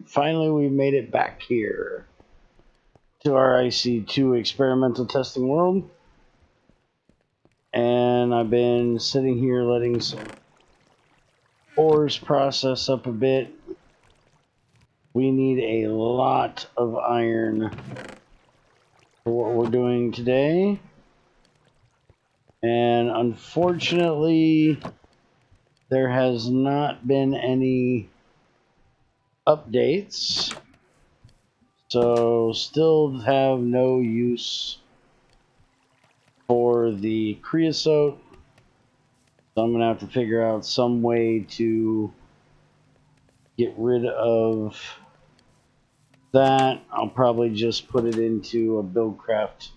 finally we've made it back here to our IC2 experimental testing world. And I've been sitting here letting some ores process up a bit. We need a lot of iron for what we're doing today. And unfortunately, there has not been any updates. So still have no use for the creosote. So I'm going to have to figure out some way to get rid of that. I'll probably just put it into a Buildcraft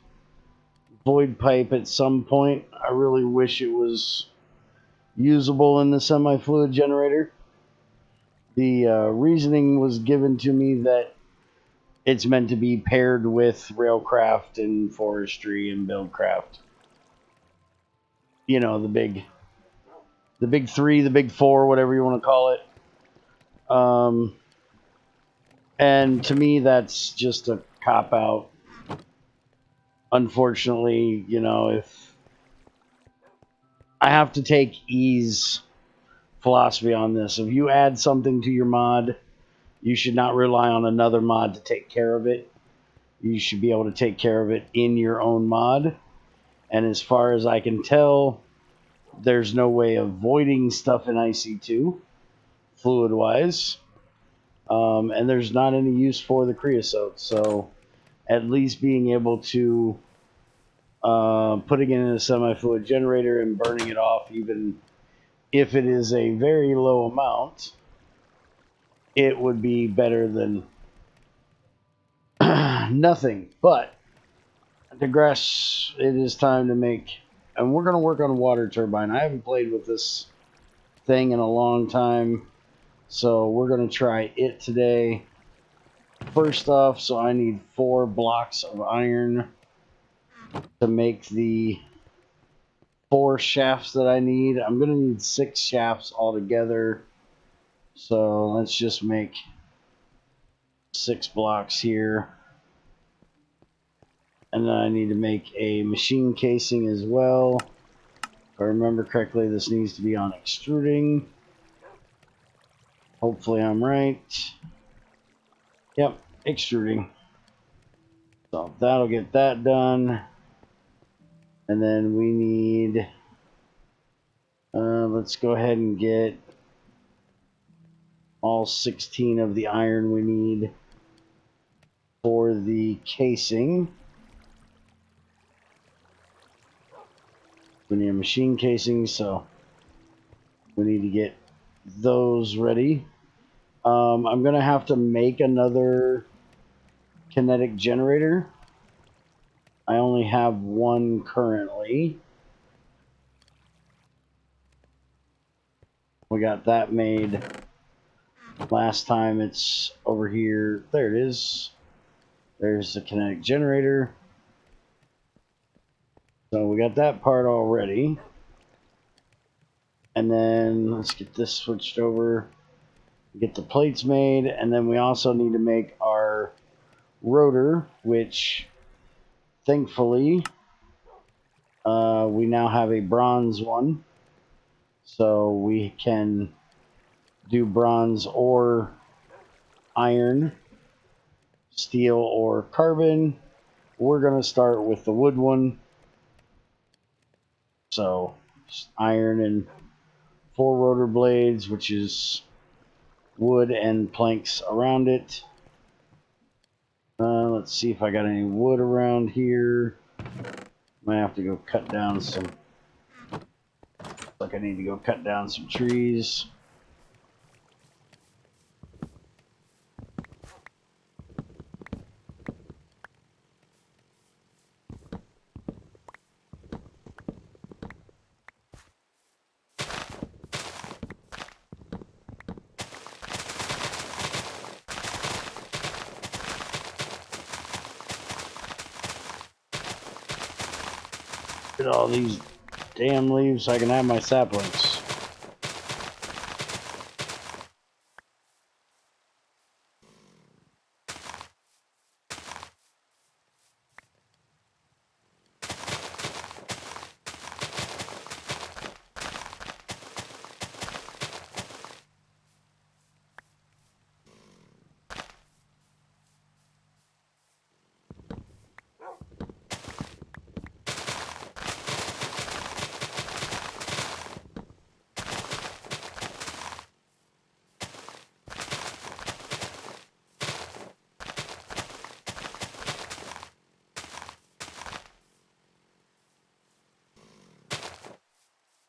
void pipe at some point. I really wish it was usable in the semi-fluid generator. The reasoning was given to me that it's meant to be paired with Railcraft and Forestry and Buildcraft. You know, the big three, the big four, whatever you want to call it. And to me, that's just a cop-out. Unfortunately, you know, if I have to take ease philosophy on this. If you add something to your mod, you should not rely on another mod to take care of it. You should be able to take care of it in your own mod. And as far as I can tell, there's no way of voiding stuff in IC2, fluid-wise. And there's not any use for the creosote. So at least being able to putting it in a semi-fluid generator and burning it off, even if it is a very low amount, it would be better than nothing. But I digress. It is time to make, and we're going to work on a water turbine. I haven't played with this thing in a long time, so we're going to try it today. First off, so I need 4 blocks of iron to make the 4 shafts that I need. I'm going to need 6 shafts altogether. So let's just make 6 blocks here. And then I need to make a machine casing as well. If I remember correctly, this needs to be on extruding. Hopefully I'm right. Yep, extruding. So that'll get that done. And then we need, let's go ahead and get all 16 of the iron we need for the casing. We need a machine casing, so we need to get those ready. I'm going to have to make another kinetic generator. I only have one currently. We got that made last time. It's over here. There it is. There's the kinetic generator. So we got that part already. And then let's get this switched over. Get the plates made. And then we also need to make our rotor, which thankfully we now have a bronze one. So we can do bronze or iron, steel or carbon. We're going to start with the wood one. So iron and 4 rotor blades, which is wood and planks around it. Let's see if I got any wood around here. Might have to go cut down some. Looks like I need to go cut down some trees. Get all these damn leaves so I can have my saplings.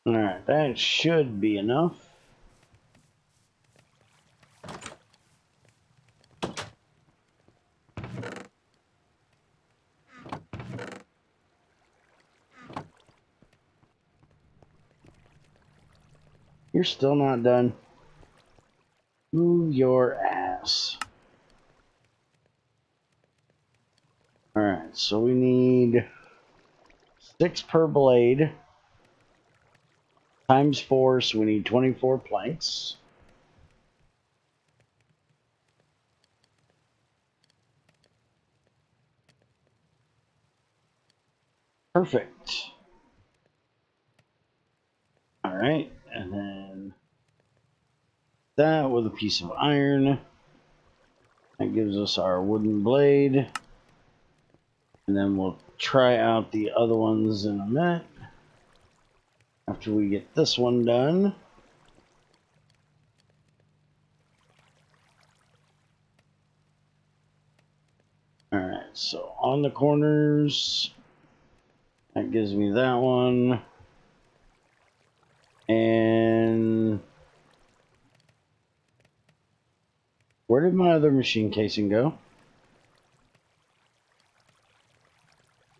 Alright, that should be enough. You're still not done. Move your ass. Alright, so we need 6 per blade. Times 4, so we need 24 planks. Perfect. Alright, and then that with a piece of iron. That gives us our wooden blade. And then we'll try out the other ones in a minute. After we get this one done. Alright, so on the corners. That gives me that one. And where did my other machine casing go?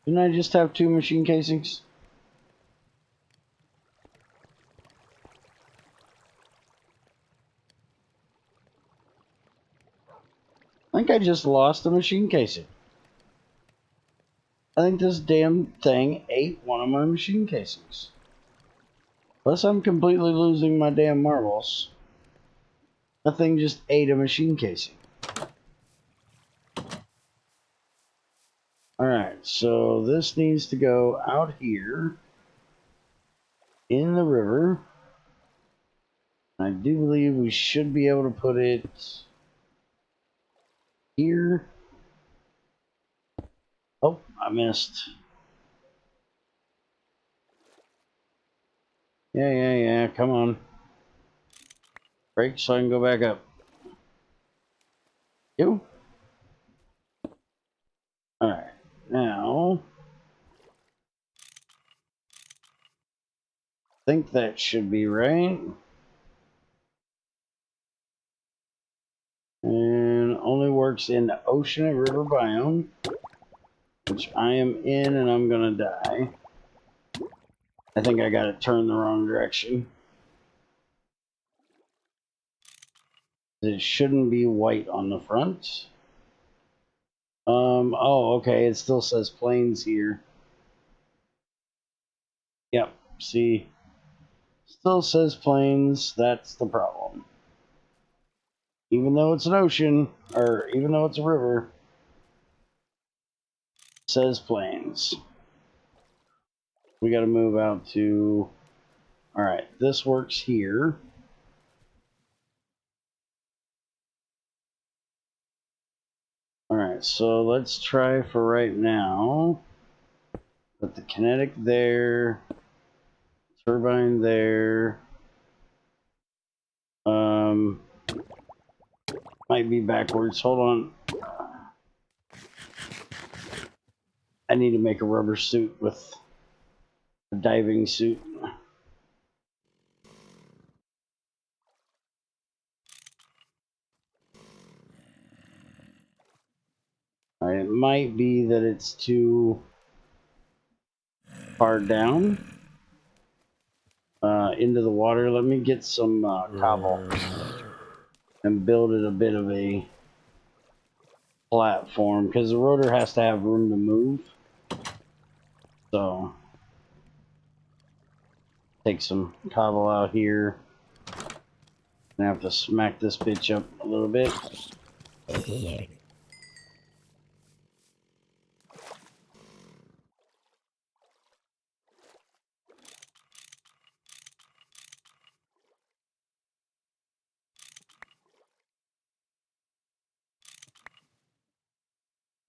Didn't I just have 2 machine casings? I think I just lost a machine casing. I think this damn thing ate one of my machine casings. Unless I'm completely losing my damn marbles. That thing just ate a machine casing. Alright, so this needs to go out here in the river. I do believe we should be able to put it here. Oh, I missed. Yeah, come on. Break so I can go back up. You? Alright, now I think that should be right. And only works in the ocean and river biome, which I am in, and I'm gonna die. I think I got it turned the wrong direction. It shouldn't be white on the front. Oh, okay, it still says plains here. Yep, see, still says plains, that's the problem. Even though it's an ocean, or even though it's a river, it says plains. We gotta move out to, alright, this works here. Alright, so let's try for right now. Put the kinetic there, turbine there. Might be backwards. Hold on. I need to make a rubber suit with a diving suit. Alright, it might be that it's too far down into the water. Let me get some cobble and build it a bit of a platform, because the rotor has to have room to move. So take some cobble out here. I have to smack this bitch up a little bit.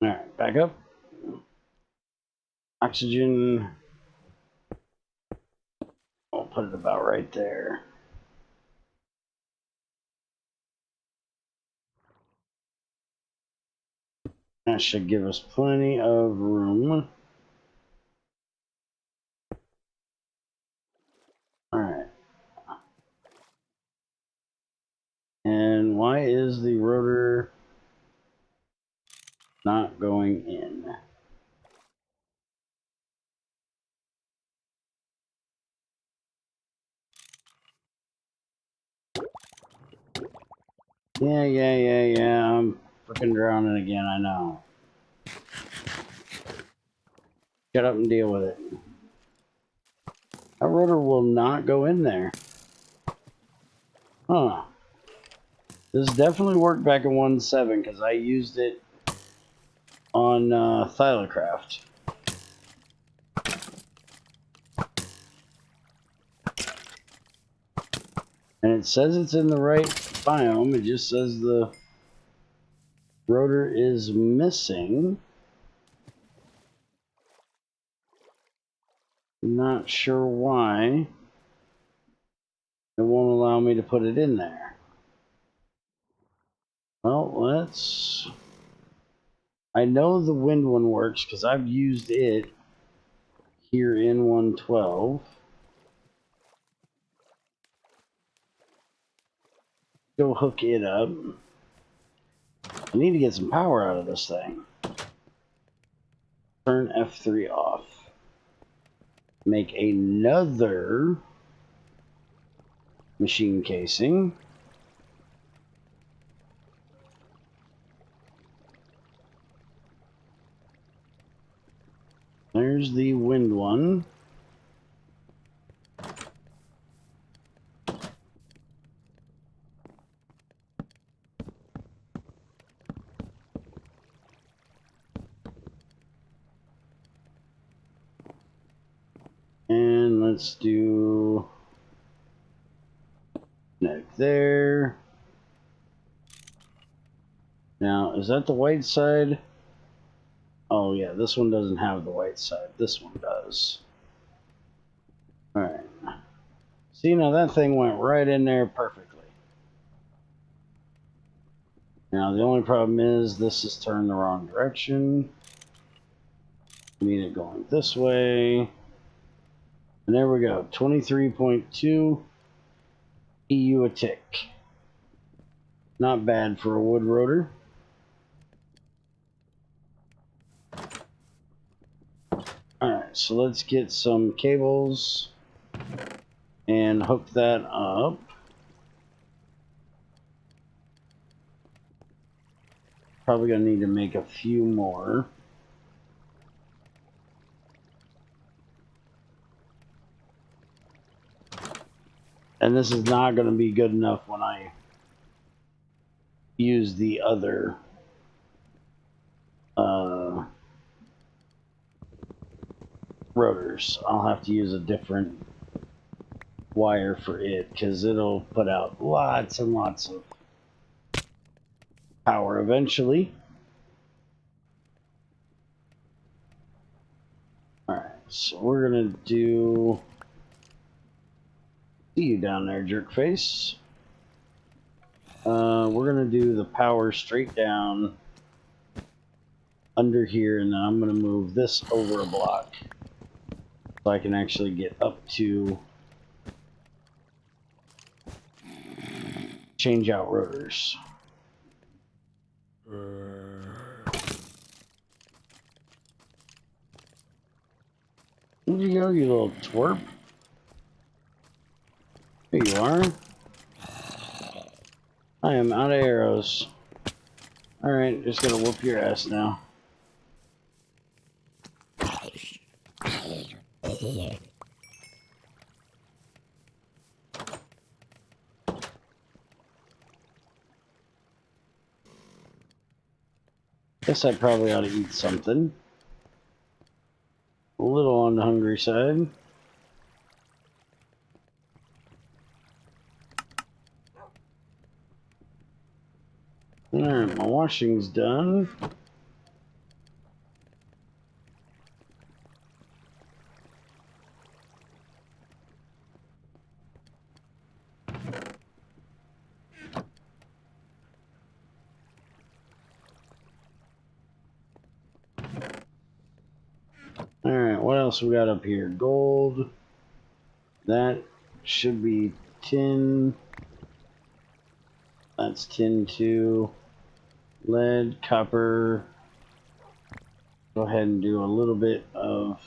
Alright, back up. Oxygen. I'll put it about right there. That should give us plenty of room. Not going in. Yeah. I'm freaking drowning again, I know. Shut up and deal with it. That rotor will not go in there. Huh. This definitely worked back in 1.7 because I used it on Thylacraft. And it says it's in the right biome. It just says the rotor is missing. Not sure why. It won't allow me to put it in there. Well, let's... I know the wind one works because I've used it here in 112. Go hook it up. I need to get some power out of this thing. Turn F3 off. Make another machine casing. There's the wind one. And let's do neck there. Now, is that the white side? Oh yeah, this one doesn't have the white side. This one does. Alright. See, now that thing went right in there perfectly. Now, the only problem is this is turned the wrong direction. We need it going this way. And there we go. 23.2 EU a tick. Not bad for a wood rotor. Alright, so let's get some cables and hook that up. Probably gonna need to make a few more. And this is not gonna be good enough when I use the other rotors. I'll have to use a different wire for it because it'll put out lots and lots of power eventually. Alright, so we're gonna do... See you down there, jerk face. We're gonna do the power straight down under here, and then I'm gonna move this over a block so I can actually get up to change out rotors. Where'd you go, you little twerp? Here you are. I am out of arrows. Alright, just gonna whoop your ass now. Guess I probably ought to eat something. A little on the hungry side. Alright, my washing's done. Alright, what else we got up here? Gold. That should be tin. That's tin too. Lead, copper, go ahead and do a little bit of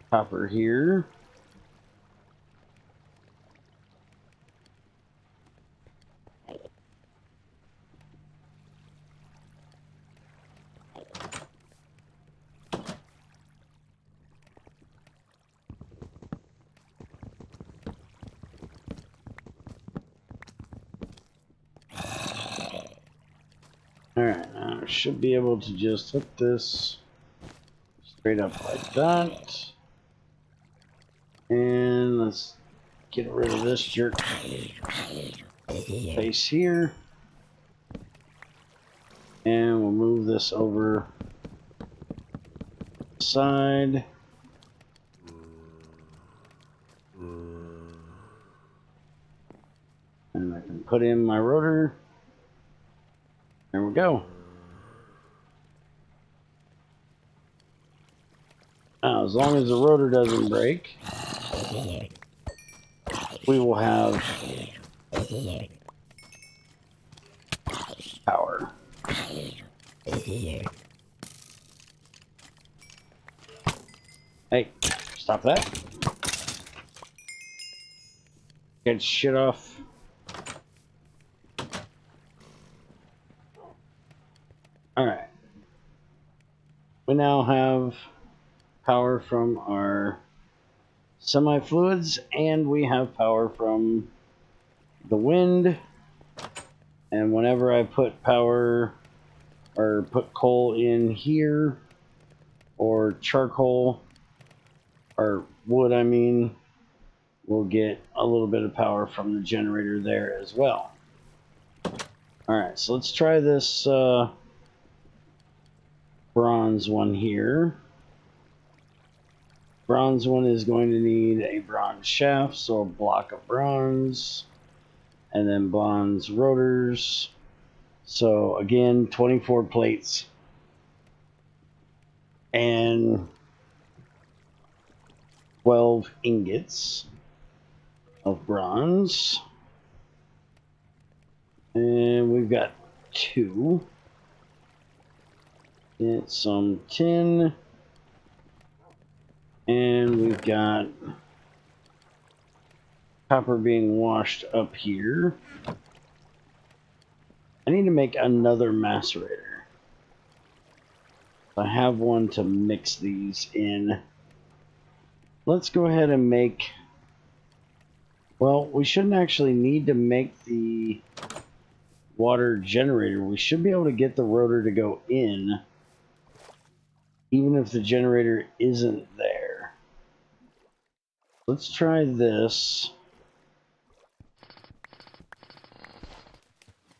copper here. Alright, now I should be able to just hook this straight up like that. And let's get rid of this jerk face here. And we'll move this over the side. And I can put in my rotor. There we go. Now, as long as the rotor doesn't break, we will have power. Hey, stop that. Get shit off. Alright. We now have power from our semi-fluids, and we have power from the wind. And whenever I put power or put coal in here, or charcoal, or wood, I mean, we'll get a little bit of power from the generator there as well. Alright, so let's try this bronze one here. Bronze one is going to need a bronze shaft, so a block of bronze, and then bronze rotors. So again, 24 plates and 12 ingots of bronze. And we've got 2. Get some tin. And we've got copper being washed up here. I need to make another macerator. I have one to mix these in. Let's go ahead and make... Well, we shouldn't actually need to make the water generator. We should be able to get the rotor to go in, even if the generator isn't there. Let's try this.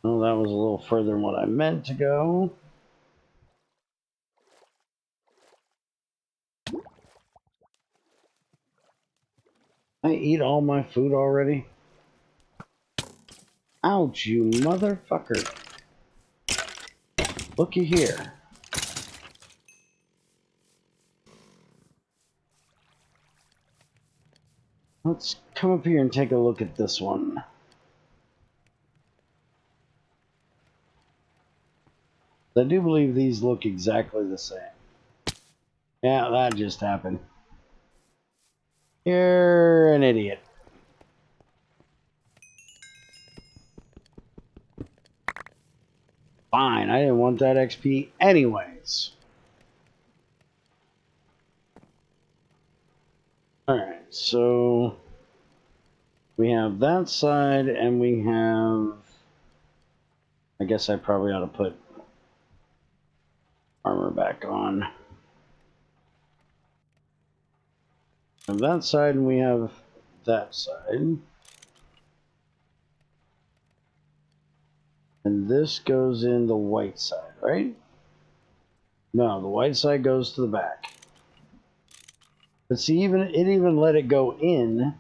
Oh, that was a little further than what I meant to go. I eat all my food already? Ouch, you motherfucker. Looky here. Let's come up here and take a look at this one. I do believe these look exactly the same. Yeah, that just happened. You're an idiot. Fine, I didn't want that XP anyways. Alright, so we have that side, and we have... I guess I probably ought to put armor back on. We have that side, and we have that side. And this goes in the white side, right? No, the white side goes to the back. But see, it even let it go in,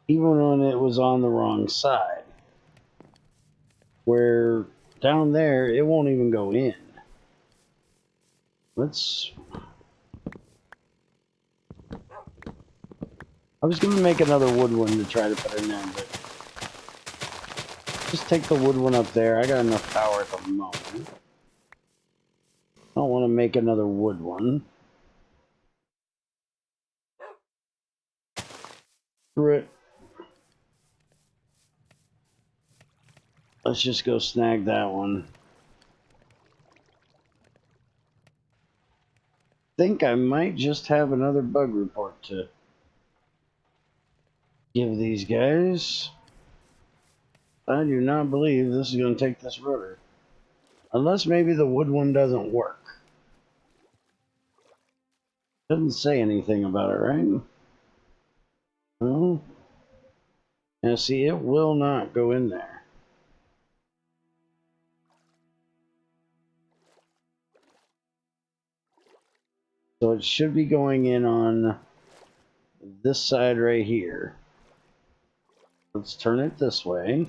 even when it was on the wrong side. Where down there, it won't even go in. Let's... I was going to make another wood one to try to put in there, but... Just take the wood one up there. I got enough power at the moment. want to make another wood one. Screw it. Let's just go snag that one. Think I might just have another bug report to give these guys. I do not believe this is going to take this rotor. Unless maybe the wood one doesn't work. Doesn't say anything about it, right? Well, now see, it will not go in there. So it should be going in on this side right here. Let's turn it this way.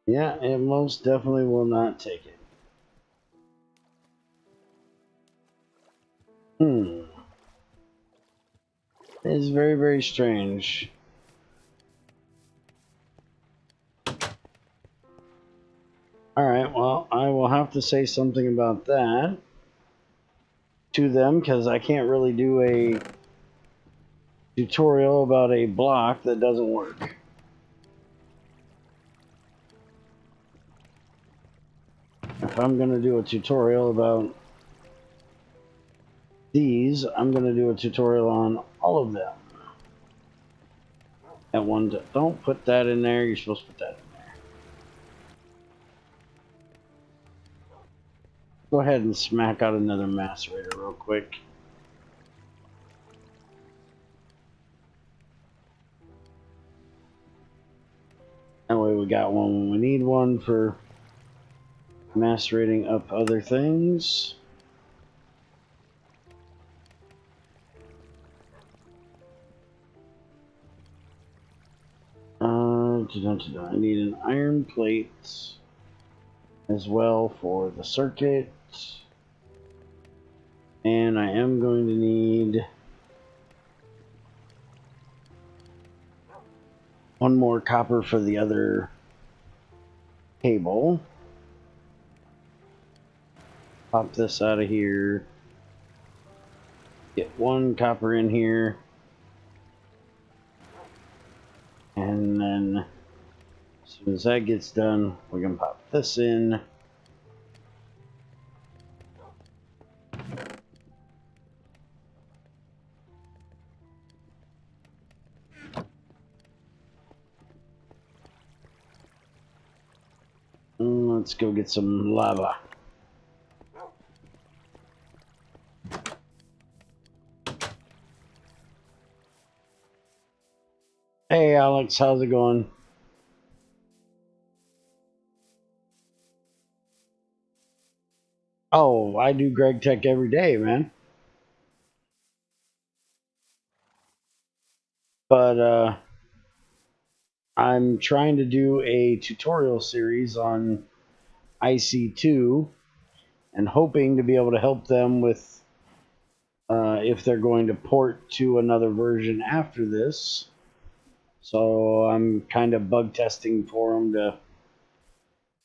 Yeah, it most definitely will not take it. It is very, very strange. Alright, well, I will have to say something about that to them, because I can't really do a tutorial about a block that doesn't work. If I'm going to do a tutorial about these, I'm going to do a tutorial on all of them. At one time. Don't put that in there, you're supposed to put that in there. Go ahead and smack out another macerator real quick. That way we got one when we need one for macerating up other things. I need an iron plate as well for the circuit. And I am going to need one more copper for the other cable. Pop this out of here. Get one copper in here. And then as soon as that gets done, we can pop this in. Let's go get some lava. Hey Alex, how's it going? Oh, I do GregTech every day, man. But I'm trying to do a tutorial series on IC2 and hoping to be able to help them with if they're going to port to another version after this. So I'm kind of bug testing for them to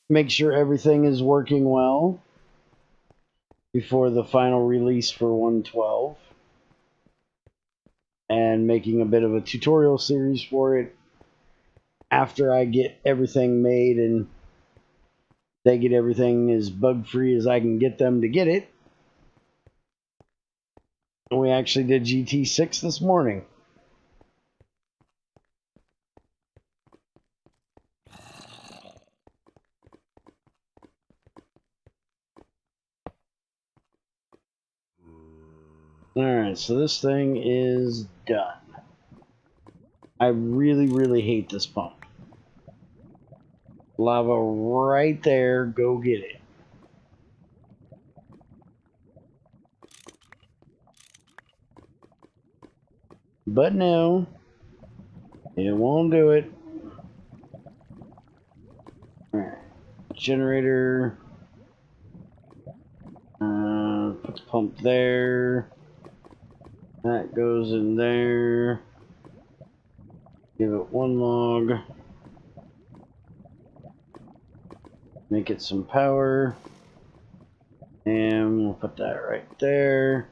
make sure everything is working well before the final release for 1.12, and making a bit of a tutorial series for it after I get everything made and they get everything as bug free as I can get them to get it. And we actually did GT6 this morning. Alright, so this thing is done. I really, really hate this pump. Lava right there, go get it. But no, it won't do it. Alright, generator. Put the pump there. That goes in there. Give it one log. Make it some power. And we'll put that right there.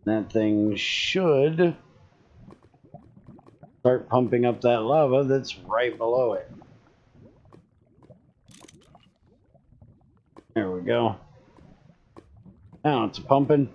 That thing should start pumping up that lava that's right below it. There we go. Now it's pumping.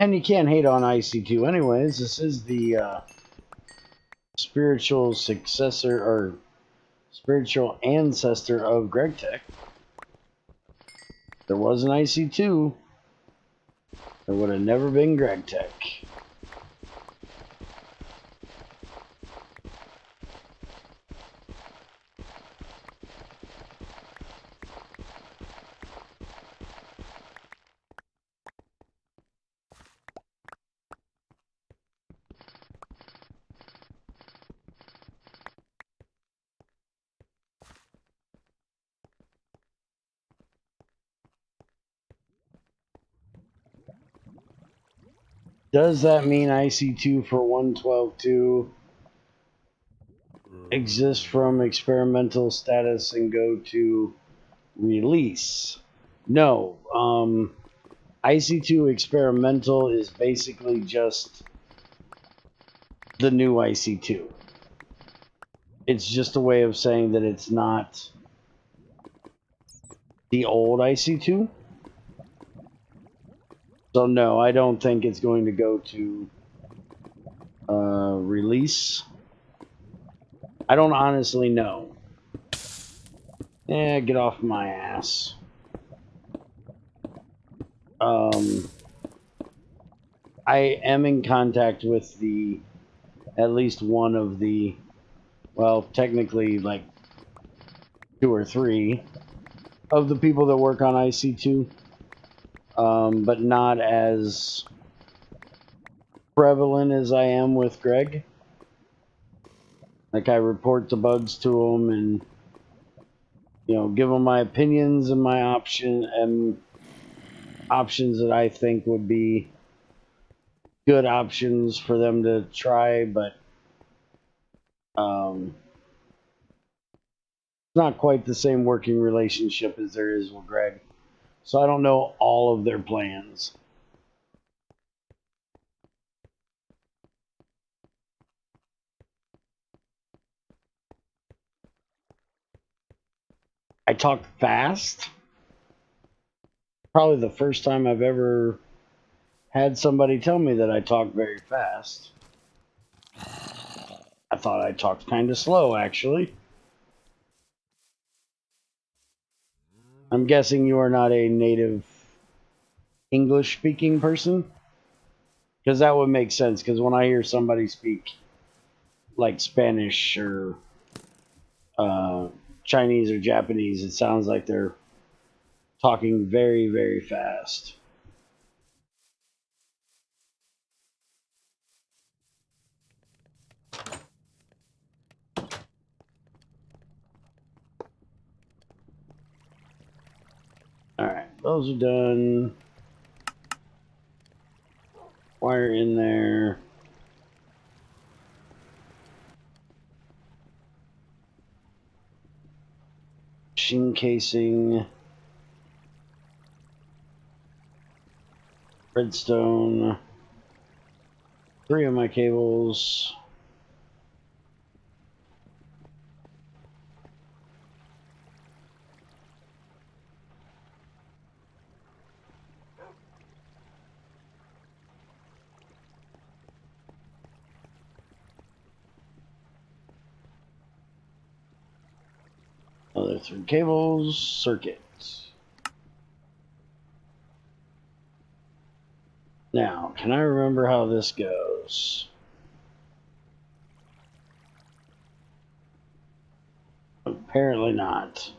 And you can't hate on IC2 anyways. This is the spiritual successor or spiritual ancestor of GregTech. There was an IC2. There would have never been GregTech. Does that mean IC2 for 112.2 exists from experimental status and go to release? No. IC2 experimental is basically just the new IC2. It's just a way of saying that it's not the old IC2. So no, I don't think it's going to go to release. I don't honestly know. Get off my ass. I am in contact with at least one of the, well, technically like 2 or 3 of the people that work on IC2, but not as prevalent as I am with Greg. Like, I report the bugs to him and, give him my opinions and my options that I think would be good options for them to try, but it's not quite the same working relationship as there is with Greg. So I don't know all of their plans. I talk fast. Probably the first time I've ever had somebody tell me that I talk very fast. I thought I talked kind of slow, actually. I'm guessing you are not a native English-speaking person? Because that would make sense, because when I hear somebody speak like Spanish or Chinese or Japanese, it sounds like they're talking very, very fast. Alright, those are done. Wire in there. Machine casing. Redstone. 3 of my cables. Other 3 cables. Circuit. Now, can I remember how this goes? Apparently not.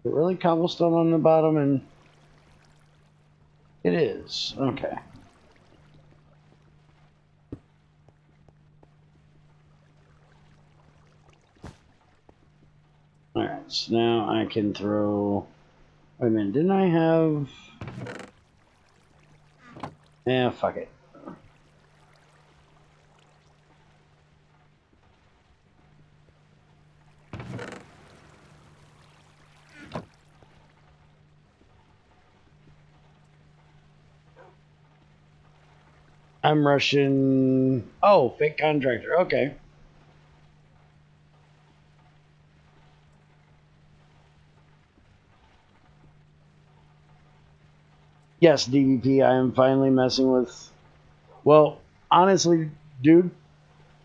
But really, cobblestone on the bottom and It is. Okay. Alright, so now I can throw... Wait a minute, didn't I have... Yeah, fuck it. I'm Russian... Oh, fake contractor. Okay. Yes, DVP, I am finally messing with... Well, honestly, dude,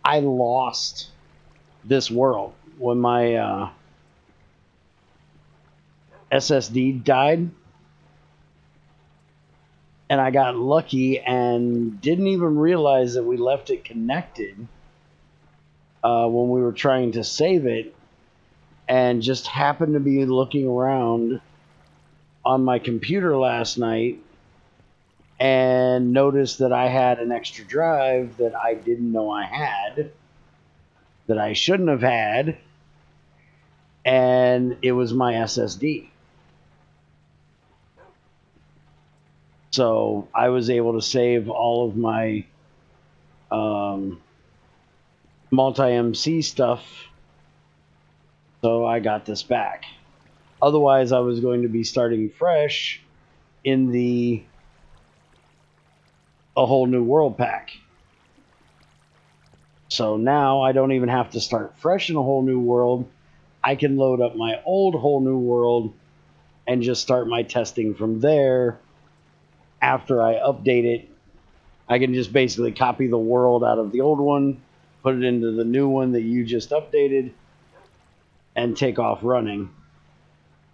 I lost this world when my SSD died. And I got lucky and didn't even realize that we left it connected when we were trying to save it, and just happened to be looking around on my computer last night and noticed that I had an extra drive that I didn't know I had, that I shouldn't have had, and it was my SSD. So I was able to save all of my multi-MC stuff, so I got this back. Otherwise, I was going to be starting fresh in a whole new world pack. So now I don't even have to start fresh in a whole new world. I can load up my old whole new world and just start my testing from there. After I update it, I can just basically copy the world out of the old one, put it into the new one that you just updated, and take off running,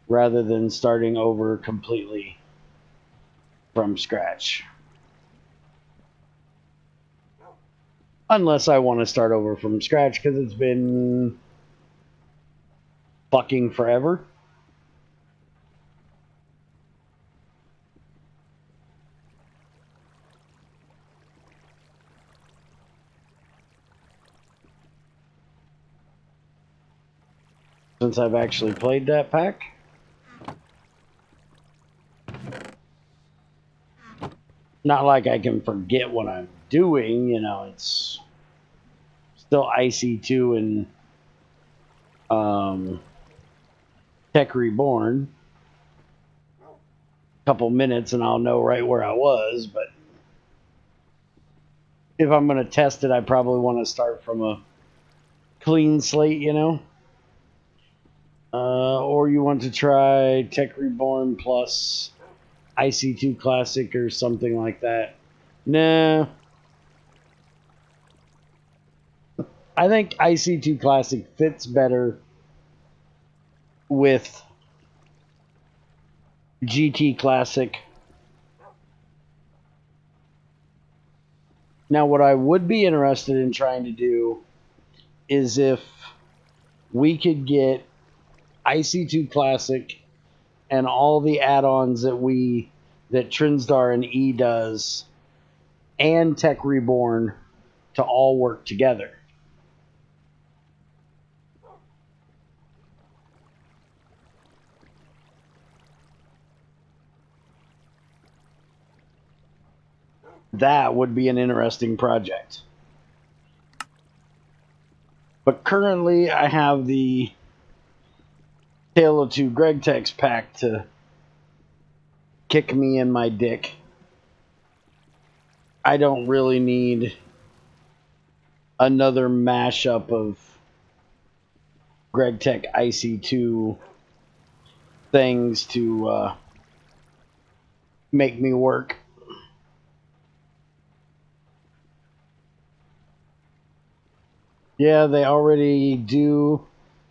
rather than starting over completely from scratch. Unless I want to start over from scratch because it's been fucking forever. Since I've actually played that pack. Not like I can forget what I'm doing, you know, it's still IC2 and Tech Reborn. A couple minutes and I'll know right where I was, but if I'm going to test it, I probably want to start from a clean slate, you know? Or you want to try Tech Reborn plus IC2 Classic or something like that. Nah. I think IC2 Classic fits better with GT Classic. Now, what I would be interested in trying to do is if we could get IC2 Classic and all the add-ons that Trinstar and E does and Tech Reborn to all work together. That would be an interesting project. But currently, I have the Tale of Two GregTech's pack to kick me in my dick. I don't really need another mashup of GregTech IC2 things to make me work. Yeah, they already do.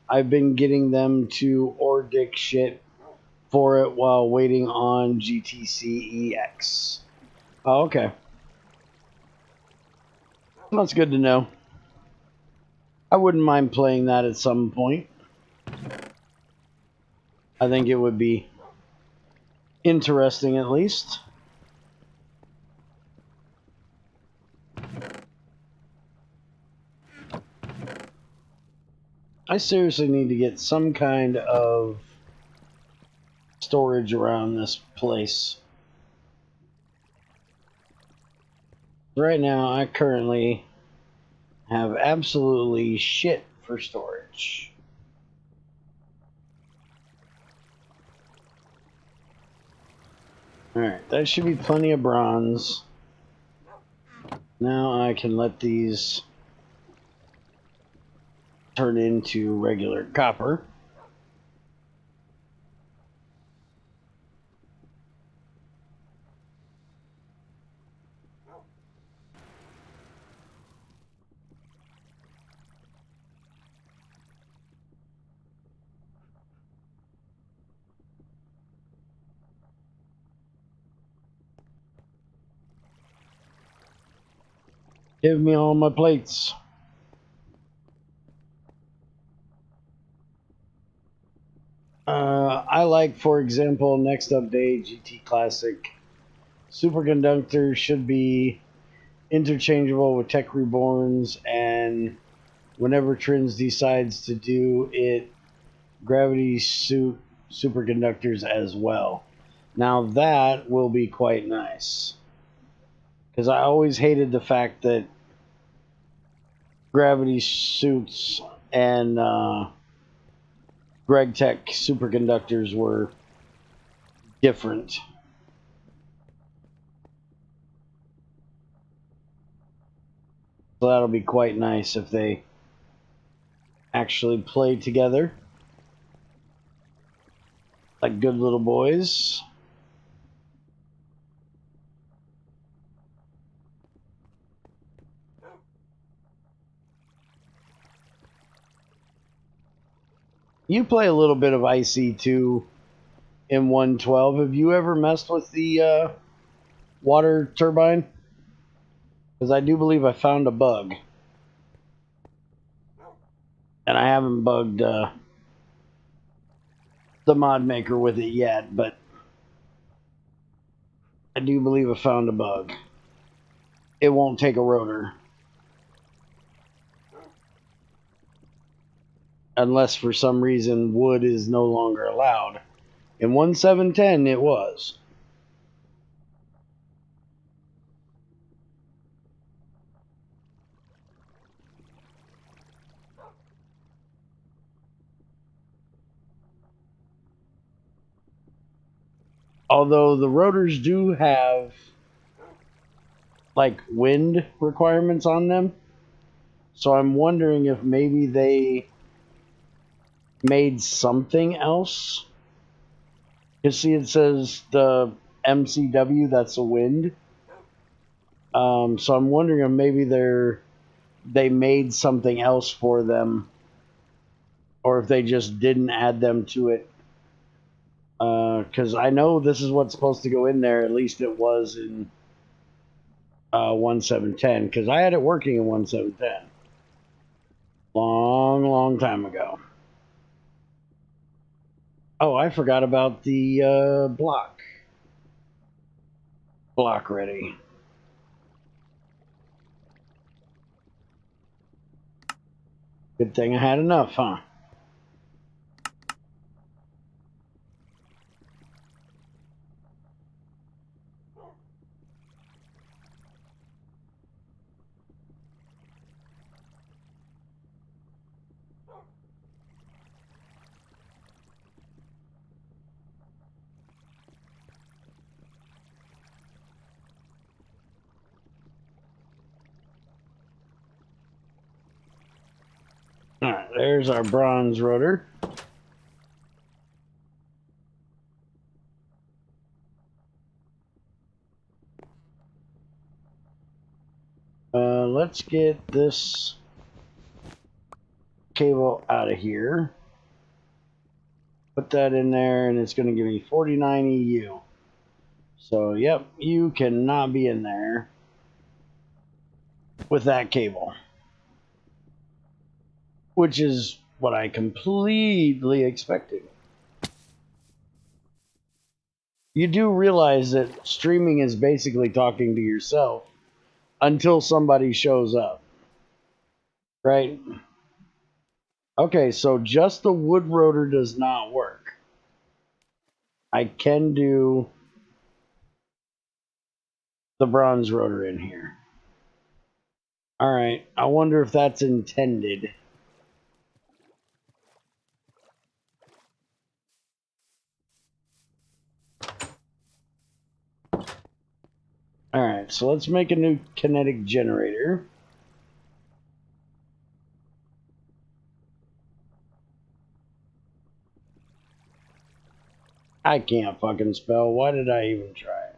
I've been getting them to Ordic shit for it while waiting on GTC EX. Oh, okay. That's good to know. I wouldn't mind playing that at some point. I think it would be interesting at least. I seriously need to get some kind of storage around this place. Right now, I currently have absolutely shit for storage. Alright, that should be plenty of bronze. Now I can let these turn into regular copper. Give me all my plates. I like, for example, next update, GT Classic. Superconductors should be interchangeable with Tech Reborns, and whenever Trins decides to do it, gravity suit superconductors as well. Now that will be quite nice. Because I always hated the fact that gravity suits and GregTech superconductors were different. So that'll be quite nice if they actually play together like good little boys. You play a little bit of IC2 in 112. Have you ever messed with the water turbine? Because I do believe I found a bug. And I haven't bugged the mod maker with it yet, but I do believe I found a bug. It won't take a rotor. Unless for some reason wood is no longer allowed. In 1710 it was. Although the rotors do have like wind requirements on them. So I'm wondering if maybe they made something else. You see it says the MCW, that's a wind. So I'm wondering if maybe they made something else for them, or if they just didn't add them to it. Because I know this is what's supposed to go in there. At least it was in 1710. Because I had it working in 1710. Long time ago. Oh, I forgot about the block. Block ready. Good thing I had enough, huh? Alright, there's our bronze rotor. Let's get this cable out of here. Put that in there, and it's going to give me 49 EU. So, yep, you cannot be in there with that cable. Which is what I completely expected. You do realize that streaming is basically talking to yourself until somebody shows up, right? Okay, so just the wood rotor does not work. I can do the bronze rotor in here. Alright, I wonder if that's intended. Alright, so let's make a new kinetic generator. I can't fucking spell. Why did I even try it?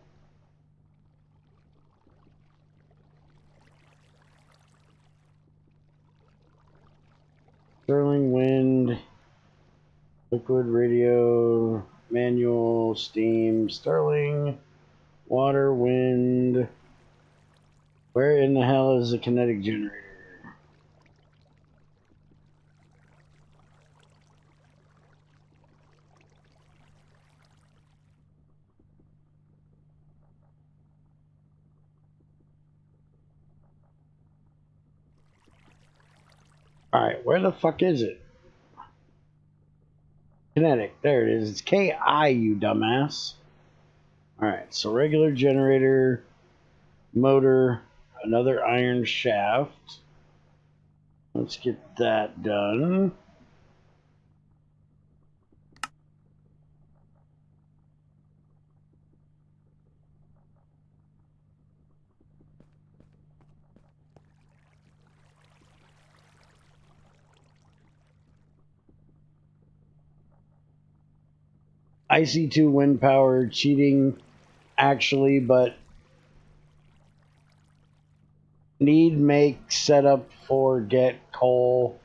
Sterling wind, liquid radio, manual, steam, Sterling, water, wind. Where in the hell is the kinetic generator? Alright, where the fuck is it? Kinetic, there it is. It's KI, you dumbass. Alright, so regular generator, motor, another iron shaft. Let's get that done. IC2 wind power, cheating actually, but need make setup for get coal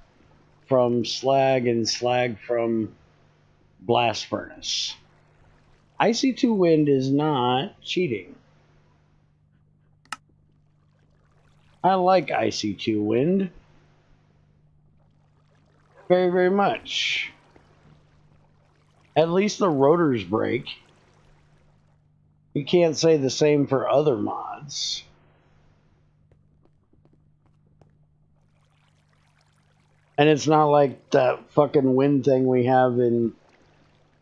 from slag and slag from blast furnace. IC2 wind is not cheating. I like IC2 wind very, very much. At least the rotors break. You can't say the same for other mods. And it's not like that fucking wind thing we have in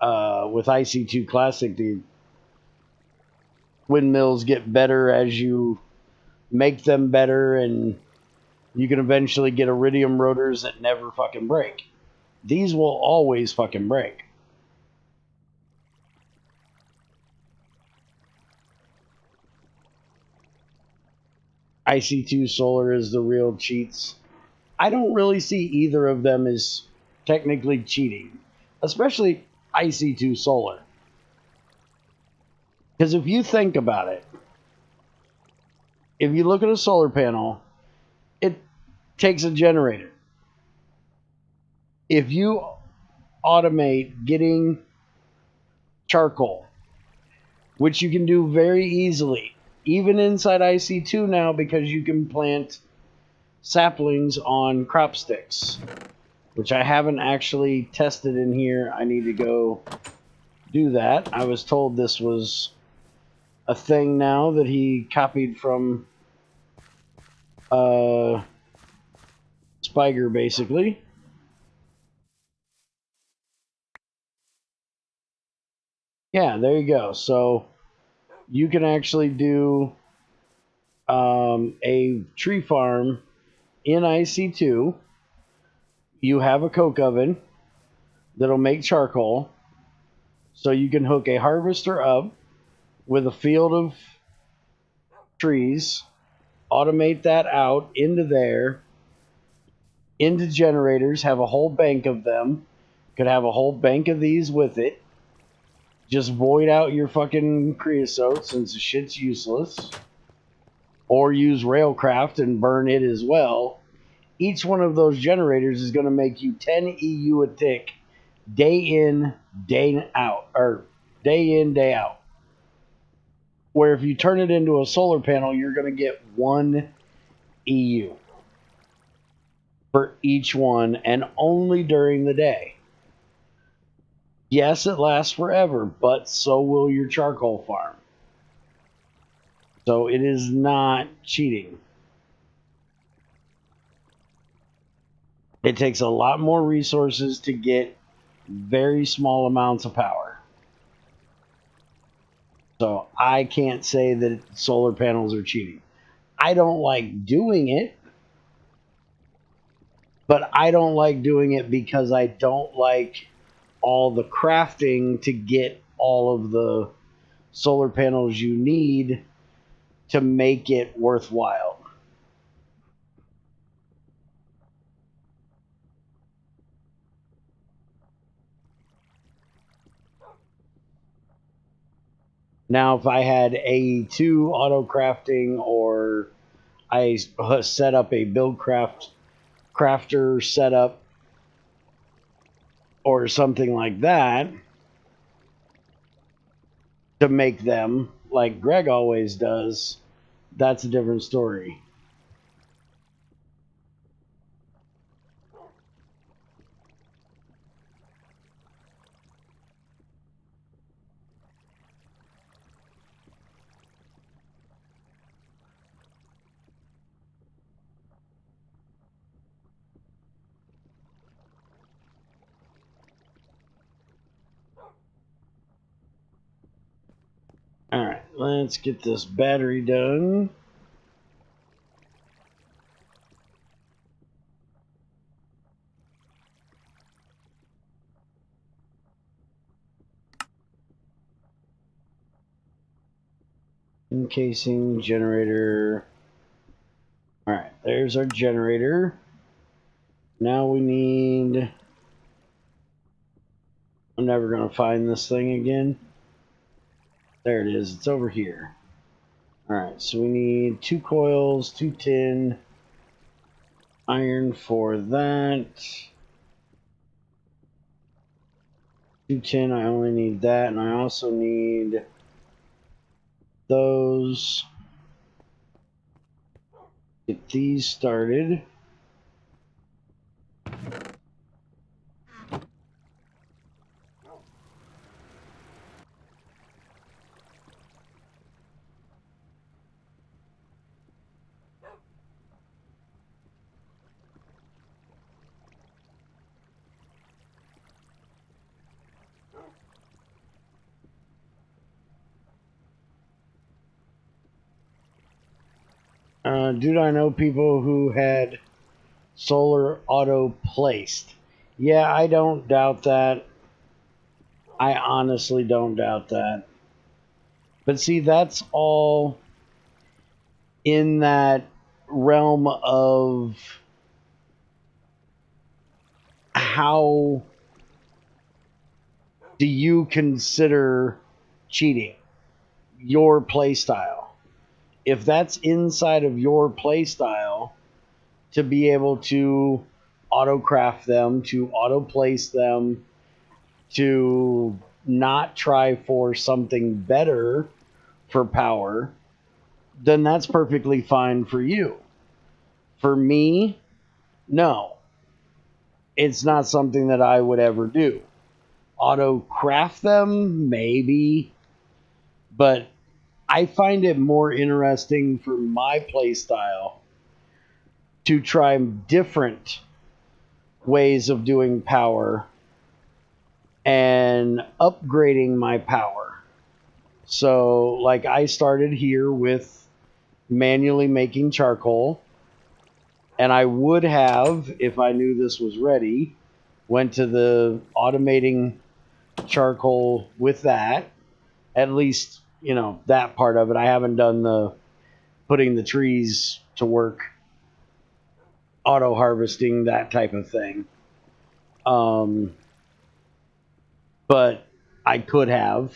with IC2 Classic. The windmills get better as you make them better, and you can eventually get iridium rotors that never fucking break. These will always fucking break. IC2 solar is the real cheats. I don't really see either of them as technically cheating, especially IC2 solar. Because if you think about it, if you look at a solar panel, it takes a generator. If you automate getting charcoal, which you can do very easily, even inside IC2 now, because you can plant saplings on crop sticks, which I haven't actually tested in here. I need to go do that. I was told this was a thing now that he copied from Spiger, basically. Yeah, there you go. So you can actually do a tree farm in IC2. You have a coke oven that'll make charcoal. So you can hook a harvester up with a field of trees, automate that out into there, into generators, have a whole bank of them. Could have a whole bank of these with it. Just void out your fucking creosote since the shit's useless. Or use railcraft and burn it as well. Each one of those generators is going to make you 10 EU a tick, day in, day out, or day in, day out. Where if you turn it into a solar panel, you're going to get 1 EU for each one, and only during the day. Yes, it lasts forever, but so will your charcoal farm. So it is not cheating. It takes a lot more resources to get very small amounts of power. So I can't say that solar panels are cheating. I don't like doing it, but I don't like doing it because I don't like all the crafting to get all of the solar panels you need to make it worthwhile. Now, if I had AE2 auto crafting, or I set up a crafter setup or something like that to make them like Greg always does, that's a different story. All right, let's get this battery done. Encasing generator. All right, there's our generator. Now we need... I'm never going to find this thing again. There it is. It's over here. All right, so we need 2 coils, 2 tin, iron for that. 2 tin, I only need that, and I also need those. Get these started. Dude, I know people who had solar auto placed. Yeah, I don't doubt that. I honestly don't doubt that. But see, that's all in that realm of how do you consider cheating your play style. If that's inside of your play style, to be able to auto craft them, to auto place them, to not try for something better for power, then that's perfectly fine for you. For me, no. It's not something that I would ever do. Auto craft them, maybe, but I find it more interesting for my playstyle to try different ways of doing power and upgrading my power. So, like, I started here with manually making charcoal, and I would have, if I knew this was ready, went to the automating charcoal with that. At least, you know, that part of it. I haven't done the putting the trees to work, auto harvesting, that type of thing. But I could have.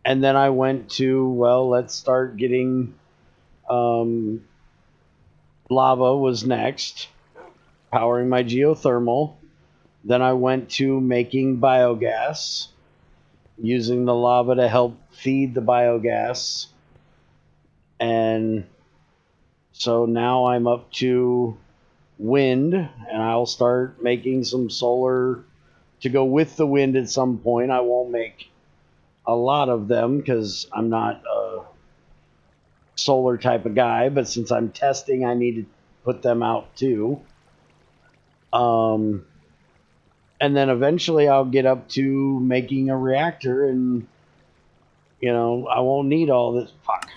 And then I went to, well, let's start getting lava was next, powering my geothermal. Then I went to making biogas, using the lava to help feed the biogas. And so now I'm up to wind, and I'll start making some solar to go with the wind at some point. I won't make a lot of them because I'm not a solar type of guy, but since I'm testing, I need to put them out too. And then eventually I'll get up to making a reactor, and I won't need all this. Fuck.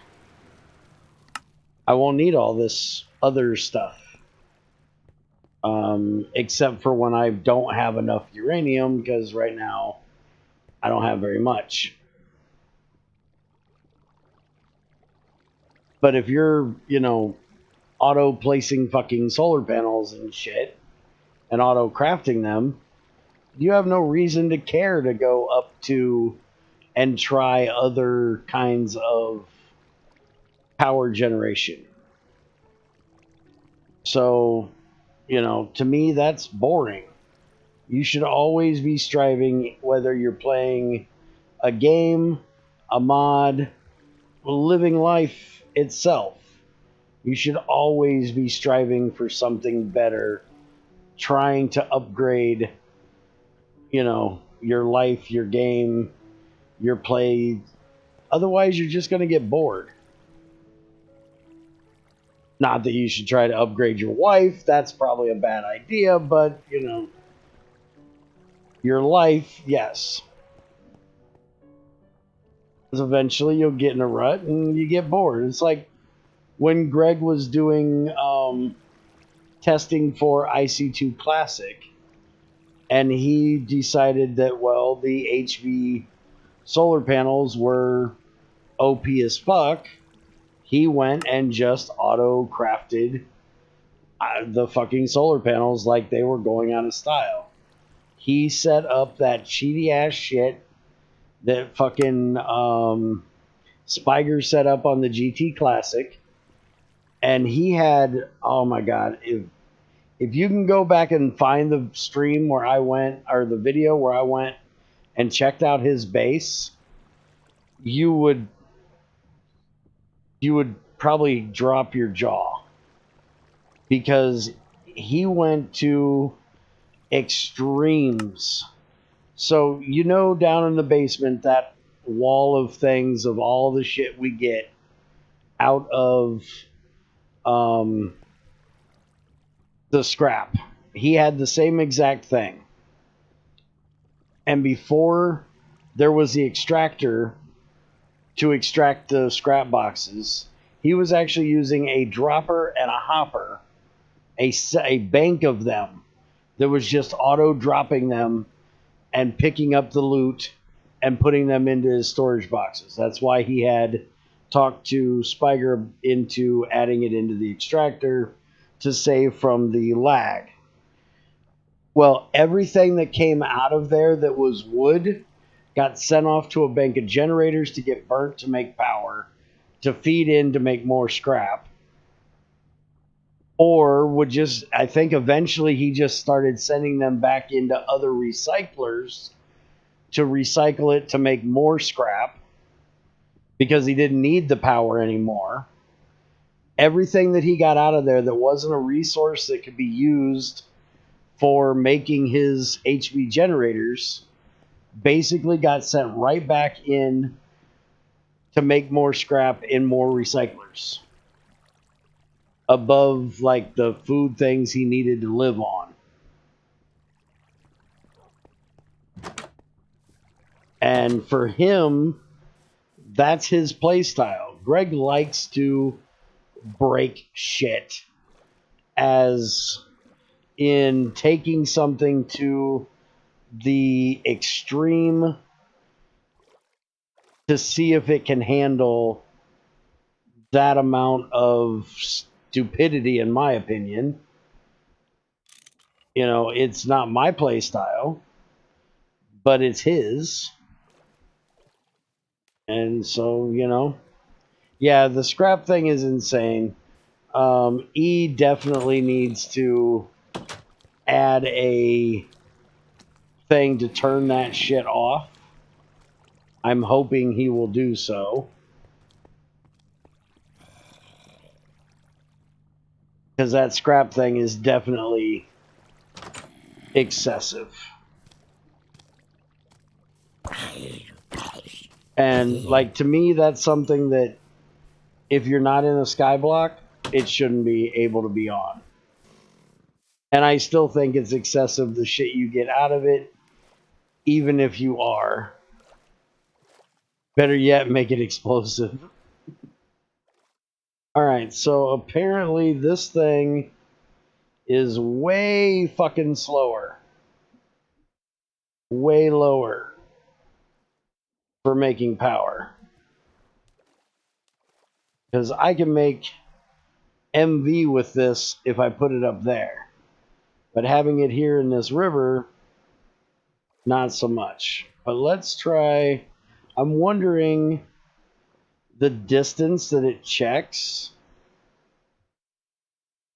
I won't need all this other stuff. Except for when I don't have enough uranium, because right now I don't have very much. But if you're, auto placing fucking solar panels and shit and auto crafting them, you have no reason to care to go up to and try other kinds of power generation. So, to me, that's boring. You should always be striving, whether you're playing a game, a mod, living life itself. You should always be striving for something better, trying to upgrade, your life, your game, your play. Otherwise, you're just going to get bored. Not that you should try to upgrade your wife. That's probably a bad idea, but, your life, yes. Because eventually you'll get in a rut and you get bored. It's like when Greg was doing testing for IC2 Classic, and he decided that, well, the HV solar panels were OP as fuck. He went and just auto crafted the fucking solar panels like they were going out of style. He set up that cheaty ass shit that fucking Spiger set up on the GT Classic. And he had, oh my god, if you can go back and find the stream where I went, or the video where I went and checked out his base, you would probably drop your jaw, because he went to extremes. So, down in the basement, that wall of things of all the shit we get out of the scrap, he had the same exact thing. And before there was the extractor to extract the scrap boxes, he was actually using a dropper and a hopper, a bank of them that was just auto dropping them and picking up the loot and putting them into his storage boxes. That's why he had talked to Spiger into adding it into the extractor to save from the lag. Well, everything that came out of there that was wood got sent off to a bank of generators to get burnt to make power, to feed in to make more scrap. Or I think eventually he just started sending them back into other recyclers to recycle it to make more scrap, because he didn't need the power anymore. Everything that he got out of there that wasn't a resource that could be used for making his HV generators basically got sent right back in to make more scrap in more recyclers, above like the food things he needed to live on. And for him, that's his play style. Greg likes to break shit, as in taking something to the extreme to see if it can handle that amount of stupidity, in my opinion. It's not my play style, but it's his. And so, yeah, the scrap thing is insane. E definitely needs to add a thing to turn that shit off. I'm hoping he will do so, because that scrap thing is definitely excessive. And like, to me, that's something that if you're not in a skyblock, it shouldn't be able to be on. And I still think it's excessive, the shit you get out of it, even if you are. Better yet, make it explosive. Alright, so apparently this thing is way fucking slower. Way lower for making power. Because I can make MV with this if I put it up there. But having it here in this river, not so much. But let's try. I'm wondering the distance that it checks.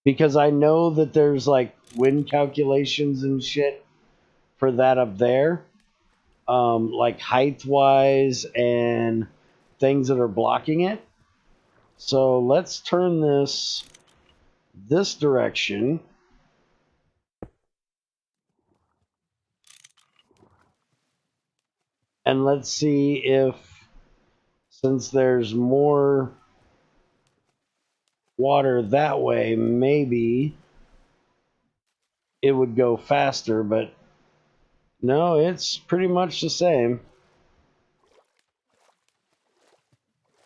Because I know that there's like wind calculations and shit for that up there. Like height wise and things that are blocking it. So let's turn this direction. And let's see if, since there's more water that way, maybe it would go faster, but no, it's pretty much the same.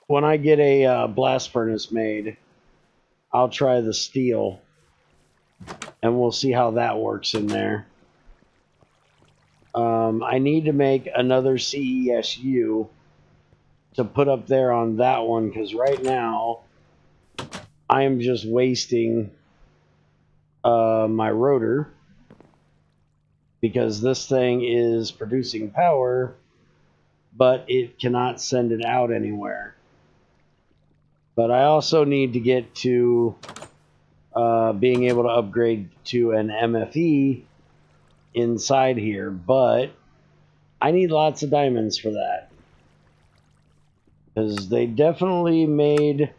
When I get a blast furnace made, I'll try the steel, and we'll see how that works in there. I need to make another CESU to put up there on that one, because right now I am just wasting my rotor, because this thing is producing power, but it cannot send it out anywhere. But I also need to get to being able to upgrade to an MFE inside here, but I need lots of diamonds for that. Because they definitely made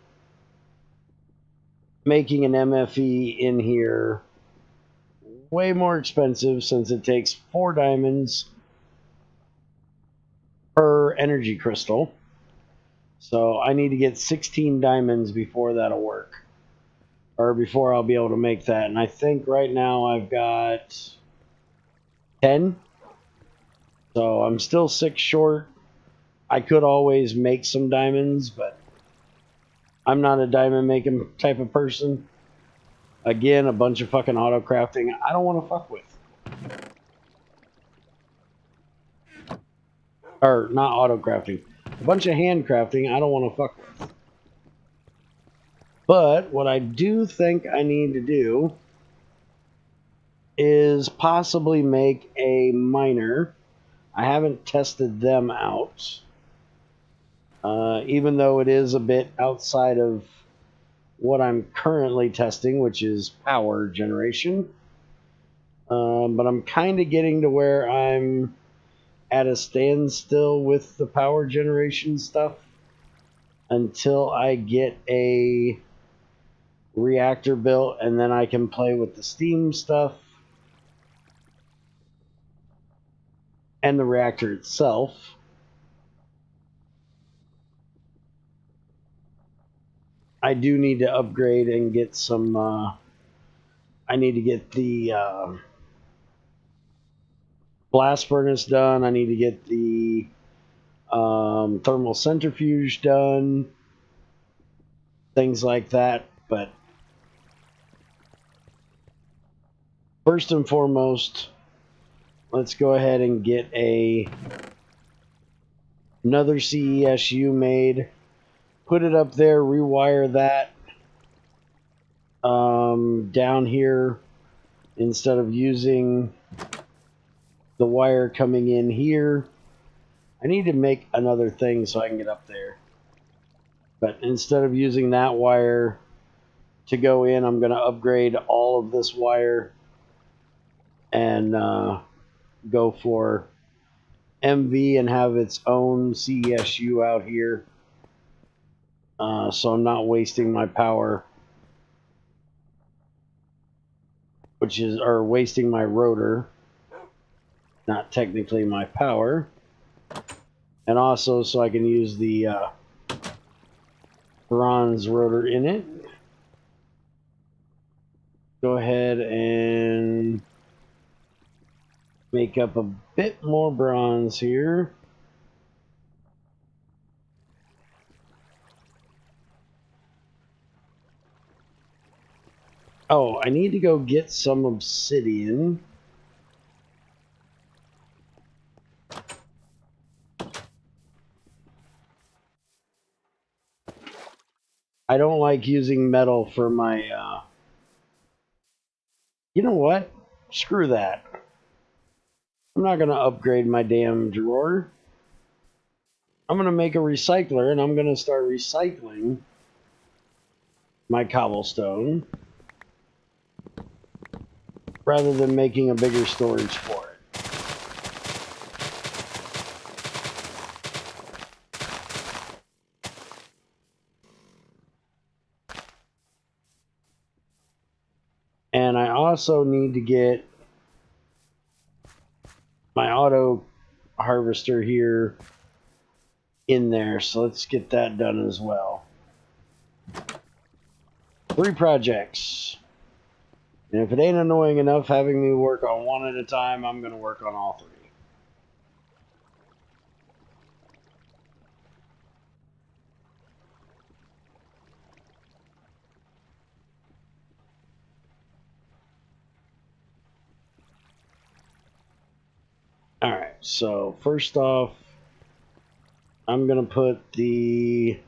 making an MFE in here way more expensive, since it takes 4 diamonds per energy crystal. So I need to get 16 diamonds before that'll work. Or before I'll be able to make that. And I think right now I've got 10. So I'm still 6 short. I could always make some diamonds, but I'm not a diamond making type of person. Again, a bunch of fucking auto crafting I don't want to fuck with. Or not auto crafting. A bunch of hand crafting I don't want to fuck with. But what I do think I need to do is possibly make a miner. I haven't tested them out. Even though it is a bit outside of what I'm currently testing, which is power generation. But I'm kind of getting to where I'm at a standstill with the power generation stuff until I get a reactor built, and then I can play with the steam stuff and the reactor itself. I do need to upgrade and get some I need to get the blast furnace done. I need to get the thermal centrifuge done, things like that. But first and foremost, let's go ahead and get another CESU made, put it up there, rewire that down here instead of using the wire coming in here. I need to make another thing so I can get up there. But instead of using that wire to go in, I'm going to upgrade all of this wire and go for MV and have its own CESU out here. So I'm not wasting my power, or wasting my rotor, not technically my power. And also so I can use the bronze rotor in it. go ahead and make up a bit more bronze here. Oh, I need to go get some obsidian. I don't like using metal for my, you know what? Screw that. I'm not going to upgrade my damn drawer. I'm going to make a recycler, and I'm going to start recycling my cobblestone rather than making a bigger storage for it. And I also need to get my auto harvester here in there, so let's get that done as well. 3 projects. And if it ain't annoying enough having me work on one at a time, I'm going to work on all 3. Alright, so first off, I'm going to put the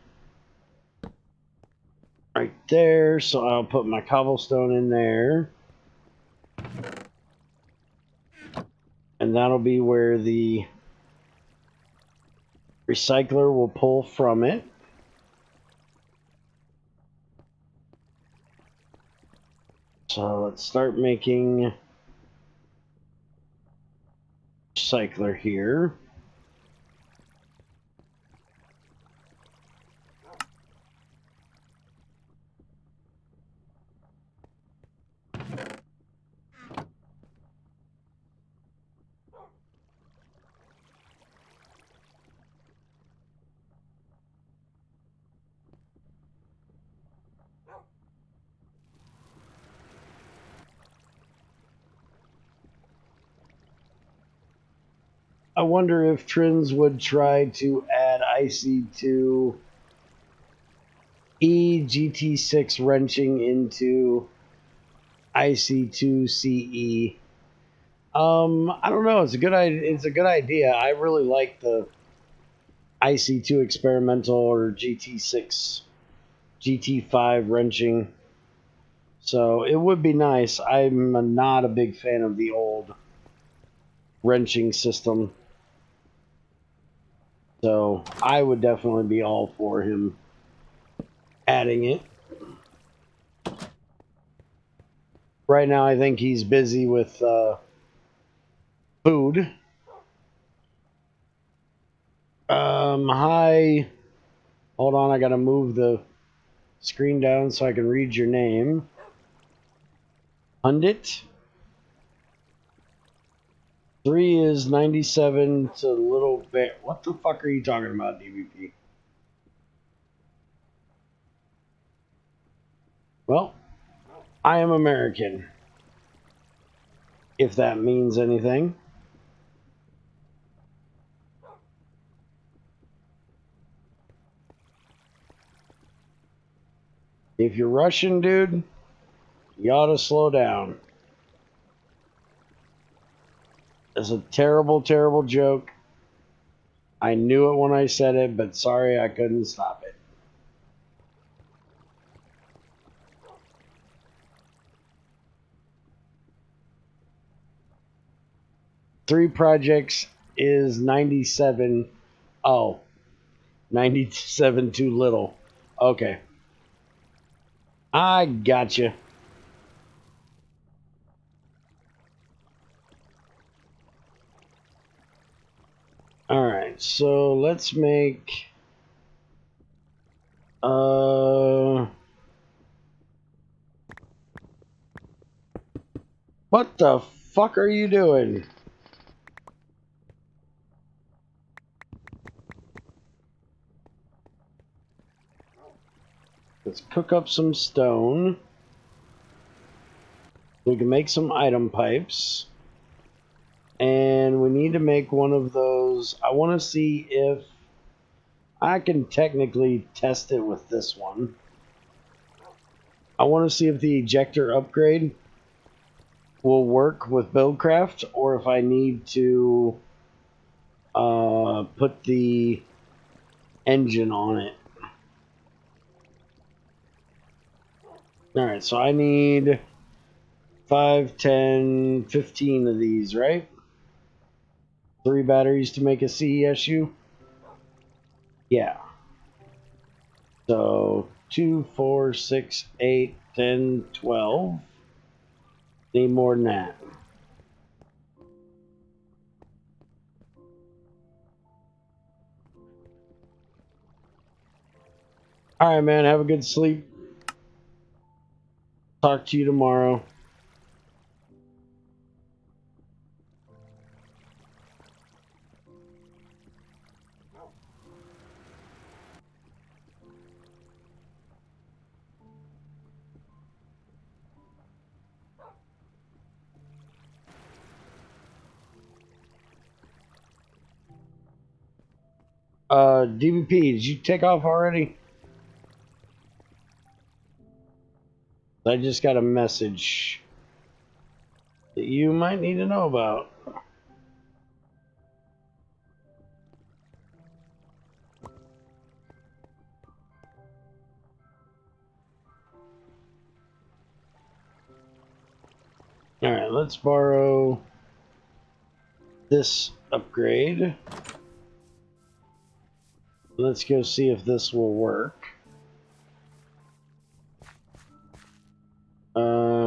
right there, so I'll put my cobblestone in there. And that'll be where the recycler will pull from it. So let's start making recycler here. I wonder if Trins would try to add IC2 GT6 wrenching into IC2 CE. I don't know. It's a good idea. It's a good idea. I really like the IC2 experimental or GT6, GT5 wrenching. So it would be nice. I'm not a big fan of the old wrenching system. So I would definitely be all for him adding it. Right now, I think he's busy with food. Hi. Hold on, I gotta move the screen down so I can read your name. Pundit. 3 is 97 to Little Bear. What the fuck are you talking about, DVP? Well, I am American. If that means anything. If you're Russian, dude, you ought to slow down. It's a terrible, terrible joke. I knew it when I said it, but sorry I couldn't stop it. Three projects is 97. Oh, 97 too little. Okay. I gotcha. Alright, so let's make... What the fuck are you doing? Let's cook up some stone. We can make some item pipes. And we need to make one of those. I want to see if I can technically test it with this one. I want to see if the ejector upgrade will work with Buildcraft, or if I need to put the engine on it. Alright, so I need 5, 10, 15 of these, right? 3 batteries to make a CESU? Yeah. So 2, 4, 6, 8, 10, 12. Need more than that. Alright, man. Have a good sleep. Talk to you tomorrow. DVP, did you take off already? I just got a message that you might need to know about. Alright, let's borrow this upgrade. Let's go see if this will work.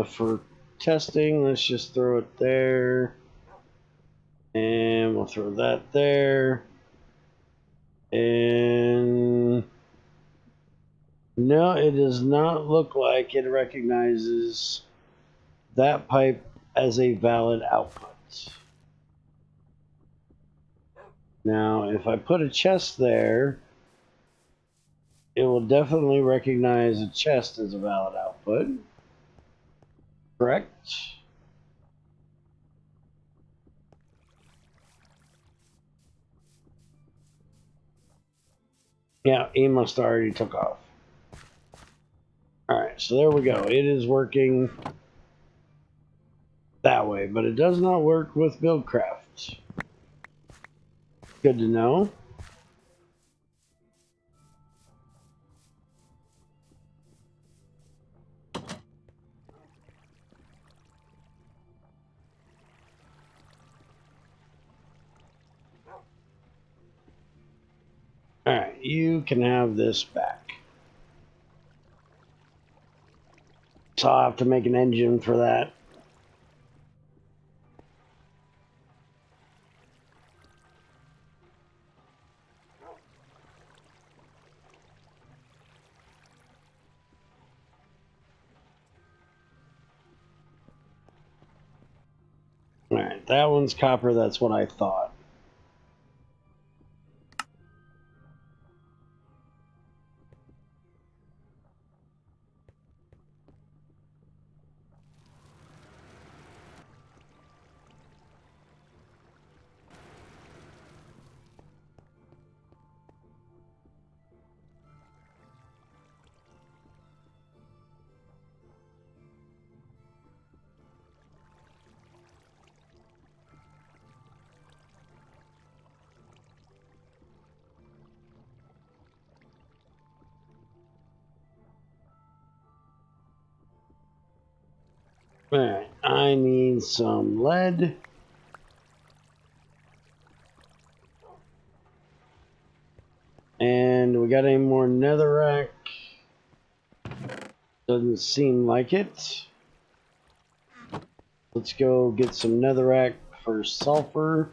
For testing, let's just throw it there. And we'll throw that there. And no, it does not look like it recognizes that pipe as a valid output. Now, if I put a chest there, it will definitely recognize a chest as a valid output. Correct? Yeah, he must already took off. Alright, so there we go. It is working that way, but it does not work with Buildcraft. Good to know. Alright, you can have this back. So I'll have to make an engine for that. Alright, that one's copper, that's what I thought. Alright, I need some lead. And we got any more netherrack? Doesn't seem like it. Let's go get some netherrack for sulfur.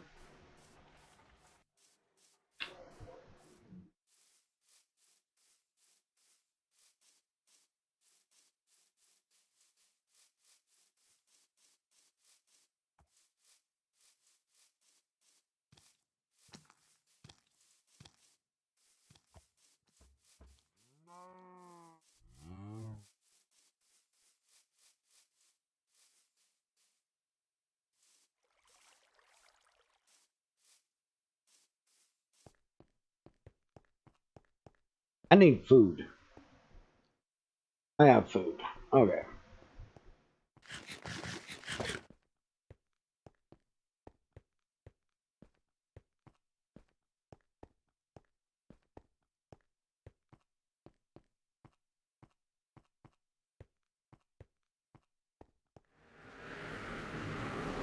I need food. I have food. Okay.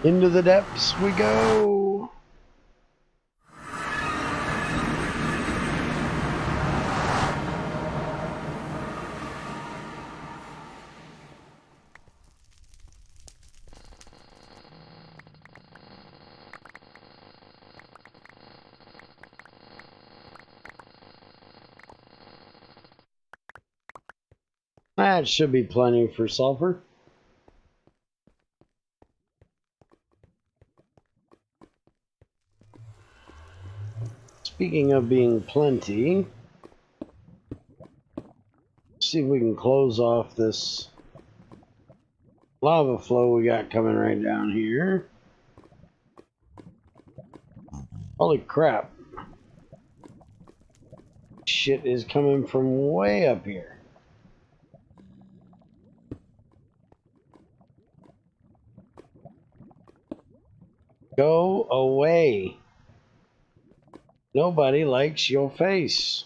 Into the depths we go. That should be plenty for sulfur. Speaking of being plenty, let's see if we can close off this lava flow we got coming right down here. Holy crap. Shit is coming from way up here. Go away. Nobody likes your face.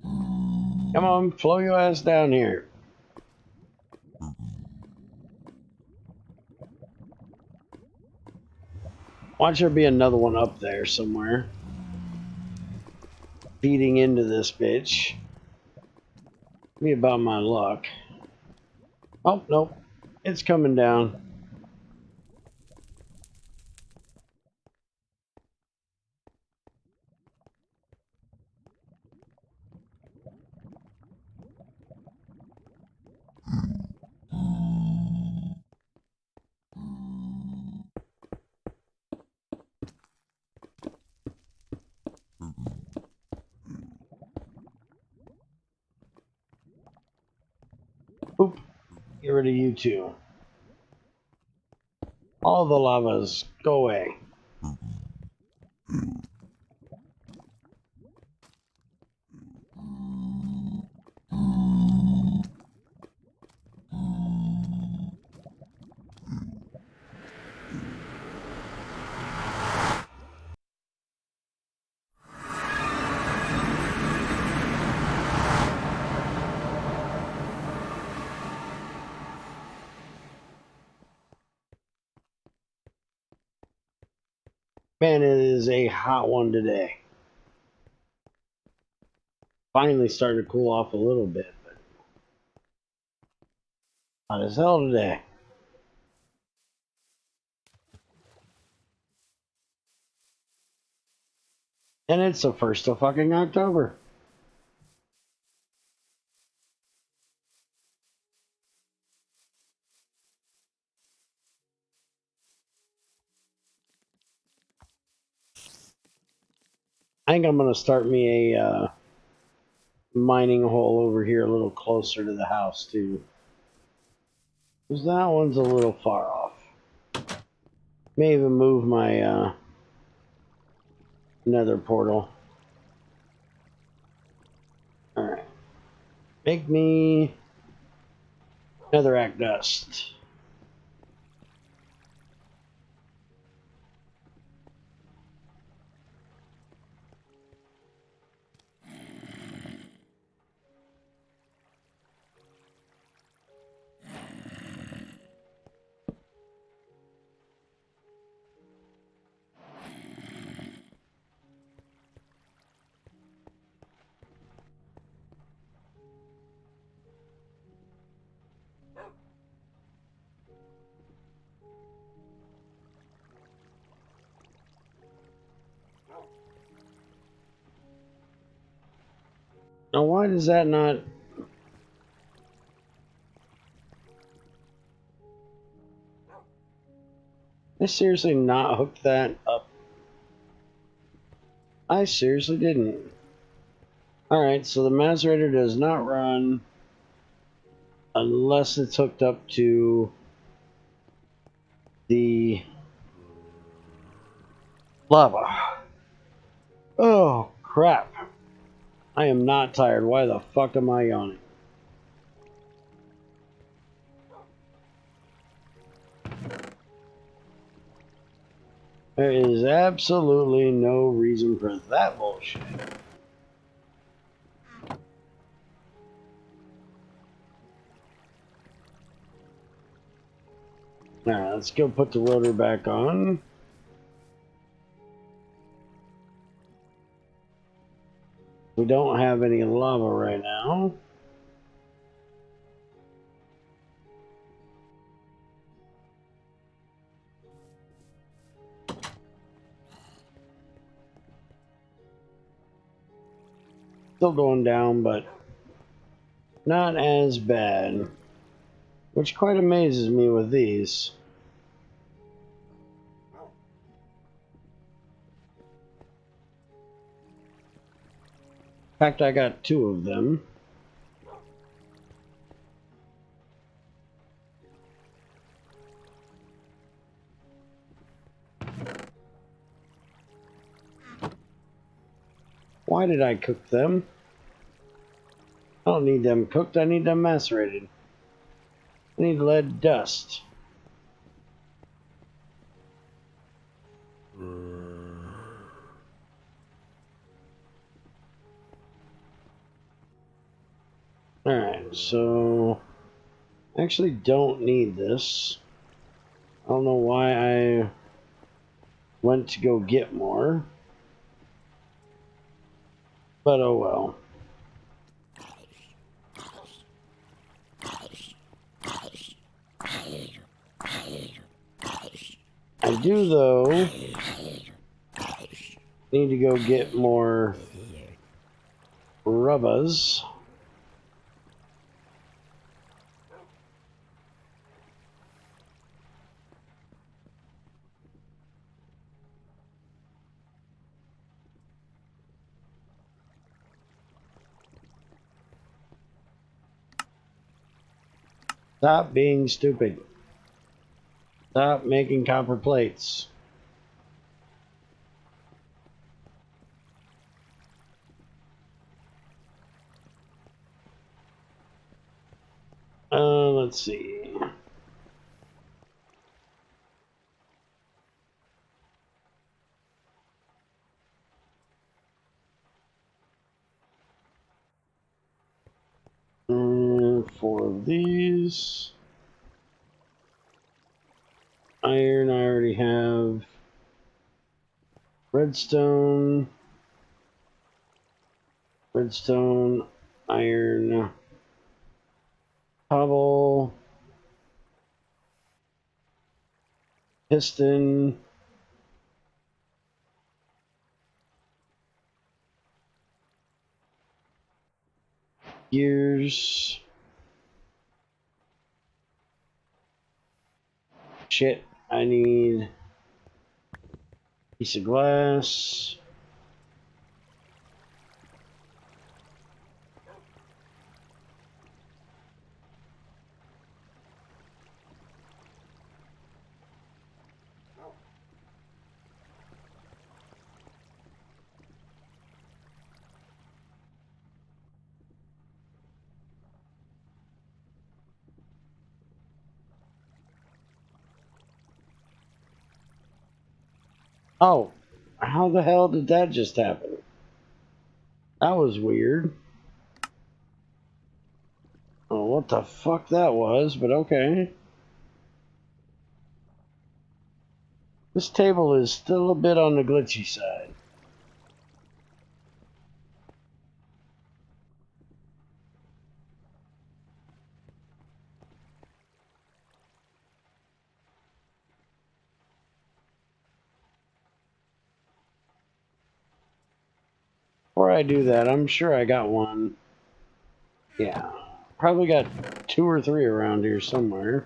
Come on, flow your ass down here. Watch there be another one up there somewhere. Feeding into this bitch. Be about my luck. Oh, nope. It's coming down. Oop. Get rid of you two. All the lavas, go away. Man, it is a hot one today. Finally started to cool off a little bit, but hot as hell today. And it's the 1st of fucking October. I think I'm going to start me a mining hole over here a little closer to the house too. Because that one's a little far off. May even move my nether portal. Alright. Make me netherrack dust. Now why does that not... I seriously not hooked that up. I seriously didn't. Alright, so the macerator does not run unless it's hooked up to the lava. Oh, crap. I am not tired. Why the fuck am I yawning? There is absolutely no reason for that bullshit. Alright, let's go put the rotor back on. We don't have any lava right now. Still going down, but not as bad. Which quite amazes me with these. In fact, I got 2 of them. Why did I cook them? I don't need them cooked, I need them macerated. I need lead dust. Alright, so I actually don't need this. I don't know why I went to go get more. But oh well. I do, though, need to go get more rubbas. Stop being stupid. Stop making copper plates. Let's see. Four of these. Iron I already have. Redstone. Redstone. Iron. Cobble. Piston. Gears. Shit, I need a piece of glass. Oh, how the hell did that just happen? That was weird. Oh, what the fuck that was, but okay. This table is still a bit on the glitchy side. Before I do that, I'm sure I got one. Yeah, probably got 2 or 3 around here somewhere.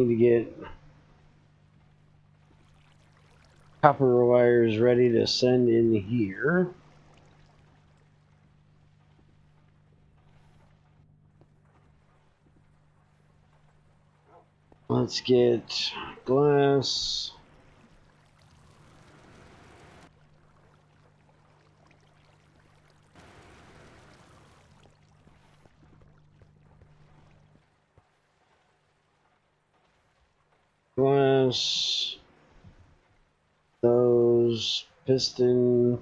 need to get copper wires ready to send in here. Let's get glass. Glass. Those piston,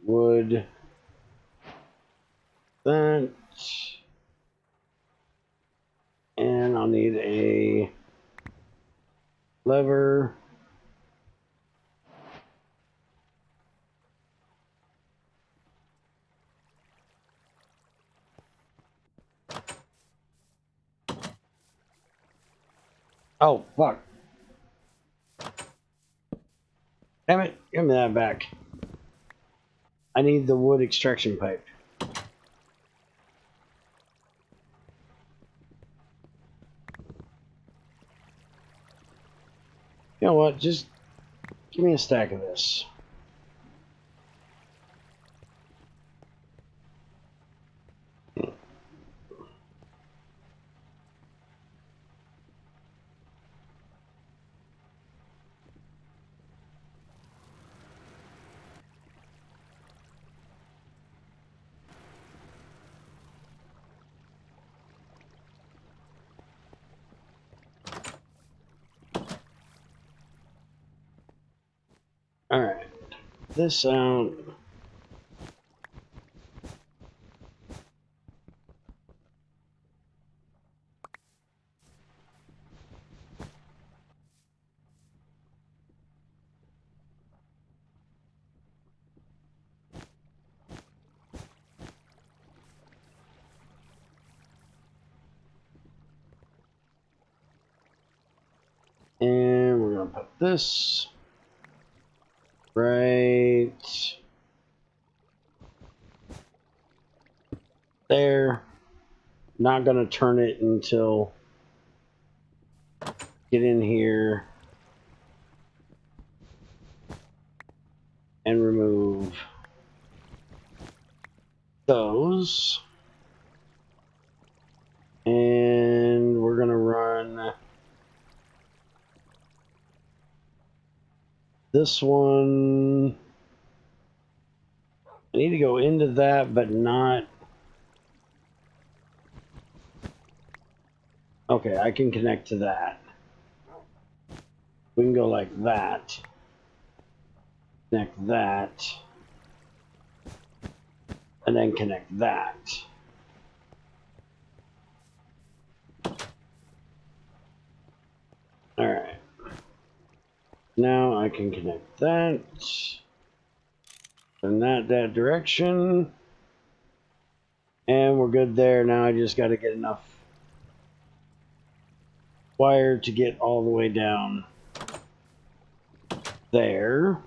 wood, that, and I'll need a lever. Oh, fuck. Damn it, give me that back. I need the wood extraction pipe. You know what, just give me a stack of this. Alright, this out. And we're going to put this right there. Not going to turn it until get in here and remove those. And we're going to run this one. I need to go into that, but not. Okay, I can connect to that. We can go like that. Connect that. And then connect that. Alright. Now I can connect that. Turn that direction. And we're good there. Now I just got to get enough wire to get all the way down there.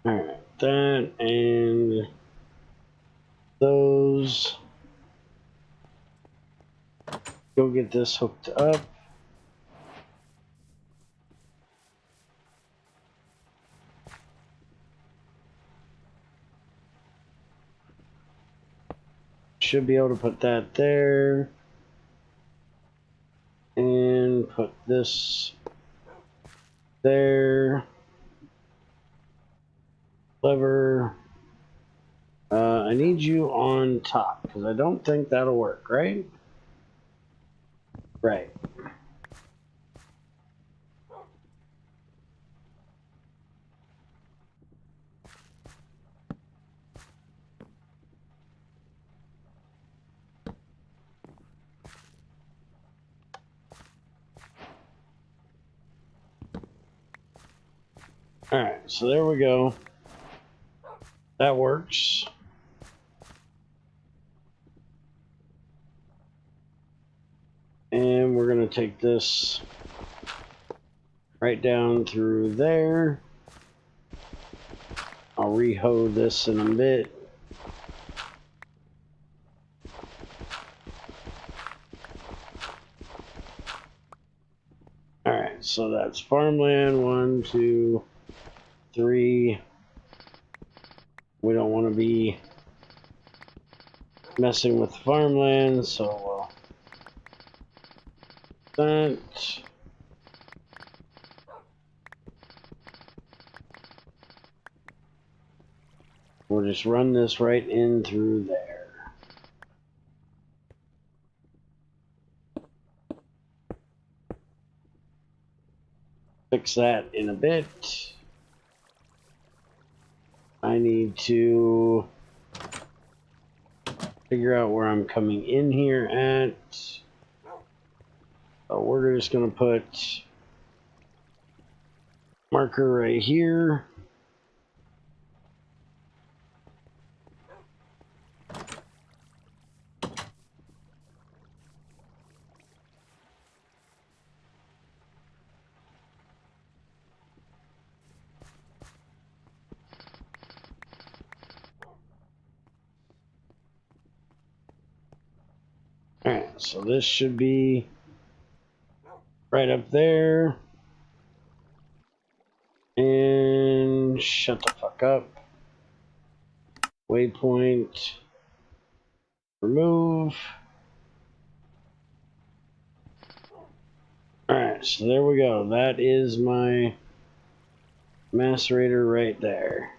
Alright, that and those. Go get this hooked up. Should be able to put that there. And put this there. Lever. I need you on top because I don't think that'll work, right? Right. Alright, so there we go. That works. And we're going to take this right down through there. I'll re-hoe this in a bit. Alright, so that's farmland. 1, 2, 3. We don't want to be messing with farmland, so that. We'll just run this right in through there. Fix that in a bit. I need to figure out where I'm coming in here at. So we're just going to put marker right here. Alright, so this should be right up there. And shut the fuck up. Waypoint. Remove. Alright, so there we go. That is my macerator right there.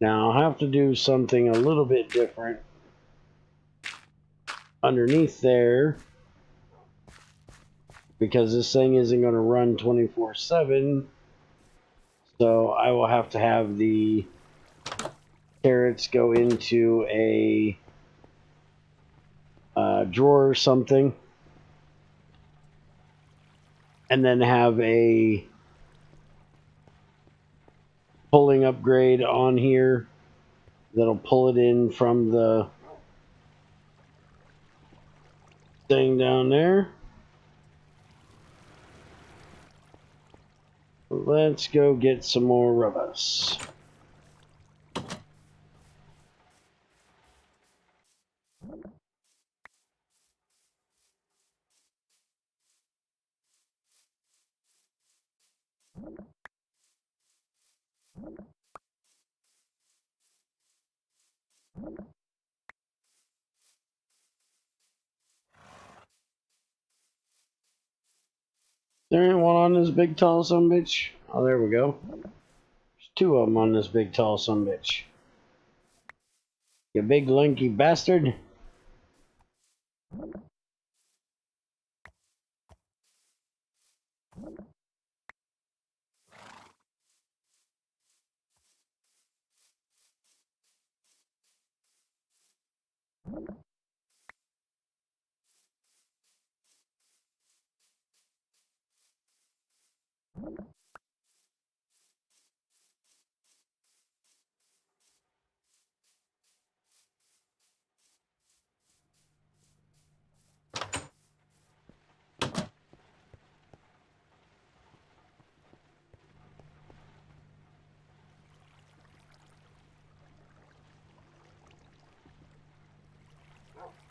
Now I'll have to do something a little bit different underneath there, because this thing isn't going to run 24/7. So I will have to have the carrots go into a drawer or something, and then have a pulling upgrade on here that'll pull it in from the thing down there. Let's go get some more rubus. There ain't one on this big tall sumbitch. Oh, there we go. There's 2 of them on this big tall sumbitch. You big lanky bastard.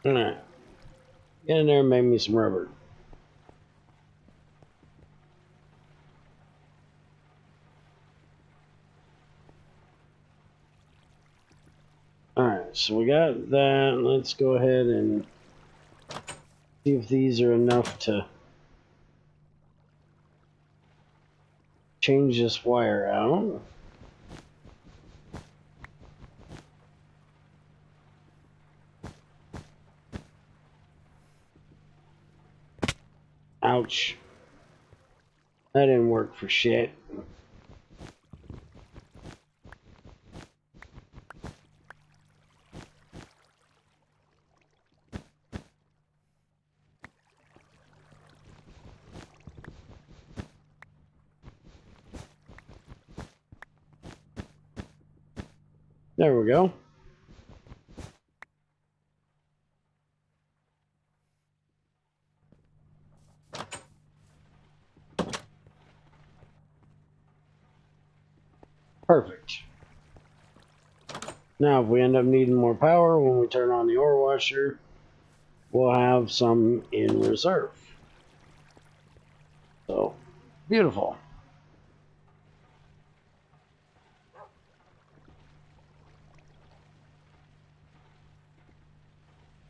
Alright. Get in there and make me some rubber. Alright, so we got that. Let's go ahead and see if these are enough to change this wire out. Ouch. That didn't work for shit. There we go. Perfect. Now, if we end up needing more power when we turn on the ore washer, we'll have some in reserve. So, beautiful.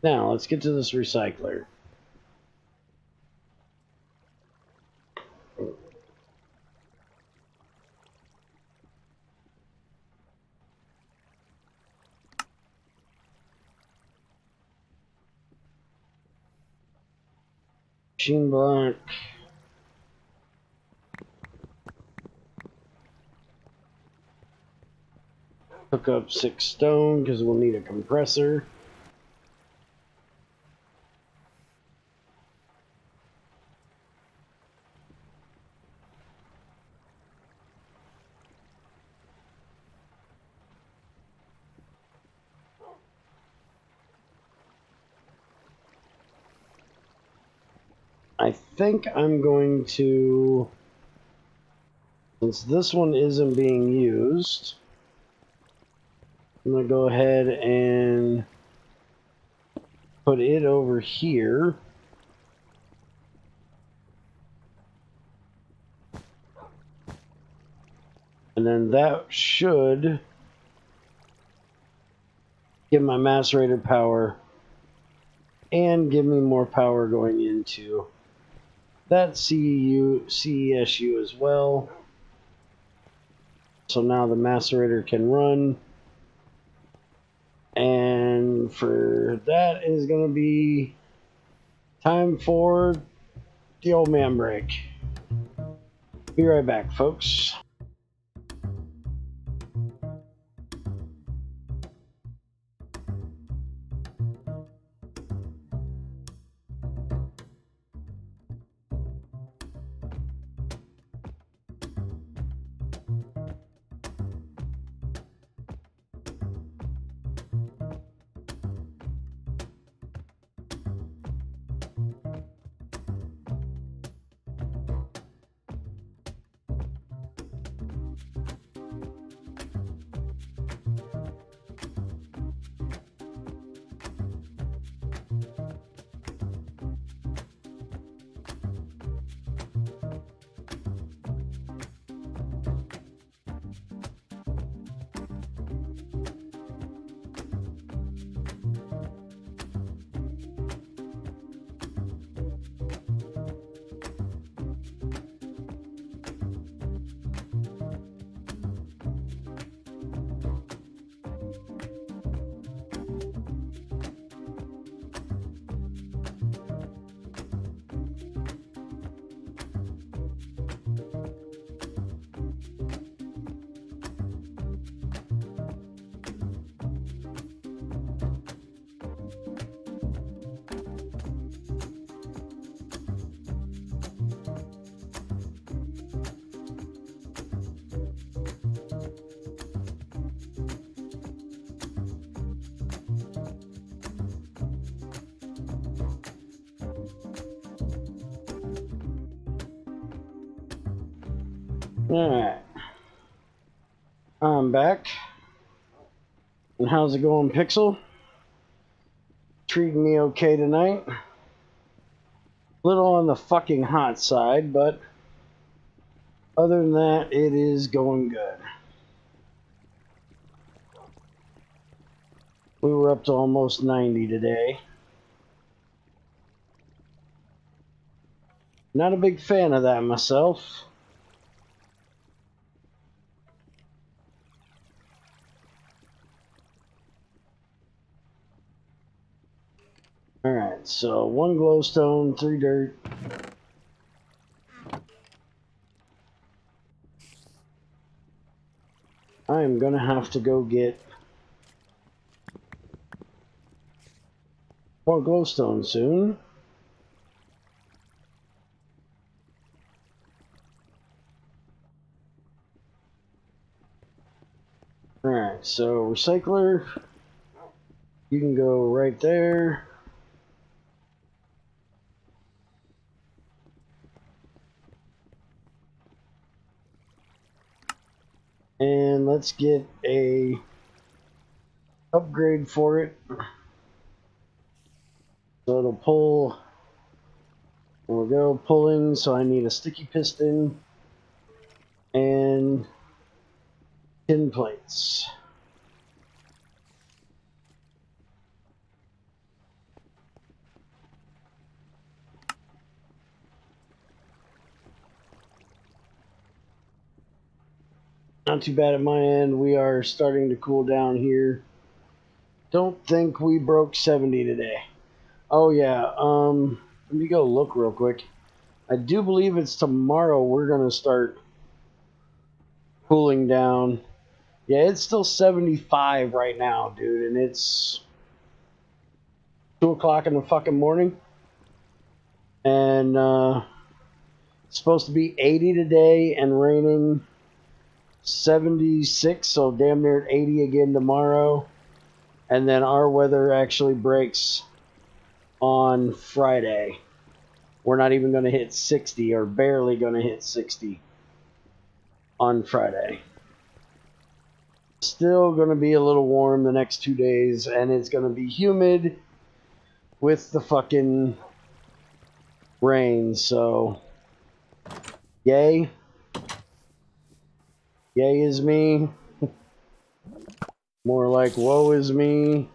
Now, let's get to this recycler. Machine block. Hook up 6 stone because we'll need a compressor. I think I'm going to, since this one isn't being used, I'm going to go ahead and put it over here. And then that should give my macerator power and give me more power going into that CESU as well. So now the macerator can run. And for that is going to be time for the old man break. Be right back, folks. Alright. I'm back. And how's it going, Pixel? Treating me okay tonight? Little on the fucking hot side, but other than that, it is going good. We were up to almost 90 today. Not a big fan of that myself. Alright, so 1 glowstone, 3 dirt. I am gonna have to go get more glowstone soon. Alright, so recycler, you can go right there. And let's get a upgrade for it. So it'll pull. There we go, pulling. So I need a sticky piston and tin plates. Not too bad at my end. We are starting to cool down here. Don't think we broke 70 today. Oh yeah, let me go look real quick. I do believe it's tomorrow we're gonna start cooling down. Yeah, it's still 75 right now, dude, and it's 2 o'clock in the fucking morning. And it's supposed to be 80 today and raining 76, so damn near 80 again tomorrow. And then our weather actually breaks on Friday. We're not even going to hit 60, or barely going to hit 60 on Friday. Still going to be a little warm the next 2 days, and it's going to be humid with the fucking rain, so yay. Yay is me. More like woe is me.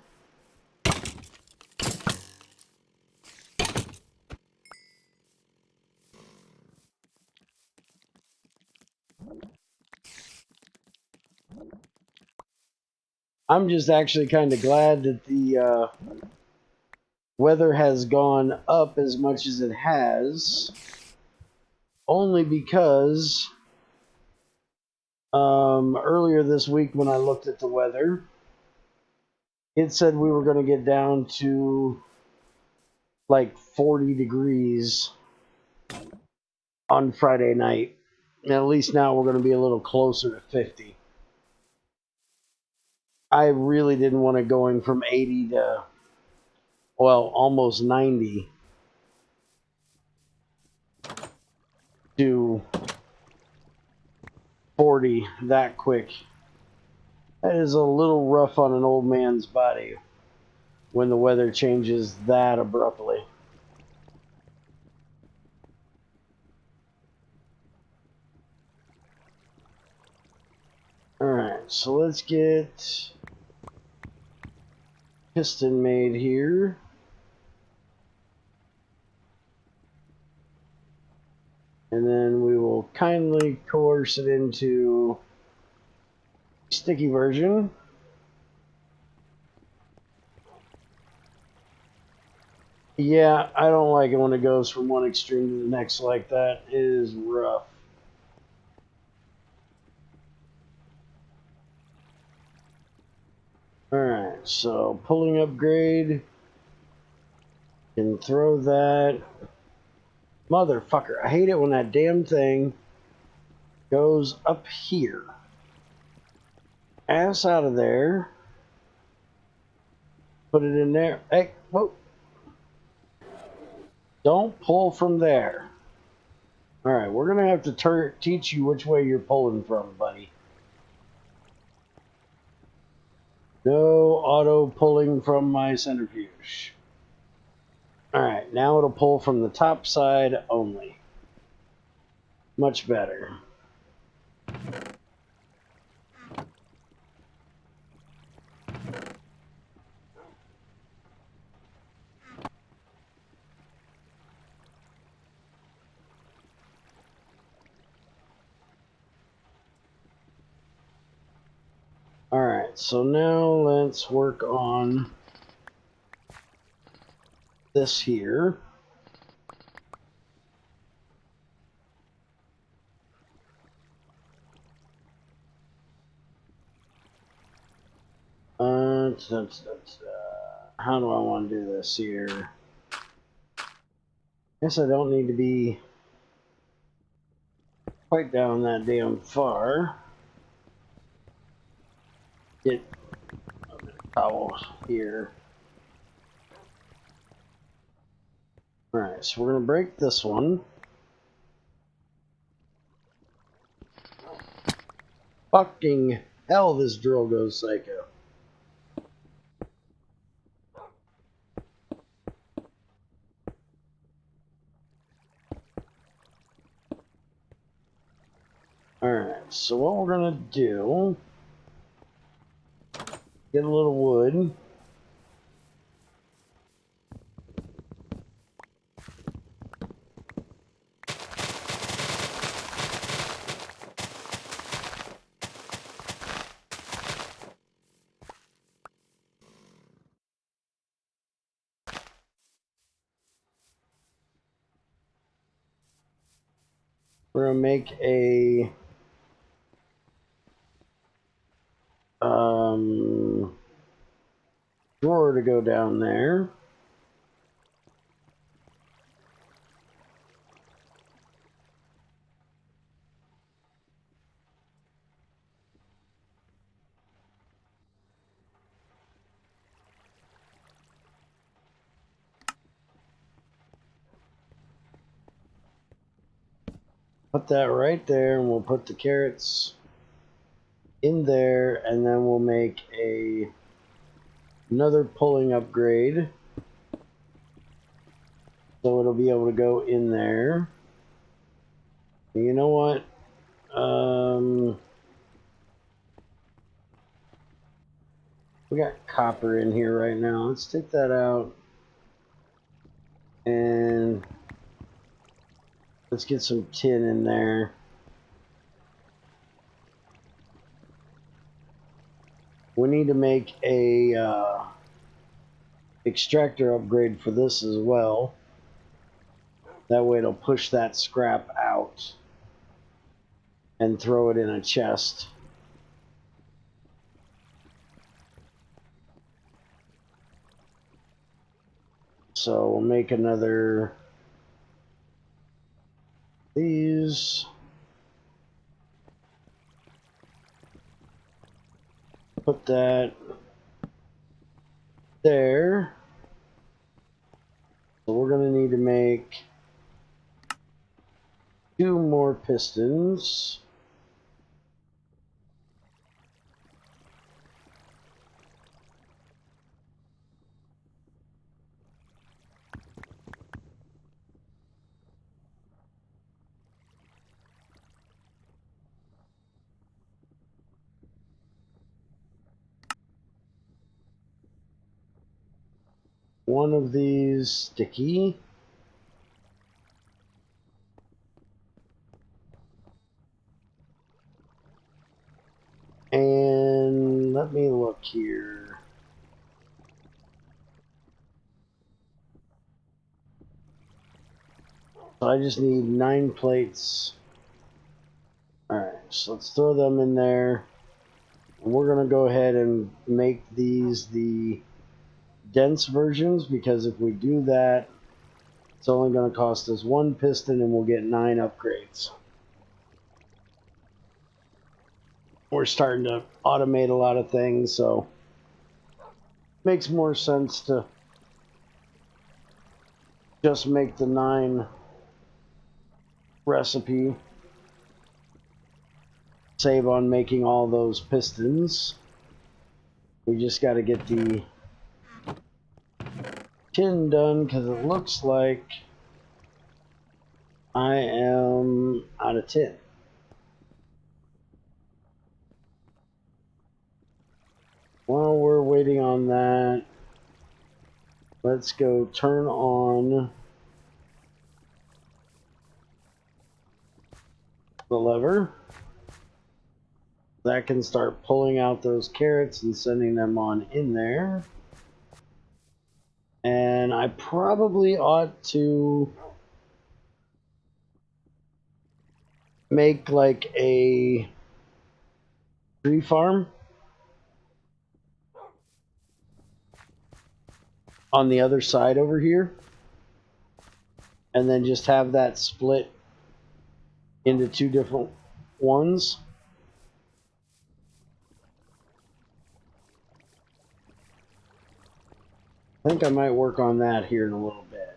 I'm just actually kind of glad that the weather has gone up as much as it has, only because earlier this week when I looked at the weather, it said we were going to get down to like 40 degrees on Friday night. And at least now we're going to be a little closer to 50. I really didn't want it going from 80 to, well, almost 90 to 40 that quick. That is a little rough on an old man's body when the weather changes that abruptly. Alright, so let's get piston made here. And then we will kindly coerce it into sticky version. Yeah, I don't like it when it goes from one extreme to the next like that. It is rough. Alright, so pulling upgrade. Can throw that. Motherfucker, I hate it when that damn thing goes up here. Ass out of there. Put it in there. Hey, whoa. Don't pull from there. Alright, we're going to have to teach you which way you're pulling from, buddy. No auto pulling from my centrifuge. Alright, now it'll pull from the top side only. Much better. Alright, so now let's work on this here. How do I want to do this here? Guess I don't need to be quite down that damn far. get a towel here. Alright, so we're going to break this one. Fucking hell, this drill goes psycho. Alright, so what we're going to do, get a little wood. We're going to make a drawer to go down there. Put that right there, and we'll put the carrots in there, and then we'll make another pulling upgrade. So it'll be able to go in there. You know what? We got copper in here right now. Let's take that out. And let's get some tin in there. We need to make a extractor upgrade for this as well. That way it'll push that scrap out and throw it in a chest. So we'll make another these. Put that there. So we're going to need to make 2 more pistons. One of these sticky. And let me look here. So I just need 9 plates. Alright, so let's throw them in there. We're going to go ahead and make these the dense versions, because if we do that, it's only going to cost us 1 piston and we'll get 9 upgrades. We're starting to automate a lot of things, so it makes more sense to just make the 9 recipe. Save on making all those pistons. We just got to get the tin done, because it looks like I am out of tin. While we're waiting on that, let's go turn on the lever. That can start pulling out those carrots and sending them on in there. And I probably ought to make like a tree farm on the other side over here, and then just have that split into 2 different ones. I think I might work on that here in a little bit.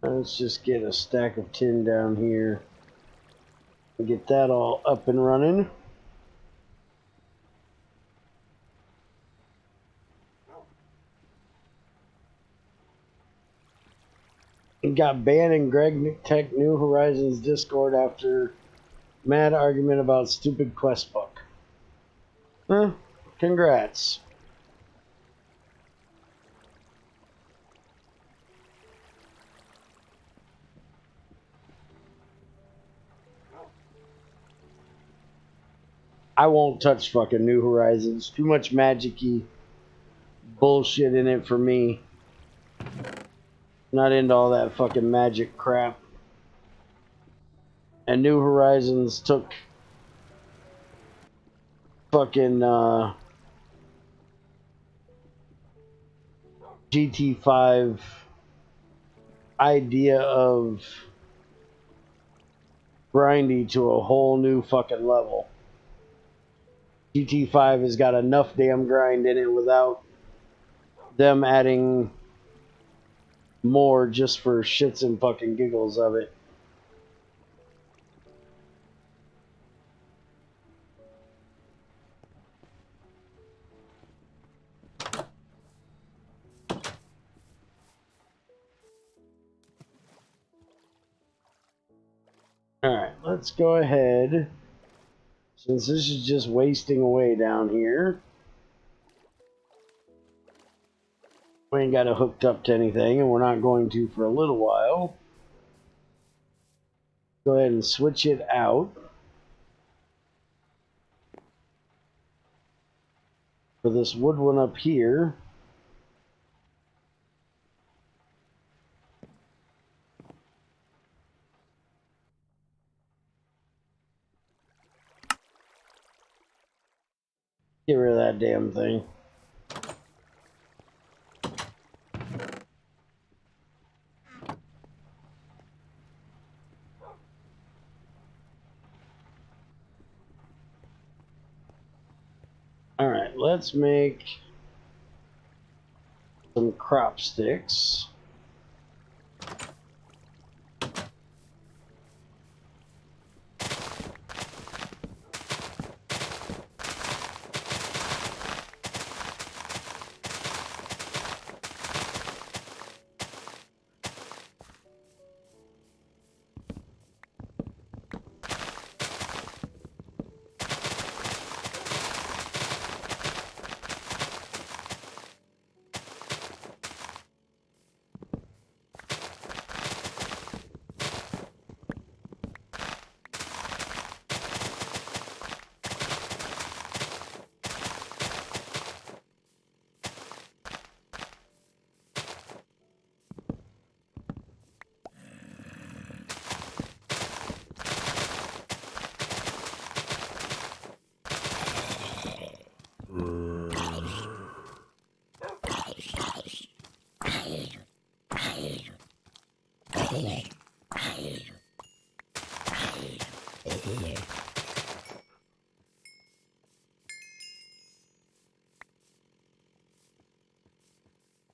Let's just get a stack of tin down here and get that all up and running. And got banned in GregTech New Horizons Discord after mad argument about stupid quest book. Huh? Congrats. I won't touch fucking New Horizons. Too much magic-y bullshit in it for me. Not into all that fucking magic crap. And New Horizons took fucking GT5 idea of grindy to a whole new fucking level. GT5 has got enough damn grind in it without them adding more just for shits and fucking giggles of it. Alright, let's go ahead. Since this is just wasting away down here, we ain't got it hooked up to anything, and we're not going to for a little while. Go ahead and switch it out for this wood one up here. Get rid of that damn thing. Alright, let's make some crop sticks.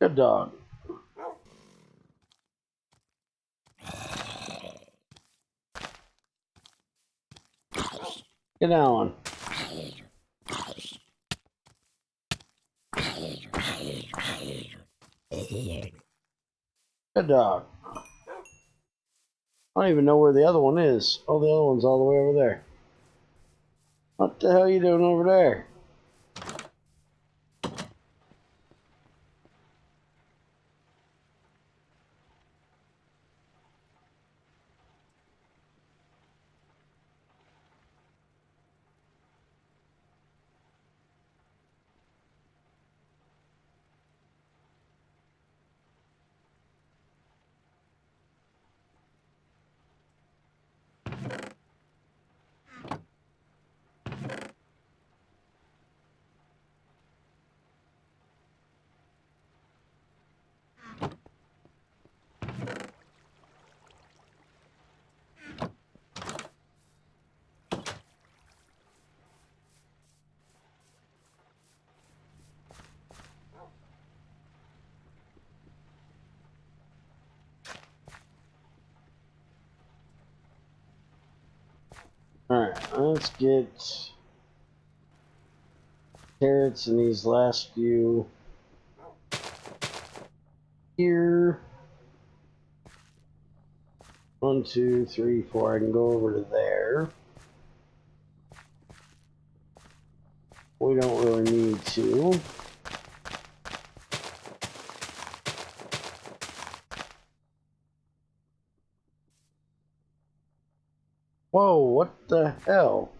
Good dog. Get down. Good dog. I don't even know where the other one is. Oh, the other one's all the way over there. What the hell are you doing over there? Let's get carrots in these last few here. 1, 2, 3, 4. I can go over to there. We don't really need to. Whoa, what the hell?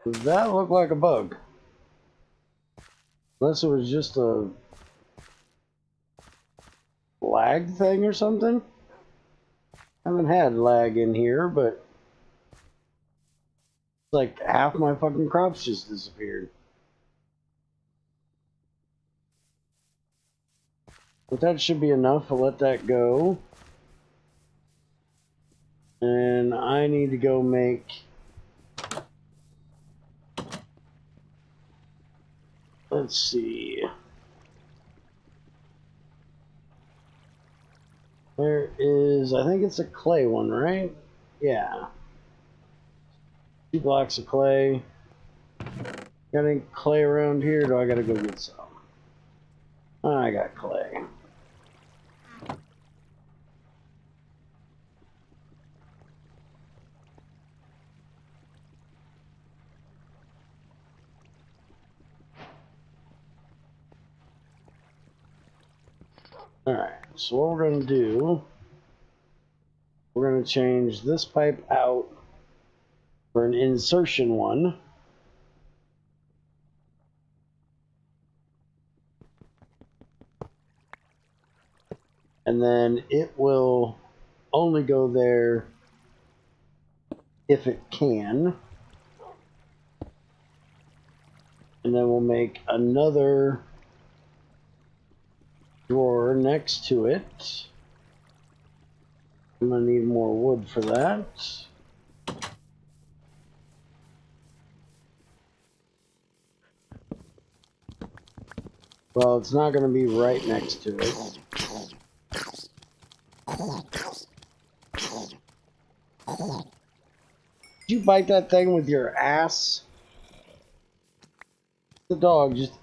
Does that look like a bug? Unless it was just a lag thing or something? I haven't had lag in here, but it's like half my fucking crops just disappeared. But that should be enough. I'll let that go. And I need to go make... Let's see. There is... I think it's a clay one, right? Yeah. 2 blocks of clay. Got any clay around here? Do I gotta go get some? I got clay. Alright, so what we're going to do, we're going to change this pipe out for an insertion one. And then it will only go there if it can. And then we'll make another drawer next to it. I'm going to need more wood for that. Well, it's not going to be right next to it. Did you bite that thing with your ass? The dog just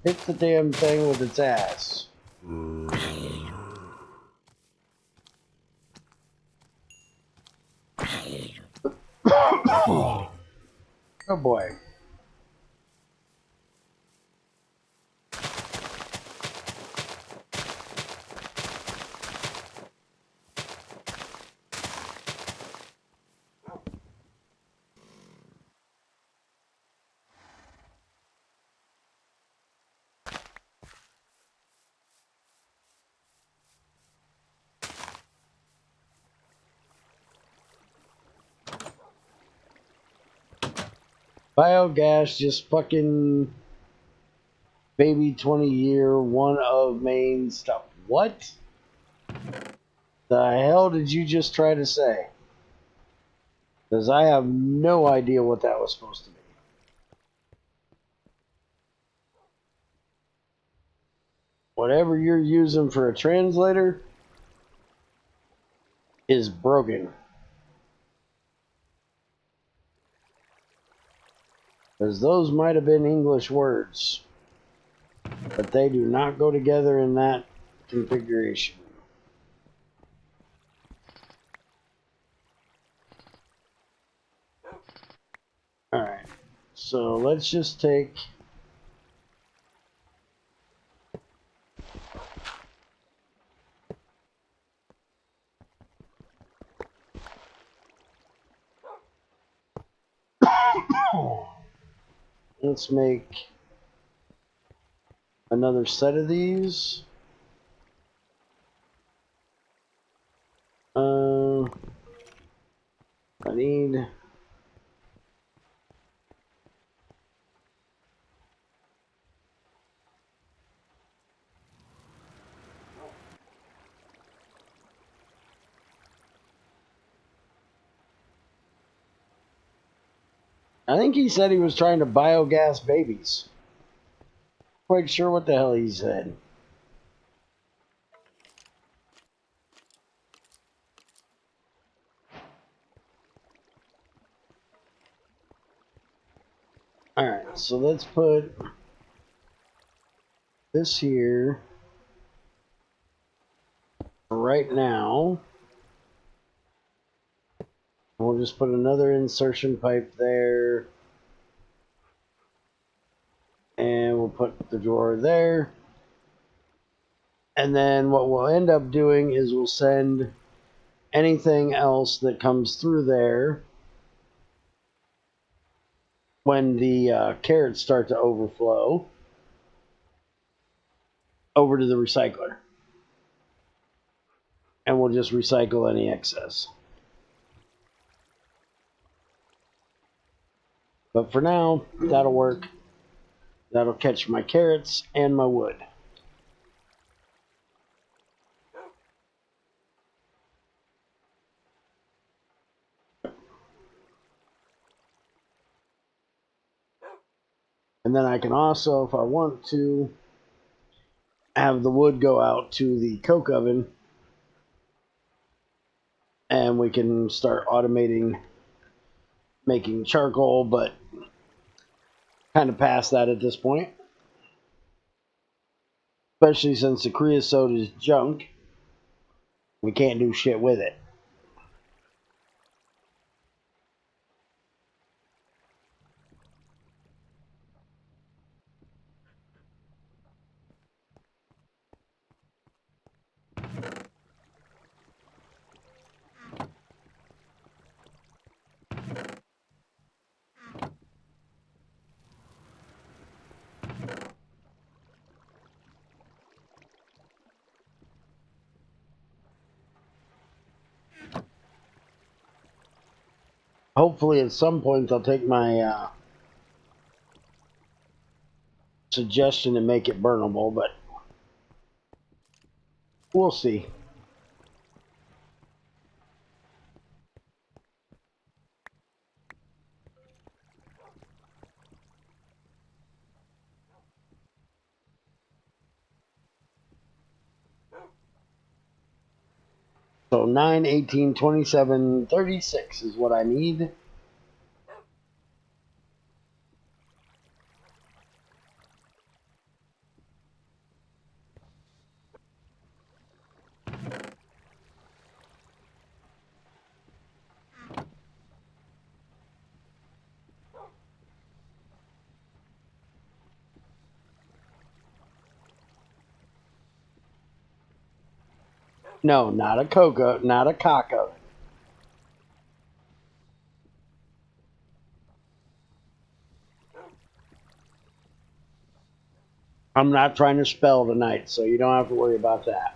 hit the damn thing with its ass. Oh boy. Biogas just fucking baby 20-year one of main stuff. What the hell did you just try to say? Because I have no idea what that was supposed to be. Whatever you're using for a translator is broken. Because those might have been English words, but they do not go together in that configuration. Alright, so let's just take... Let's make another set of these. I need... I think he said he was trying to biogas babies. Quite sure what the hell he said. Alright, so let's put this here right now. We'll just put another insertion pipe there. And we'll put the drawer there. And then what we'll end up doing is we'll send anything else that comes through there when the carrots start to overflow over to the recycler. And we'll just recycle any excess. But for now, that'll work. That'll catch my carrots and my wood. And then I can also, if I want to, have the wood go out to the coke oven. And we can start automating making charcoal, but kind of past that at this point. Especially since the creosote is junk. We can't do shit with it. Hopefully at some point they'll take my suggestion and make it burnable, but we'll see. So 9, 18, 27, 36 is what I need. No, not a cocoa, not a cock oven. I'm not trying to spell tonight, so you don't have to worry about that.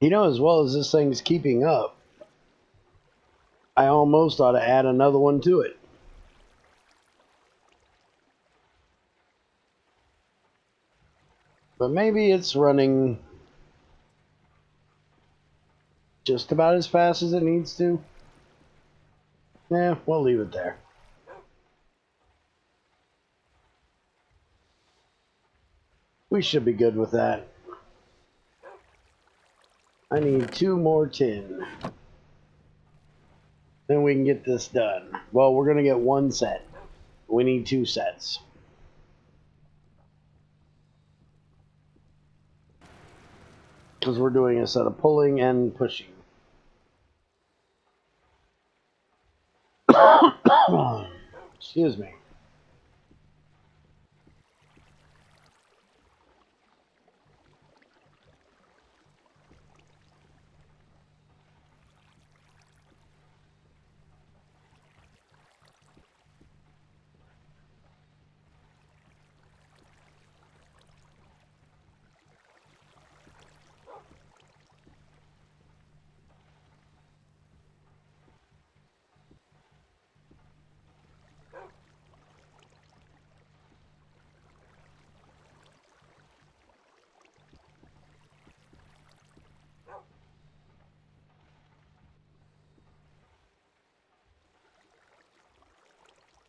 You know, as well as this thing's keeping up, I almost ought to add another one to it. But maybe it's running just about as fast as it needs to. Yeah, we'll leave it there. We should be good with that. I need 2 more tin. Then we can get this done. Well, we're going to get 1 set. We need 2 sets. Because we're doing a set of pulling and pushing. Excuse me.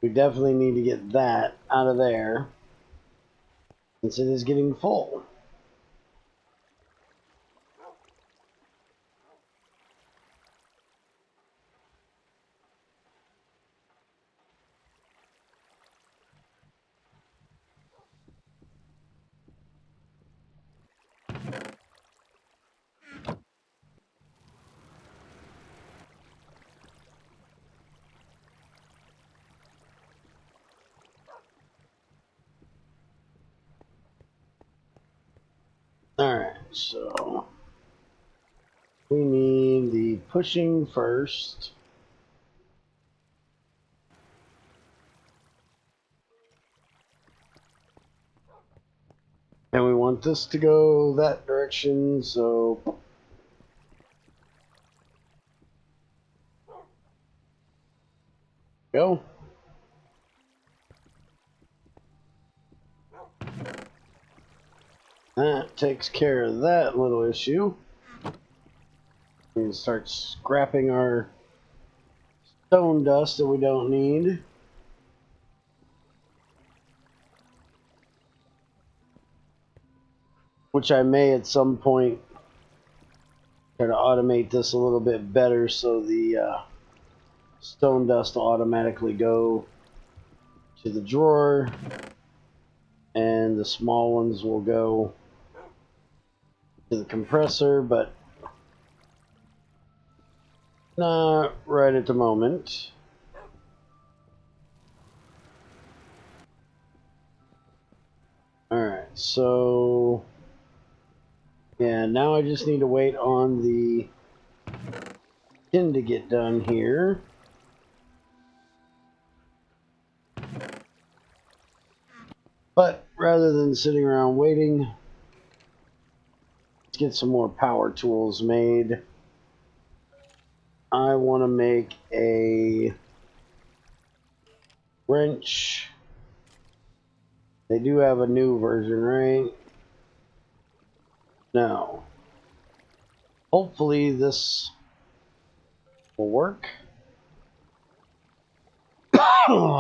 We definitely need to get that out of there since it is getting full. Alright, so we need the pushing first. And we want this to go that direction, so go. That takes care of that little issue. We can start scrapping our stone dust that we don't need. Which I may at some point try to automate this a little bit better so the stone dust will automatically go to the drawer and the small ones will go to the compressor, but not right at the moment. Alright, so yeah, now I just need to wait on the tin to get done here. But rather than sitting around waiting, let's get some more power tools made. I want to make a wrench. They do have a new version, right? No. Hopefully this will work.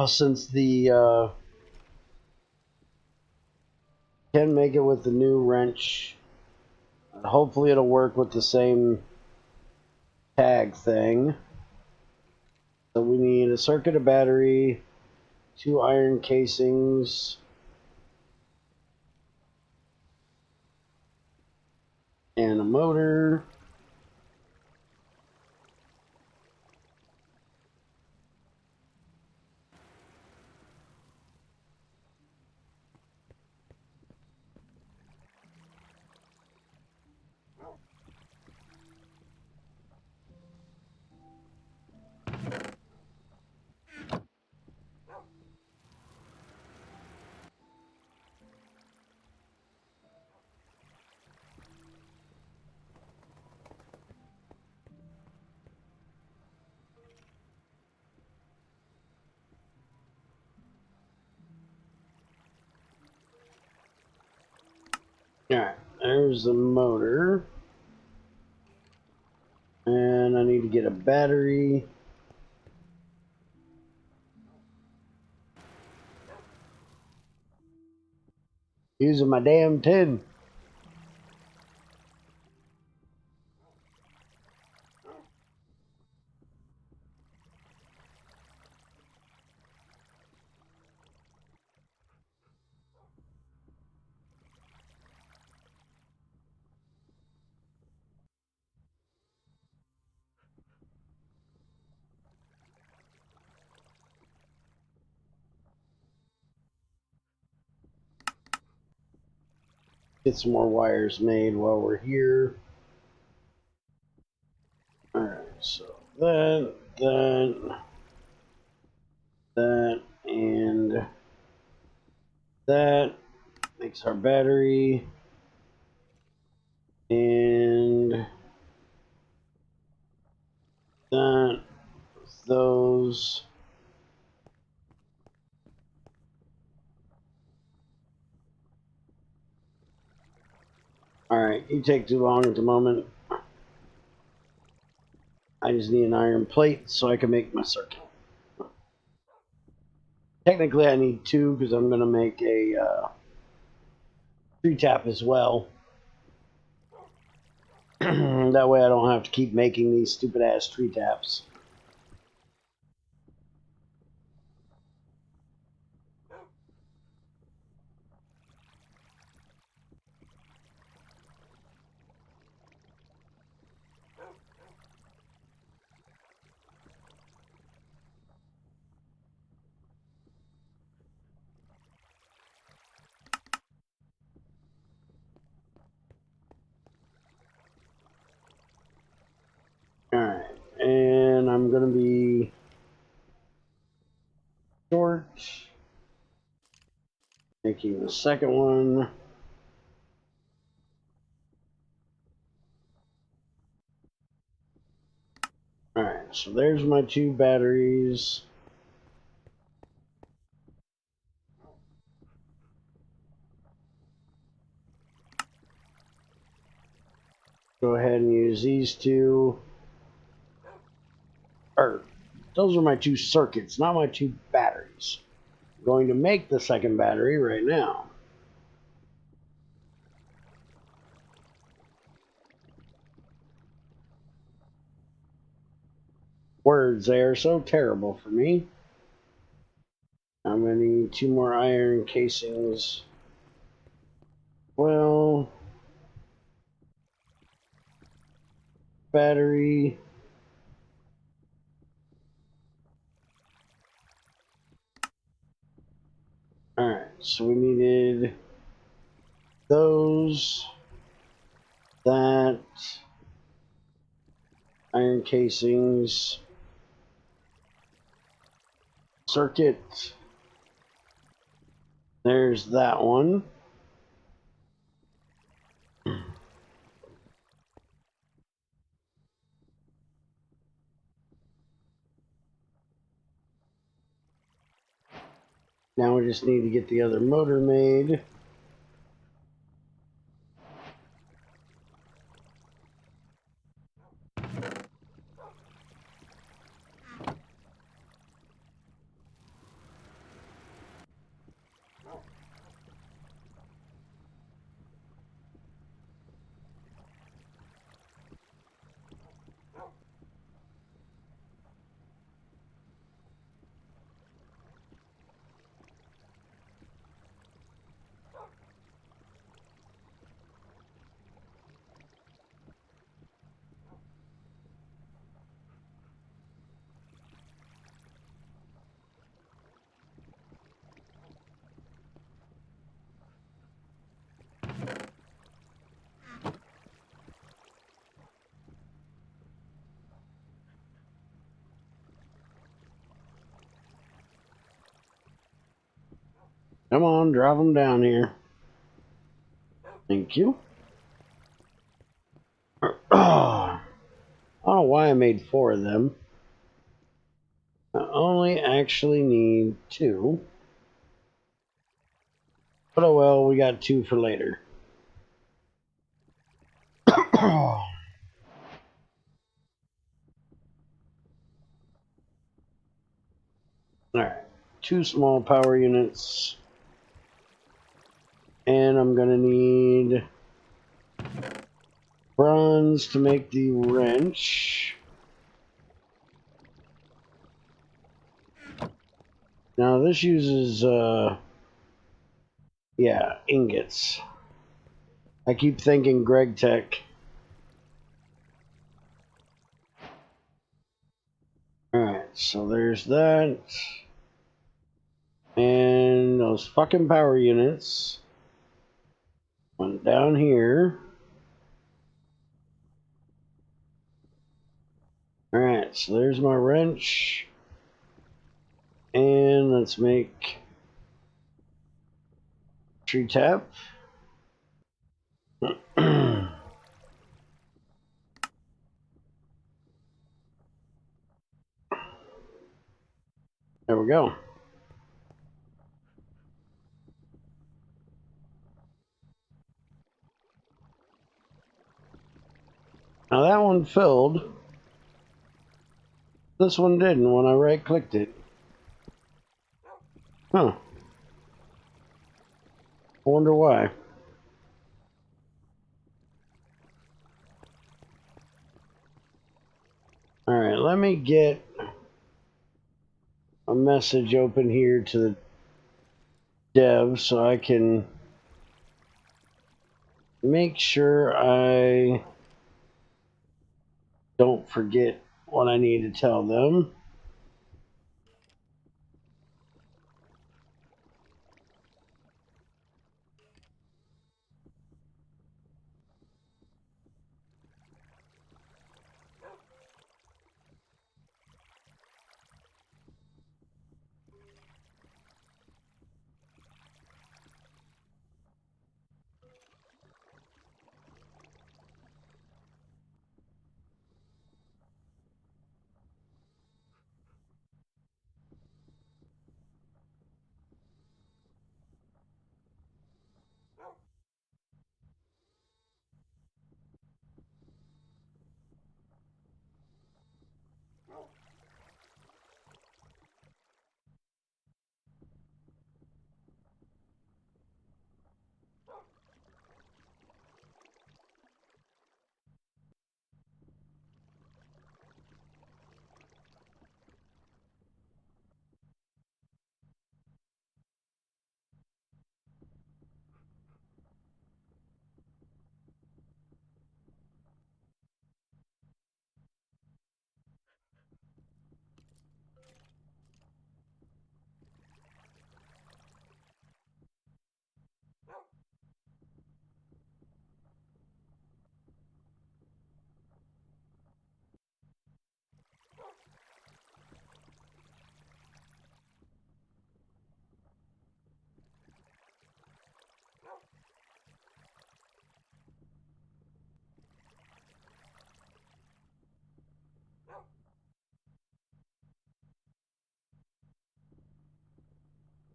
Since the can make it with the new wrench. Hopefully it'll work with the same tag thing. So we need a circuit, a battery, 2 iron casings, and a motor. Alright, there's the motor. And I need to get a battery. Using my damn tin. Get some more wires made while we're here. Alright, so that, and that makes our battery. And that, those. Alright, you take too long at the moment. I just need an iron plate so I can make my circuit. Technically, I need 2 because I'm going to make a tree tap as well. That way I don't have to keep making these stupid ass tree taps. Alright, and I'm going to be short, making the second one. Alright, so there's my 2 batteries. Go ahead and use these 2. Or, those are my 2 circuits, not my 2 batteries. I'm going to make the second battery right now. Words, they are so terrible for me. I'm going to need 2 more iron casings. Well, battery. Alright, so we needed those, that, iron casings, circuit. There's that one. Now we just need to get the other motor made. Come on, drive them down here. Thank you. I don't know why I made 4 of them. I only actually need 2. But oh well, we got 2 for later. Alright, 2 small power units. And I'm gonna need bronze to make the wrench. Now this uses, yeah, ingots. I keep thinking GregTech. Alright, so there's that. And those fucking power units. One down here. Alright, so there's my wrench. And let's make tree tap. There we go. Now that one filled. This one didn't when I right clicked it. Huh. I wonder why. Alright, let me get a message open here to the dev so I can make sure I don't forget what I need to tell them.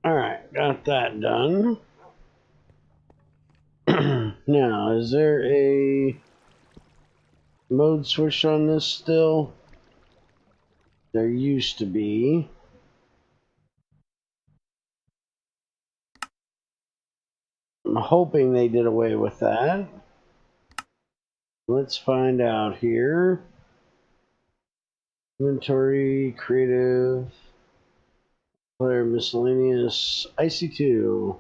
Alright, got that done. Now, is there a mode switch on this still? There used to be. I'm hoping they did away with that. Let's find out here. Inventory, creative, player miscellaneous, IC2.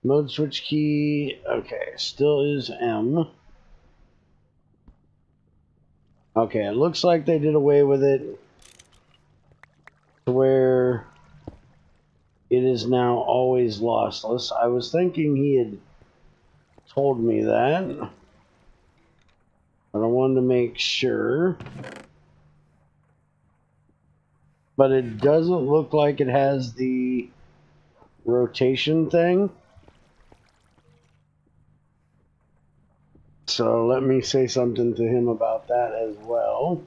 Mode switch key, okay, still is M. Okay, it looks like they did away with it to where it is now always lossless. I was thinking he had told me that, but I wanted to make sure. But it doesn't look like it has the rotation thing. So let me say something to him about that as well.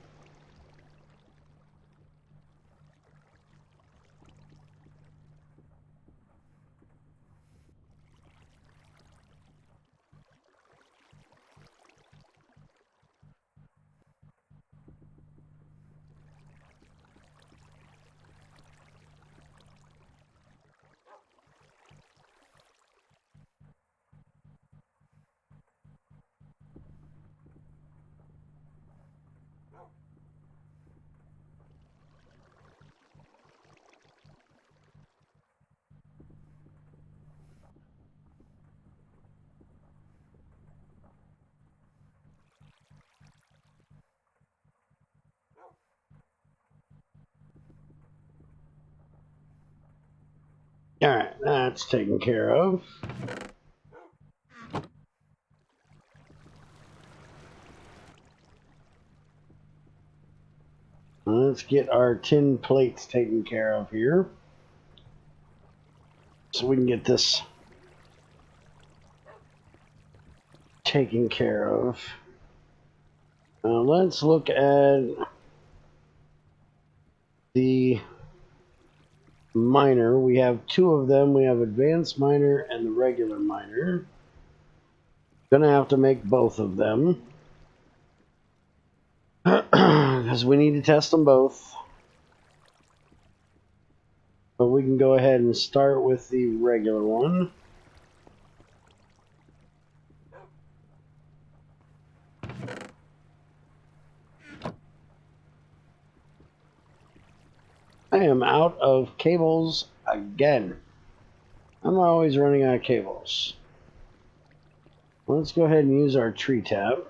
Alright, that's taken care of. Let's get our tin plates taken care of here. So we can get this taken care of. Let's look at the miner. We have two of them. We have advanced miner and the regular miner. Gonna have to make both of them because we need to test them both. But we can go ahead and start with the regular one. I am out of cables again. I'm always running out of cables. Let's go ahead and use our tree tab.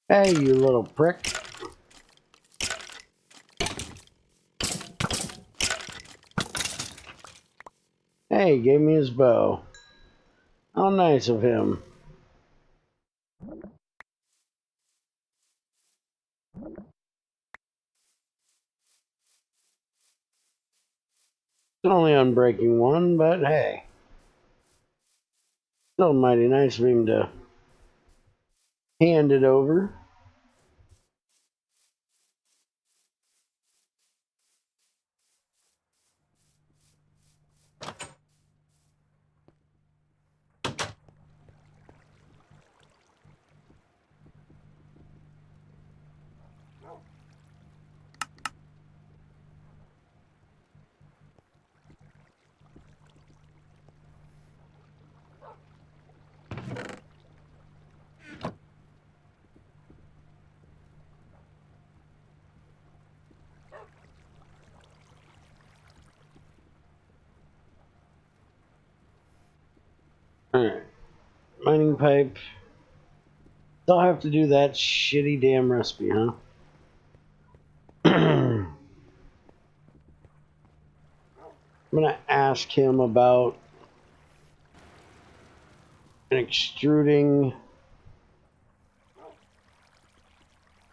Hey, you little prick. Hey, gave me his bow. How nice of him. It's only unbreaking one, but hey. Still mighty nice of him to hand it over. Alright. Mining pipe. Still have to do that shitty damn recipe, huh? I'm gonna ask him about an extruding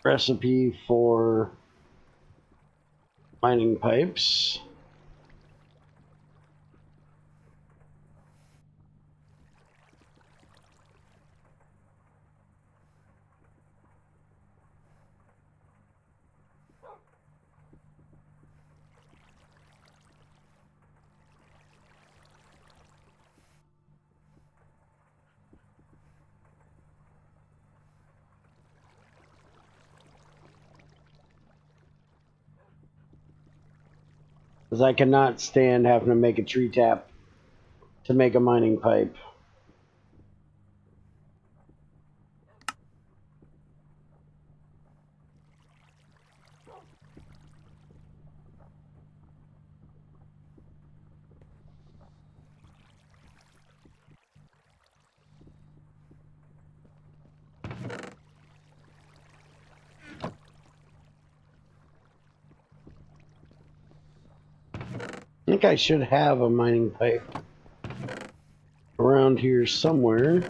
recipe for mining pipes. Because I cannot stand having to make a tree tap to make a mining pipe. I think I should have a mining pipe around here somewhere.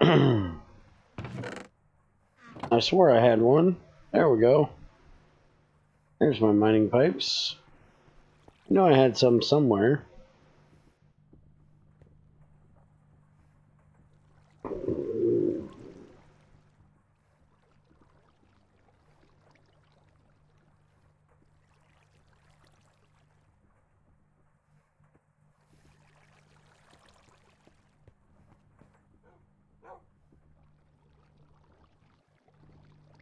I swore I had one. There we go. There's my mining pipes. I know I had some somewhere.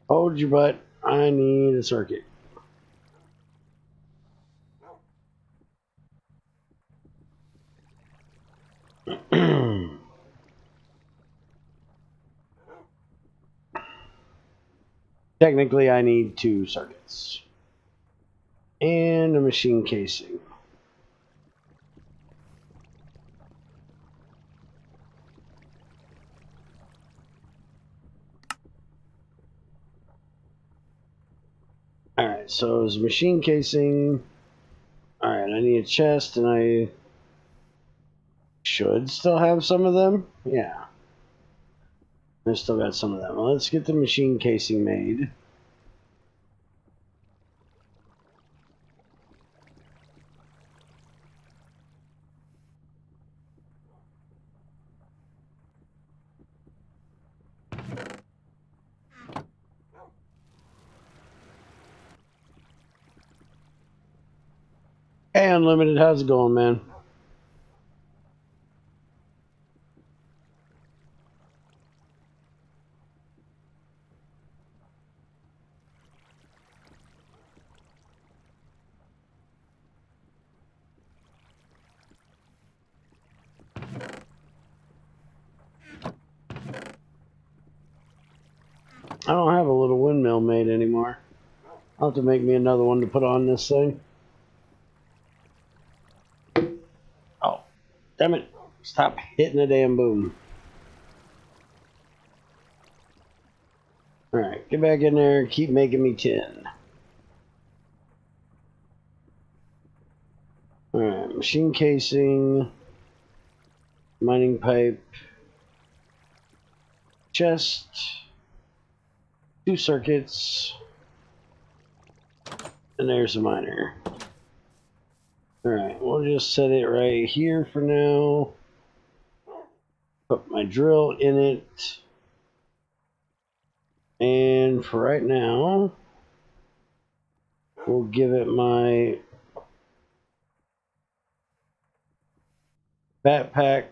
Hold your butt. I need a circuit. Technically, I need 2 circuits. And a machine casing. Alright, so it's machine casing. Alright, I need a chest, and I should still have some of them. Yeah. I still got some of them. Well, let's get the machine casing made. Hey, Unlimited, how's it going, man? I don't have a little windmill made anymore. I'll have to make me another one to put on this thing. Oh, damn it. Stop hitting the damn boom. Alright, get back in there. Keep making me tin. Alright, machine casing, mining pipe, chest, 2 circuits, and there's a miner. Alright, we'll just set it right here for now. Put my drill in it. And for right now, we'll give it my backpack.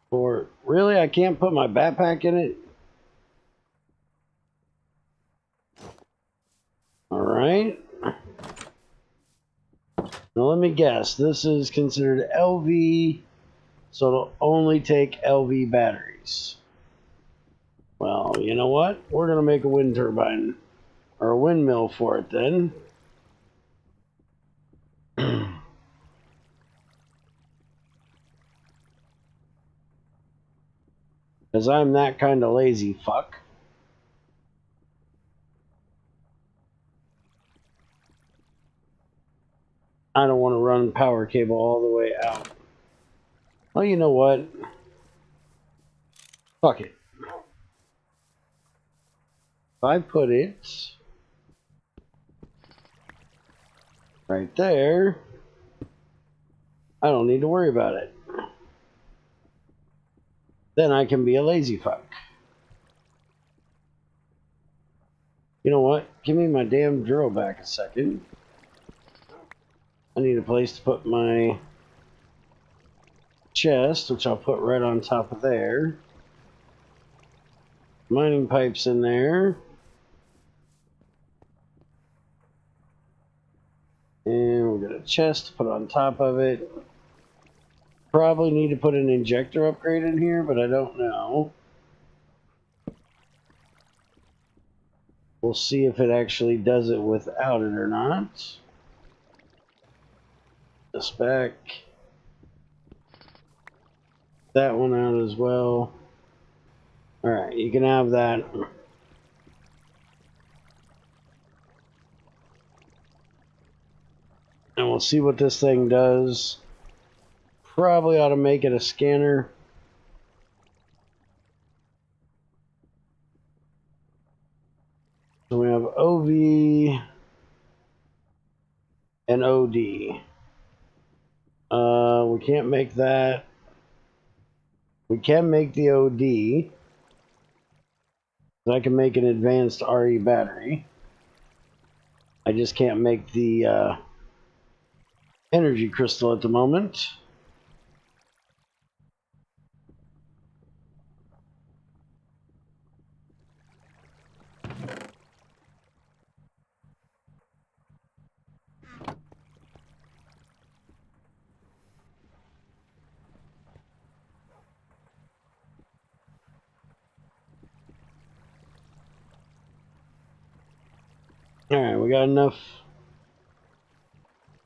For really, I can't put my backpack in it. Alright. Now let me guess. This is considered LV, so it'll only take LV batteries. Well, you know what? We're going to make a wind turbine, or a windmill for it then. Because I'm that kind of lazy fuck. I don't want to run power cable all the way out. Well, you know what? Fuck it. If I put it right there, I don't need to worry about it. Then I can be a lazy fuck. You know what? Give me my damn drill back a second. I need a place to put my chest, which I'll put right on top of there. Mining pipes in there. And we've got a chest to put on top of it. Probably need to put an injector upgrade in here, but I don't know. We'll see if it actually does it without it or not. This back. That one out as well. Alright, you can have that. And we'll see what this thing does. Probably ought to make it a scanner. So we have OV and OD. We can't make that. We can make the OD. I can make an advanced RE battery. I just can't make the energy crystal at the moment. Alright, we got enough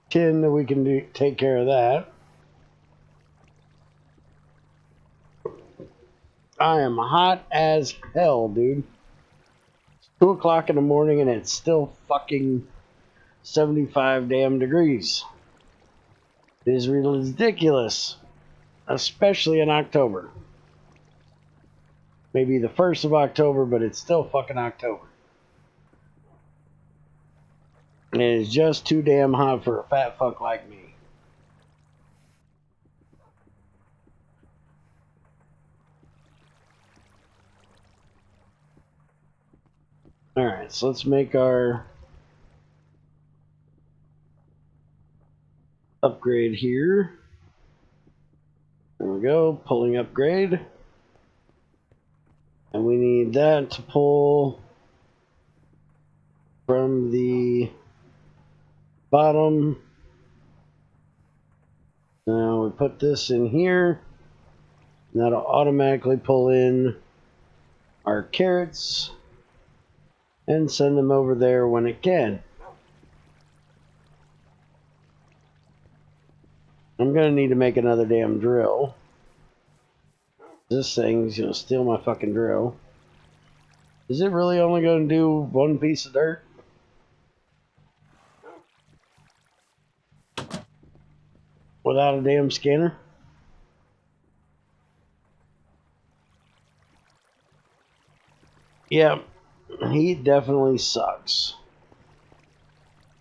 tin that we can take care of that. I am hot as hell, dude. It's 2 o'clock in the morning and it's still fucking 75 damn degrees. It is ridiculous, especially in October. Maybe the 1st of October, but it's still fucking October. And it is just too damn hot for a fat fuck like me. Alright, so let's make our upgrade here. There we go, pulling upgrade. And we need that to pull from the bottom. Now we put this in here. And that'll automatically pull in our carrots and send them over there when it can. I'm gonna need to make another damn drill. This thing's gonna steal my fucking drill. Is it really only gonna do one piece of dirt? Without a damn scanner? Yeah, he definitely sucks.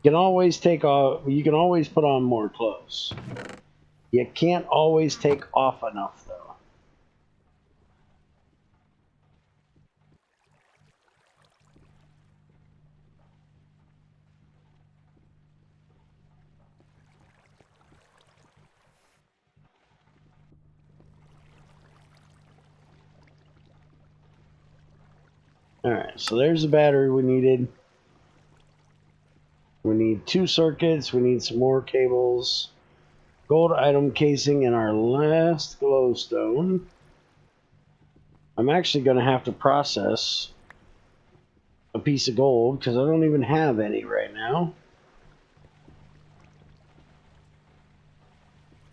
You can always take off, you can always put on more clothes. You can't always take off enough though. Alright, so there's the battery we needed. We need 2 circuits, we need some more cables. Gold item casing and our last glowstone. I'm actually going to have to process a piece of gold because I don't even have any right now.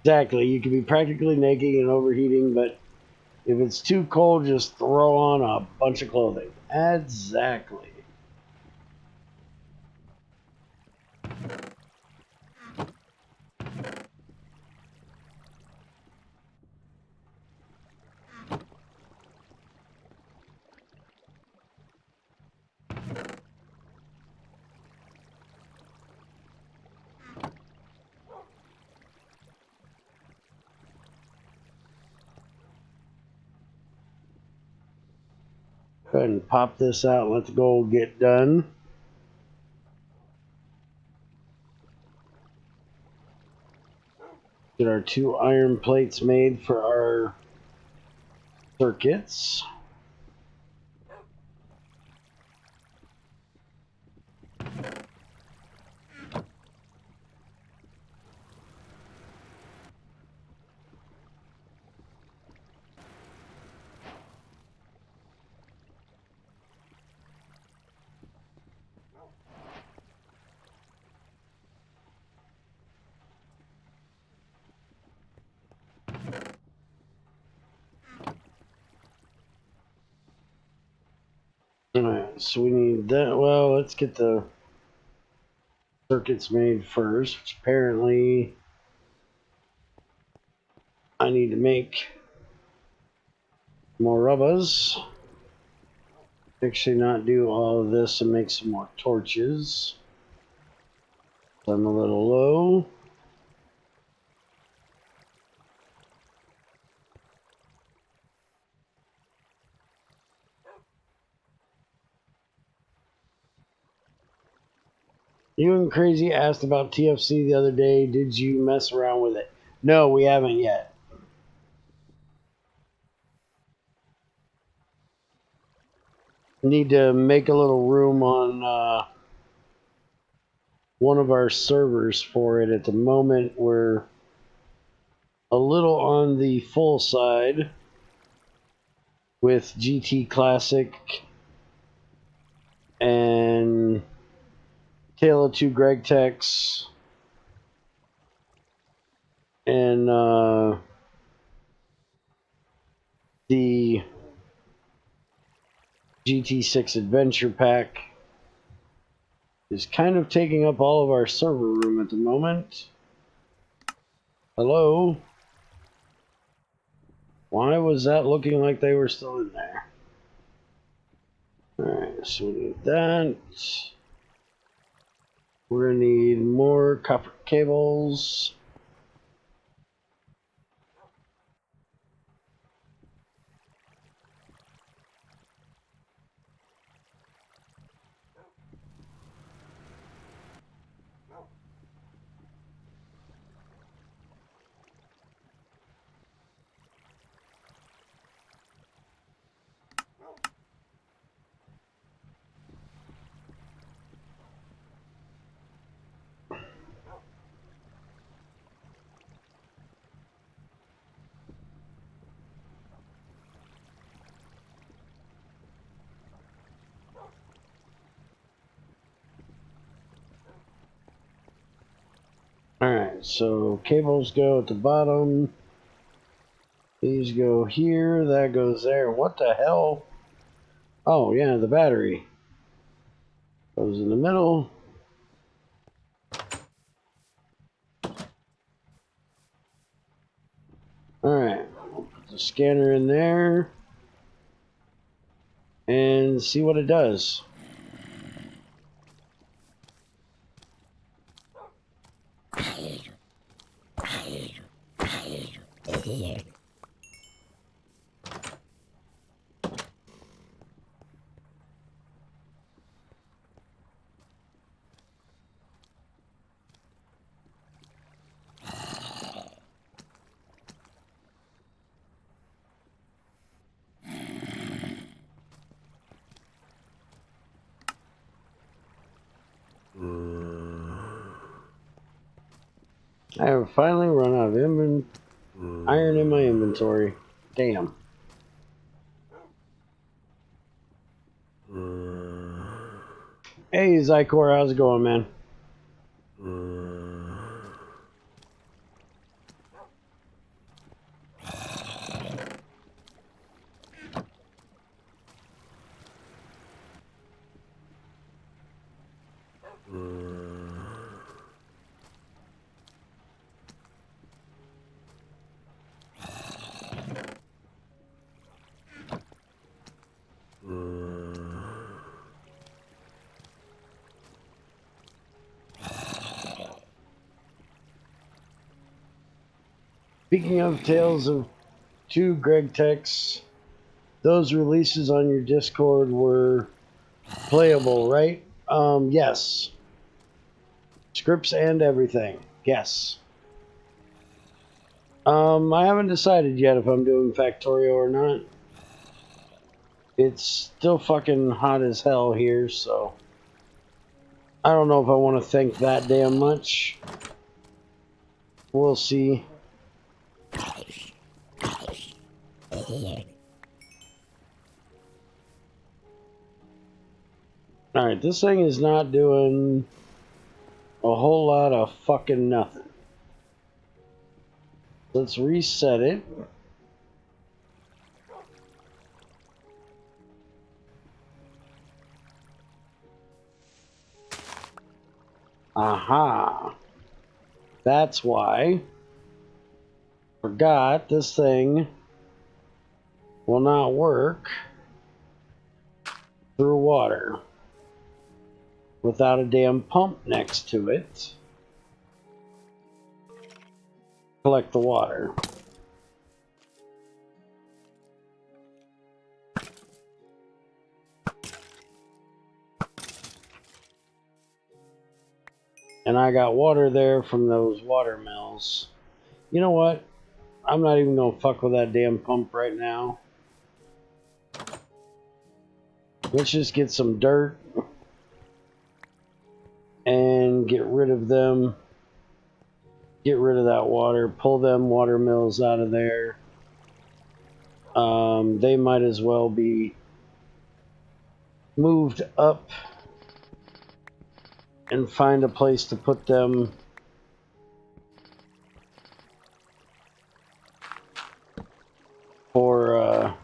Exactly, you can be practically naked and overheating, but if it's too cold, just throw on a bunch of clothing. Exactly. Go ahead and pop this out and let the gold get done. Get our 2 iron plates made for our circuits. Alright, so we need that. Well, let's get the circuits made first, which apparently I need to make more rubbers. Actually not do all of this and make some more torches. I'm a little low. You and Crazy asked about TFC the other day. Did you mess around with it? No, we haven't yet. Need to make a little room on one of our servers for it. At the moment, we're a little on the full side with GT Classic and Tale of Two GregTechs and the GT6 Adventure Pack. is kind of taking up all of our server room at the moment. Hello? Why was that looking like they were still in there? Alright, so we need that. We're going to need more copper cables. Alright, so cables go at the bottom. These go here, that goes there. What the hell? Oh, yeah, the battery goes in the middle. Alright, we'll put the scanner in there and see what it does. I have finally run out of iron in my inventory. Damn. Hey, Zykor, how's it going, man? Speaking of Tales of Two GregTechs, those releases on your Discord were playable, right? Yes. Scripts and everything. Yes. I haven't decided yet if I'm doing Factorio or not. It's still fucking hot as hell here, so I don't know if I want to think that damn much. We'll see. Alright, this thing is not doing a whole lot of fucking nothing. Let's reset it. Aha. That's why. Forgot this thing will not work through water without a damn pump next to it. Collect the water. And I got water there from those water mills. You know what? I'm not even gonna fuck with that damn pump right now. Let's just get some dirt and get rid of them. Get rid of that water. Pull them water mills out of there. They might as well be moved up and find a place to put them. For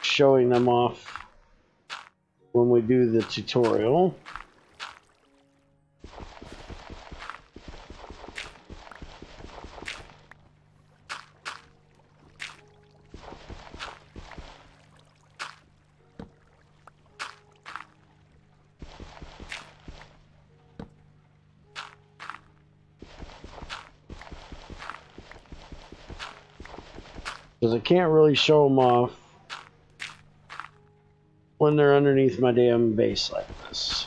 showing them off when we do the tutorial. Because I can't really show them off when they're underneath my damn base like this.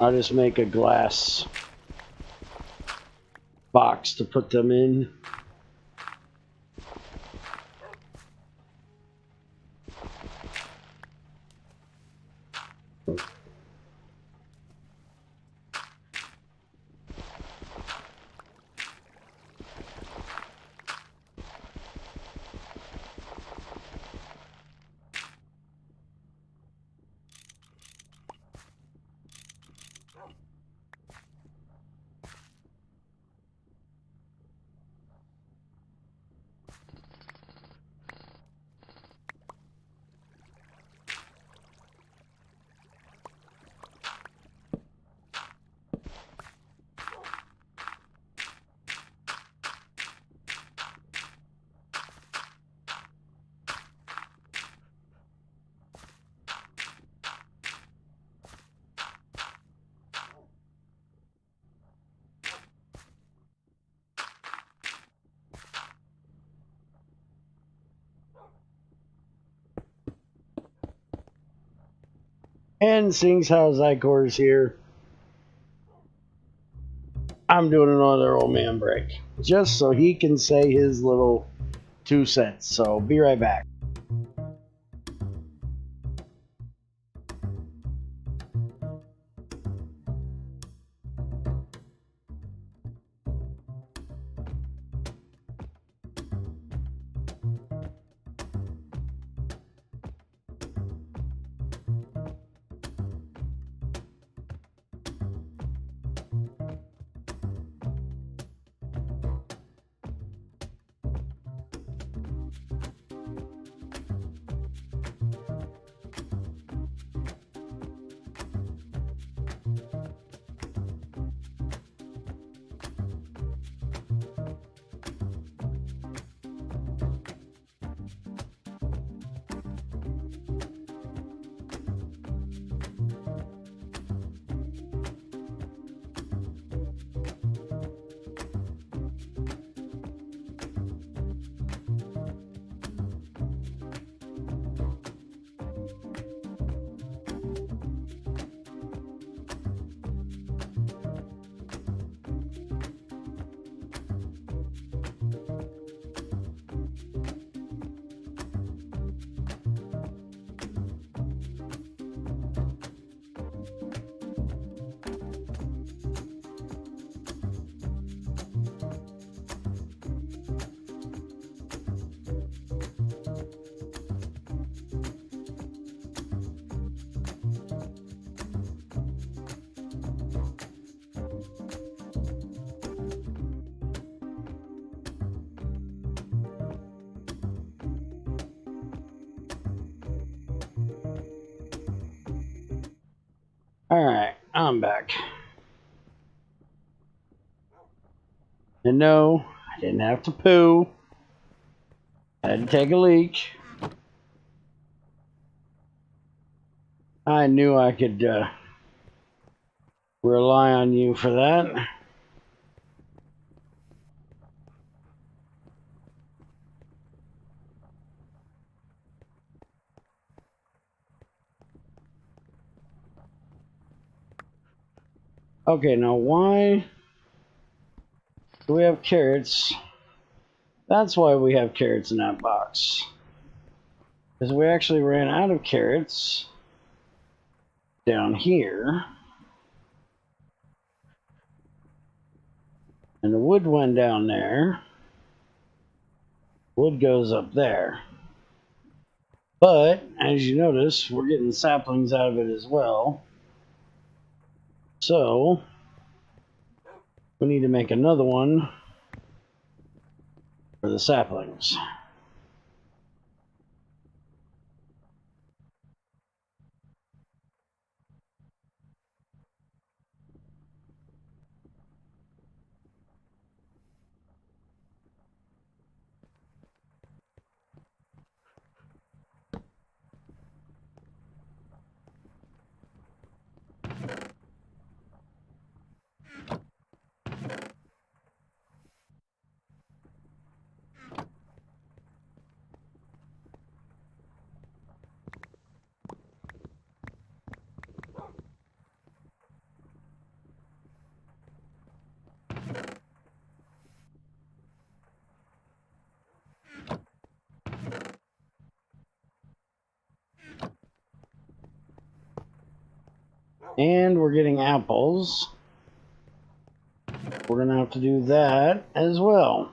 I'll just make a glass box to put them in. And seeing how Zycor's here, I'm doing another old man break. Just so he can say his little 2 cents. So be right back. Alright, I'm back. And no, I didn't have to poo. I had to take a leak. I knew I could rely on you for that. Okay, now why do we have carrots? That's why we have carrots in that box. Because we actually ran out of carrots down here. And the wood went down there. Wood goes up there. But, as you notice, we're getting saplings out of it as well. So, we need to make another one for the saplings. And we're getting apples. We're going to have to do that as well.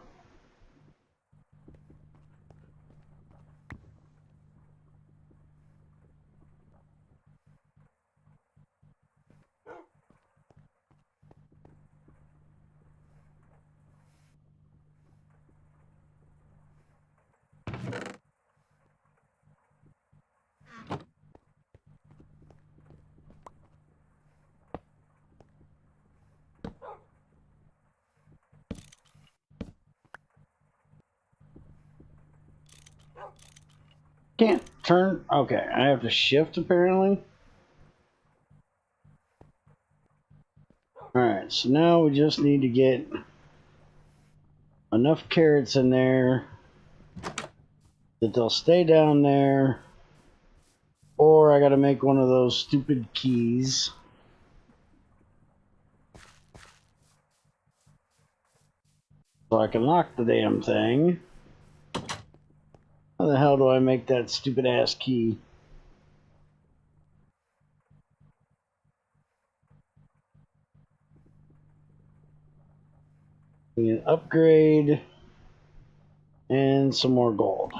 Can't turn. Okay, I have to shift apparently. Alright, so now we just need to get enough carrots in there that they'll stay down there. Or I gotta make one of those stupid keys. So I can lock the damn thing. How the hell do I make that stupid ass key? We need an upgrade and some more gold.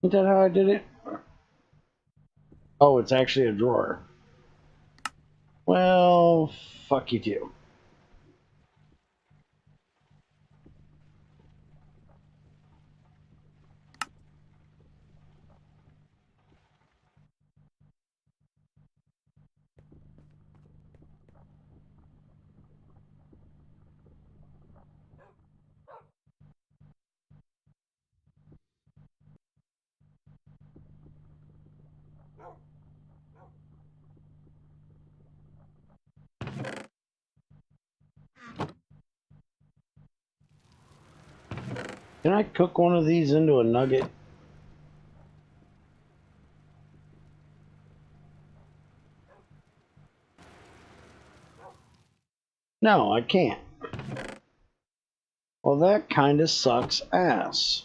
Isn't that how I did it? Oh, it's actually a drawer. Well, fuck you too. Can I cook one of these into a nugget? No, I can't. Well, that kind of sucks ass.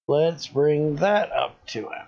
Let's bring that up to him.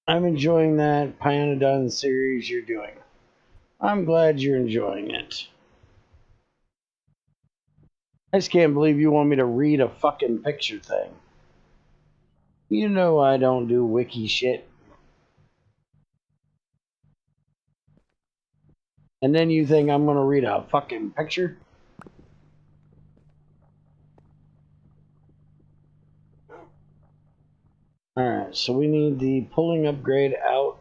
I'm enjoying that Pyanodon series you're doing. I'm glad you're enjoying it. I just can't believe you want me to read a fucking picture thing. You know I don't do wiki shit. And then you think I'm gonna read a fucking picture? Alright, so we need the pulling upgrade out.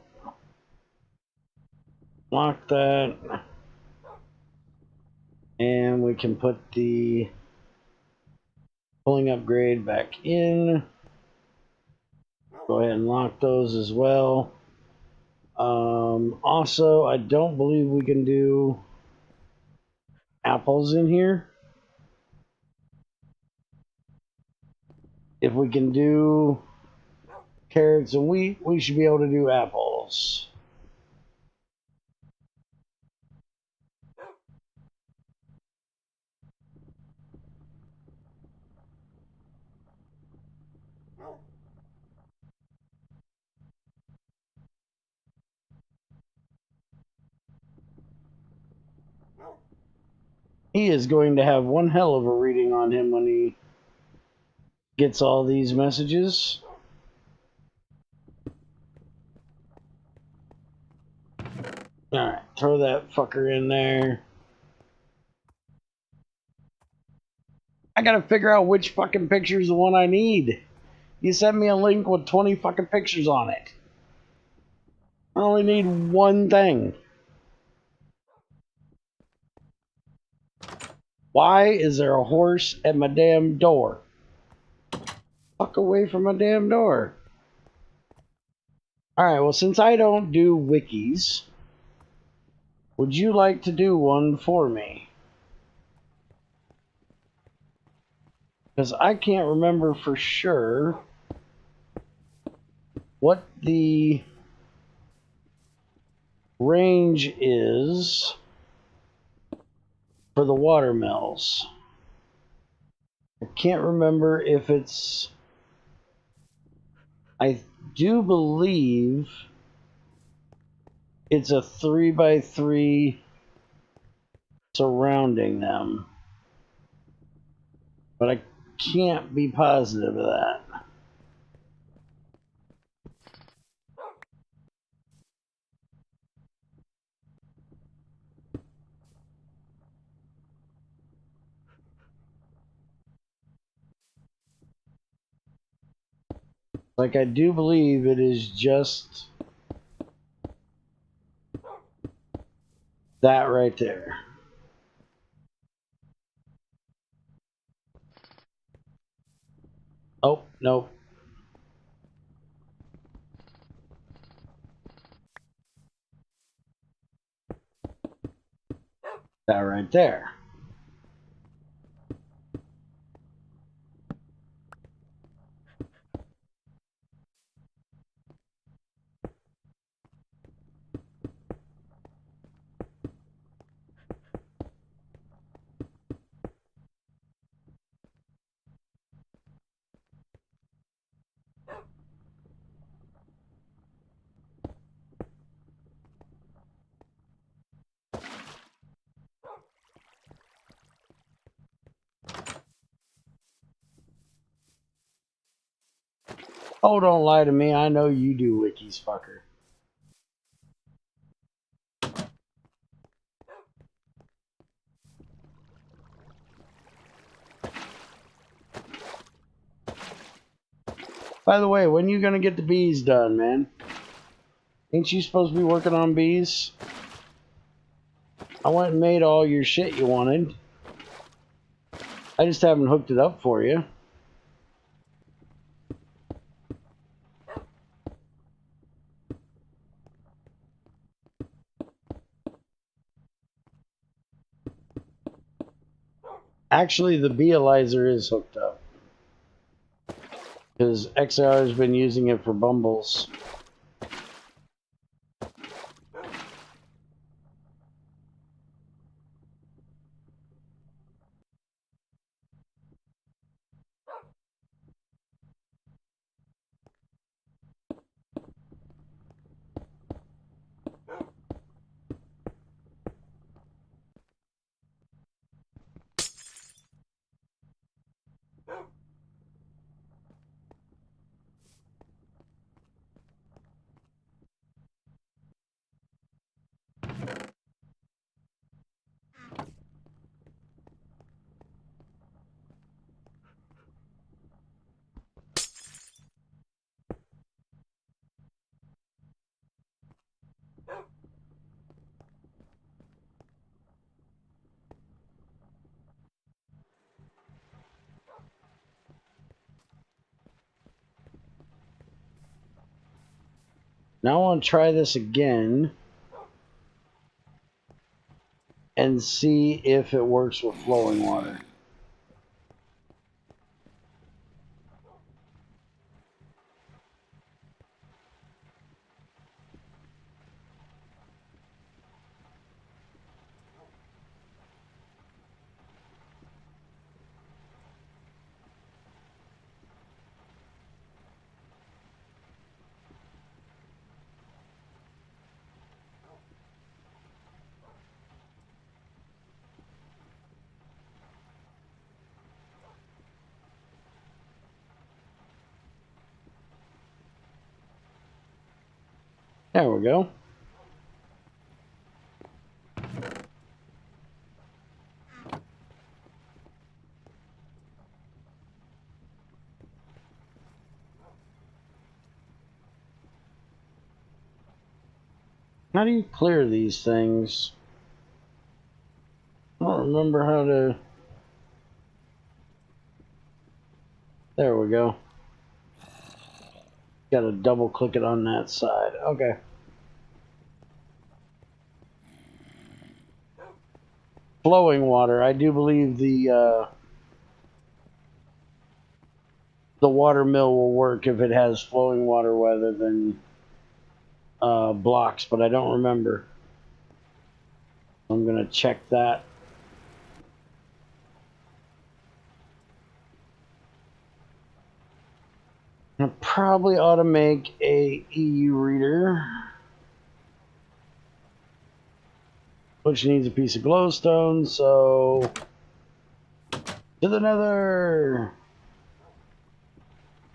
Lock that. And we can put the pulling upgrade back in. Go ahead and lock those as well. Also, I don't believe we can do apples in here. If we can do carrots and wheat, we should be able to do apples. He is going to have one hell of a reading on him when he gets all these messages. Alright, throw that fucker in there. I gotta figure out which fucking picture is the one I need. You sent me a link with 20 fucking pictures on it. I only need one thing. Why is there a horse at my damn door? Fuck away from my damn door. Alright, well, since I don't do wikis, would you like to do one for me? Because I can't remember for sure what the range is for the water mills. I can't remember if it's... I do believe it's a 3x3 surrounding them, but I can't be positive of that. Like, I do believe it is just that right there. Oh, nope. That right there. Oh, don't lie to me. I know you do wikis, fucker. By the way, when you gonna get the bees done, man? Ain't you supposed to be working on bees? I went and made all your shit you wanted. I just haven't hooked it up for you. Actually, the beealyzer is hooked up, because XR has been using it for bumbles. Now I want to try this again and see if it works with flowing water. There we go. How do you clear these things? I don't remember how to... There we go. Gotta double click it on that side. Okay. Flowing water. I do believe the water mill will work if it has flowing water rather than blocks, but I don't remember. I'm gonna check that. I probably ought to make a EU reader, which needs a piece of glowstone, so to the nether.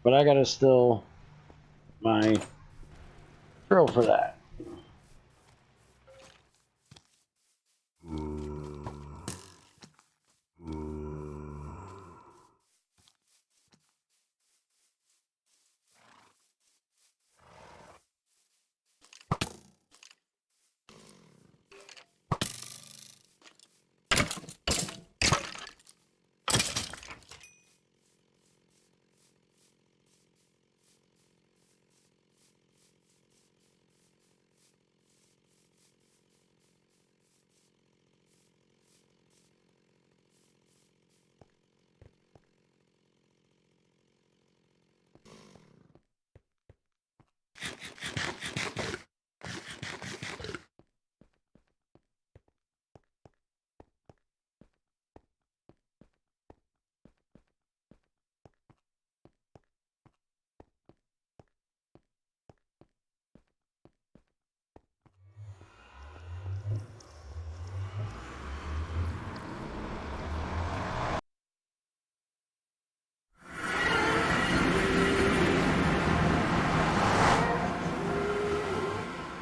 But I gotta still my drill for that.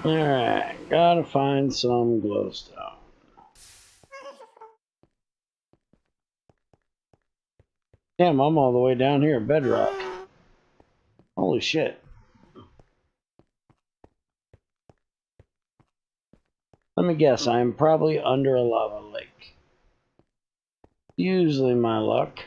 Alright, gotta find some glowstone. Damn, I'm all the way down here at bedrock. Holy shit. Let me guess, I'm probably under a lava lake. Usually my luck.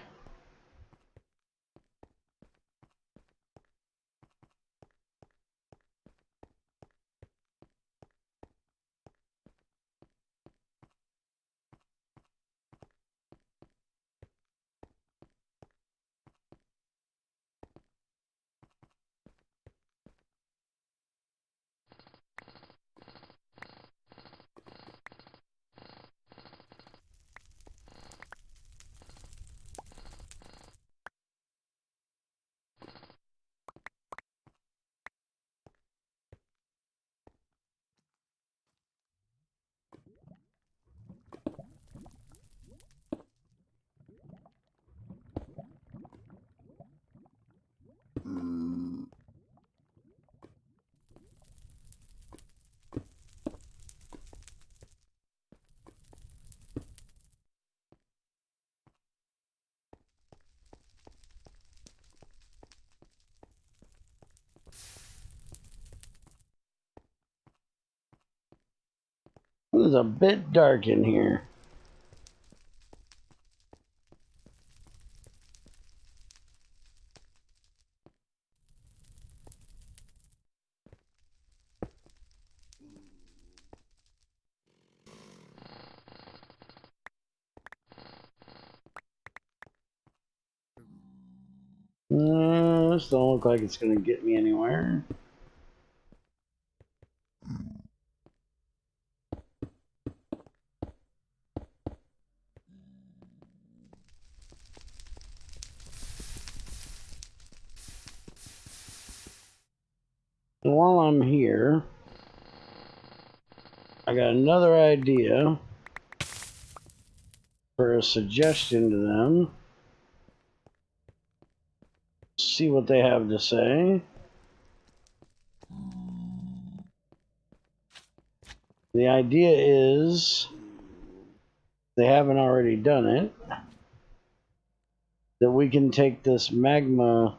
It was a bit dark in here. This don't look like it's gonna get me anywhere. And while I'm here, I got another idea for a suggestion to them. See what they have to say. the idea is, they haven't already done it, that we can take this magma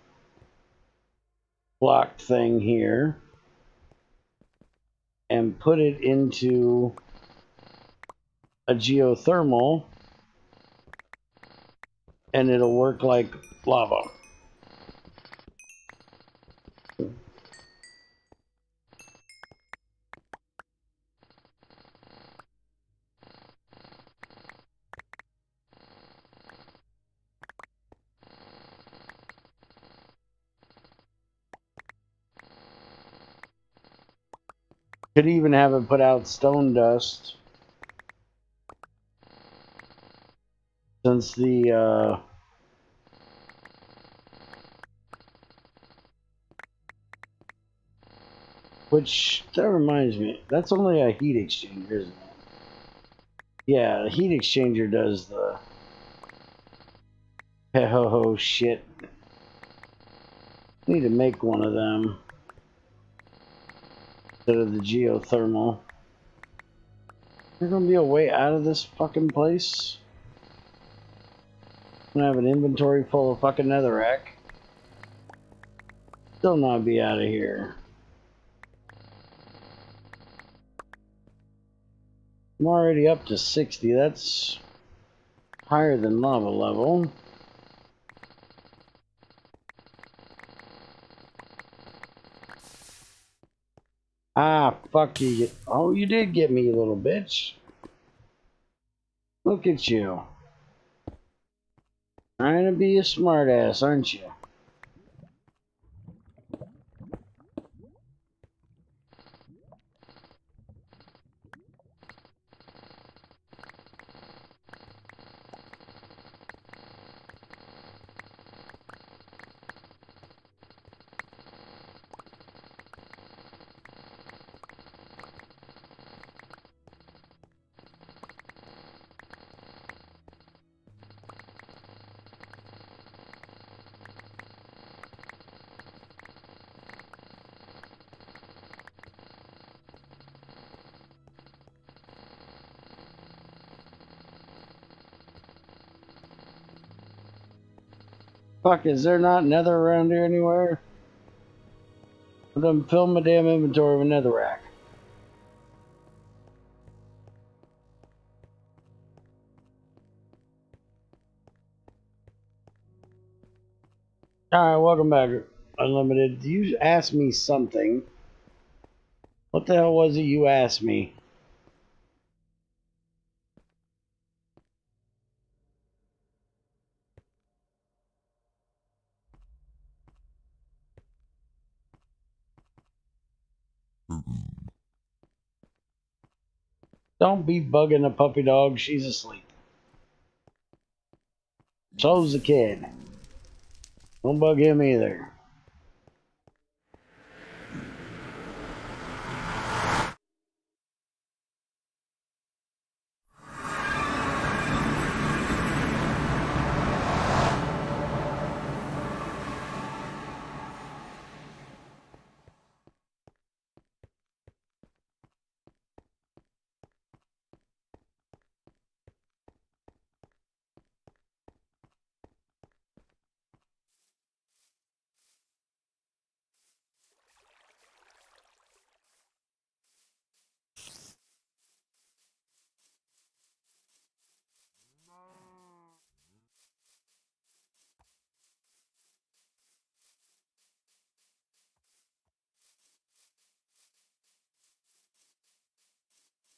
block thing here and put it into a geothermal, and it'll work like lava. Could even have it put out stone dust, since the which, that reminds me, that's only a heat exchanger, isn't it? Yeah, the heat exchanger does the ho shit. Need to make one of them instead of the geothermal. There's gonna be a way out of this fucking place. I'm gonna have an inventory full of fucking netherrack. Still not be out of here. I'm already up to 60. That's higher than lava level. Ah, fuck you. Oh, you did get me, you little bitch. Look at you. Trying to be a smartass, aren't you? Fuck, is there not nether around here anywhere? Let them fill my damn inventory with netherrack. Alright, welcome back, Unlimited. You asked me something. What the hell was it you asked me? Don't be bugging the puppy dog. She's asleep. So's the kid. Don't bug him either.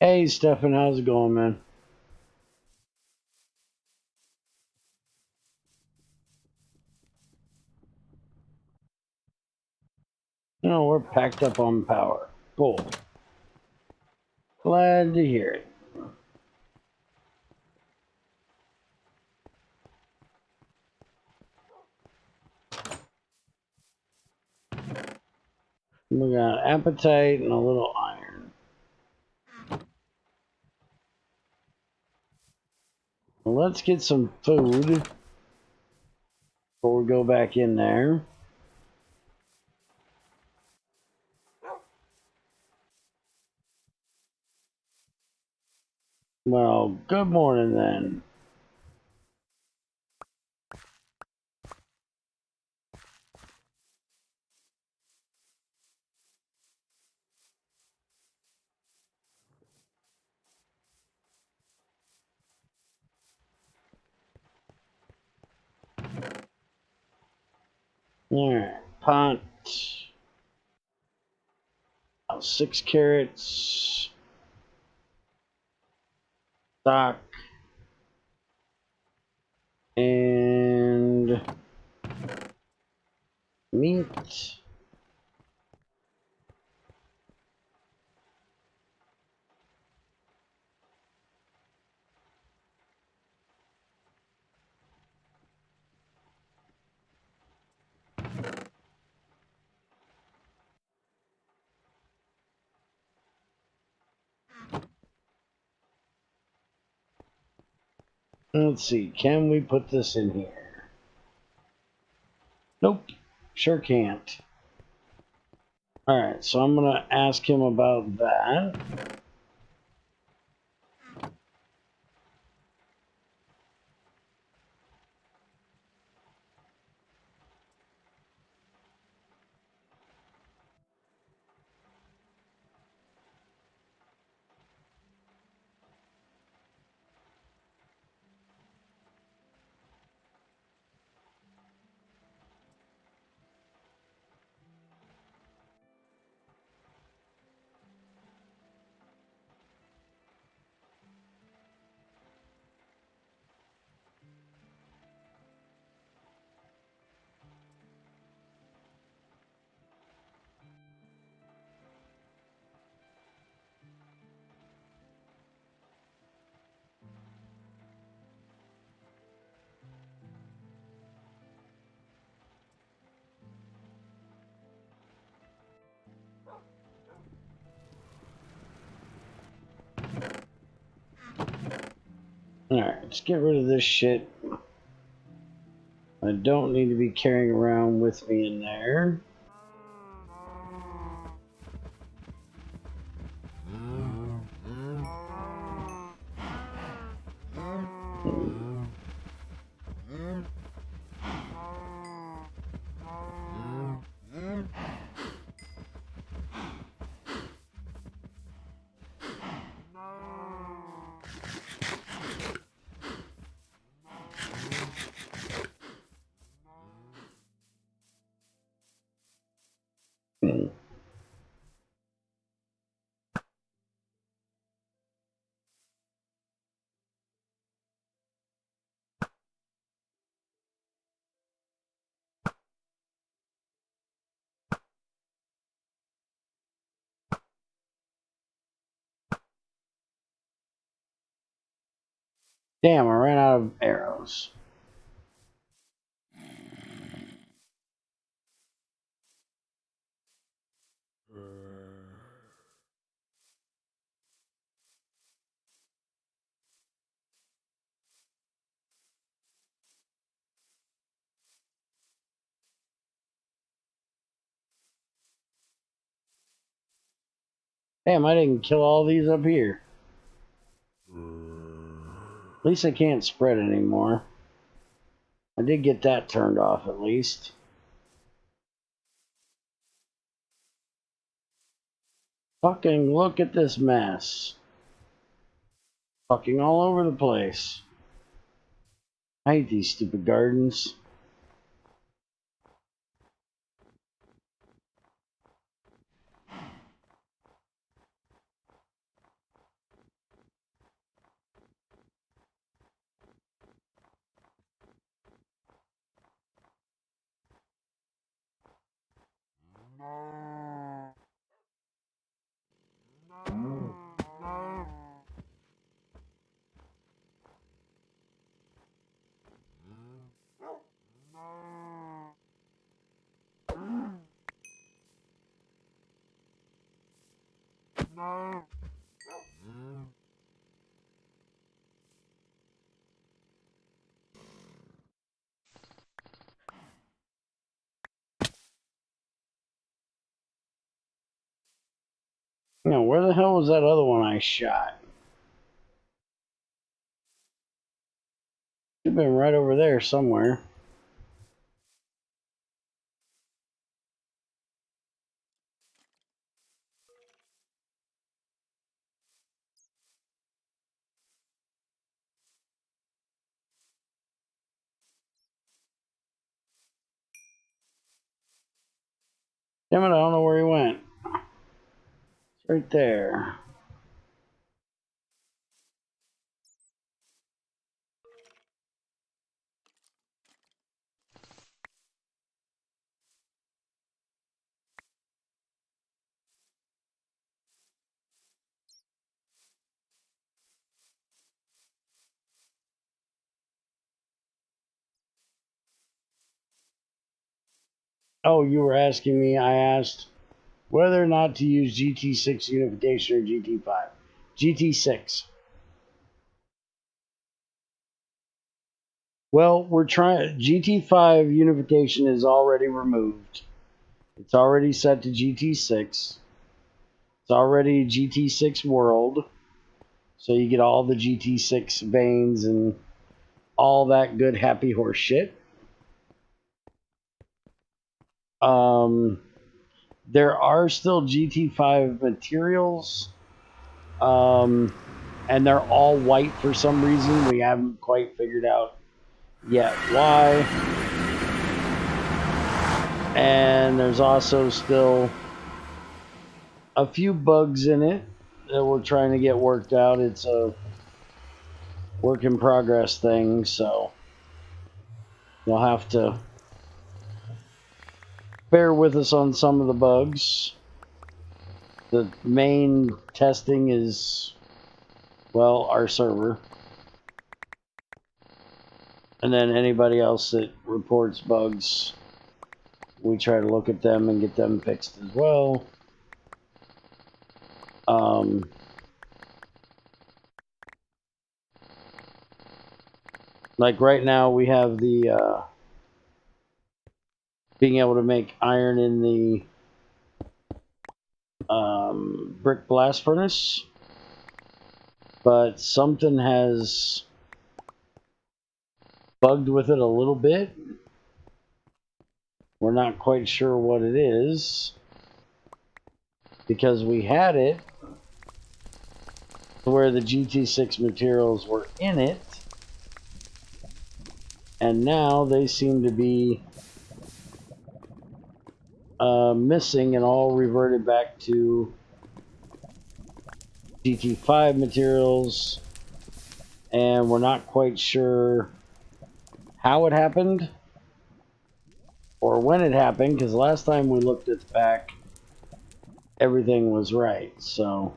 Hey, Stefan, how's it going, man? No, we're packed up on power. Cool. Glad to hear it. We got appetite and a little iron. Well, let's get some food before we go back in there. Well, good morning then. Alright, pot. 6 carrots. Stock. And meat. Let's see, can we put this in here? Nope, sure can't. Alright, so I'm gonna ask him about that. Alright, let's get rid of this shit. I don't need to be carrying around with me in there. Damn, I ran out of arrows. Damn, I didn't kill all these up here. At least I can't spread anymore. I did get that turned off at least. Fucking look at this mess. Fucking all over the place. I hate these stupid gardens. Now, where the hell was that other one I shot? Should have been right over there somewhere. Damn it, I don't know where he went. It's right there. Oh, you were asking me. I asked whether or not to use GT6 unification or GT5. GT6. Well, we're trying. GT5 unification is already removed. It's already set to GT6. It's already GT6 world. So you get all the GT6 veins and all that good happy horse shit. There are still GT5 materials. And they're all white for some reason. We haven't quite figured out yet why. And there's also still a few bugs in it that we're trying to get worked out. It's a work in progress thing, so you'll have to bear with us on some of the bugs. The main testing is, well, our server. And then anybody else that reports bugs, we try to look at them and get them fixed as well. Like right now we have the being able to make iron in the brick blast furnace, but something has bugged with it a little bit. We're not quite sure what it is, because we had it to where the GT6 materials were in it, and now they seem to be missing and all reverted back to GT5 materials, and we're not quite sure how it happened or when it happened, because last time we looked at the pack, everything was right. So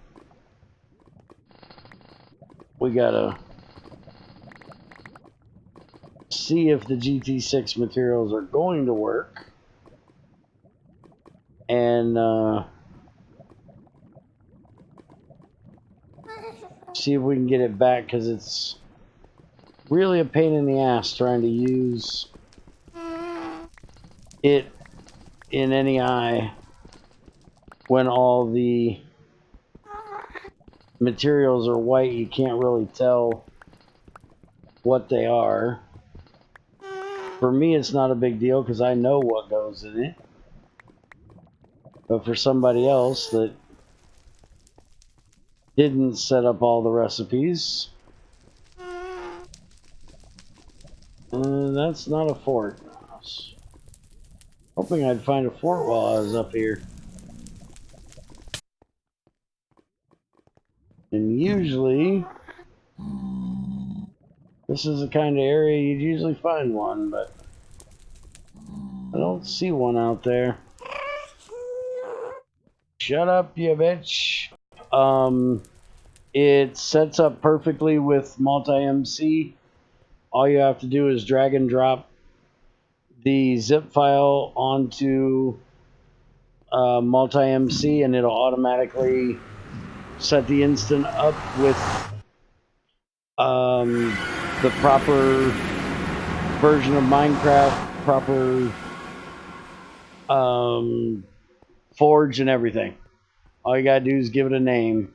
we gotta see if the GT6 materials are going to work, and see if we can get it back, because it's really a pain in the ass trying to use it in any eye when all the materials are white. You can't really tell what they are. For me, it's not a big deal because I know what goes in it. But for somebody else that didn't set up all the recipes, that's not a fort. I was hoping I'd find a fort while I was up here. And usually, this is the kind of area you'd usually find one, but I don't see one out there. Shut up, you bitch. It sets up perfectly with multi-MC. All you have to do is drag and drop the zip file onto multi-MC, and it'll automatically set the instant up with the proper version of Minecraft, proper forge and everything. All you gotta do is give it a name.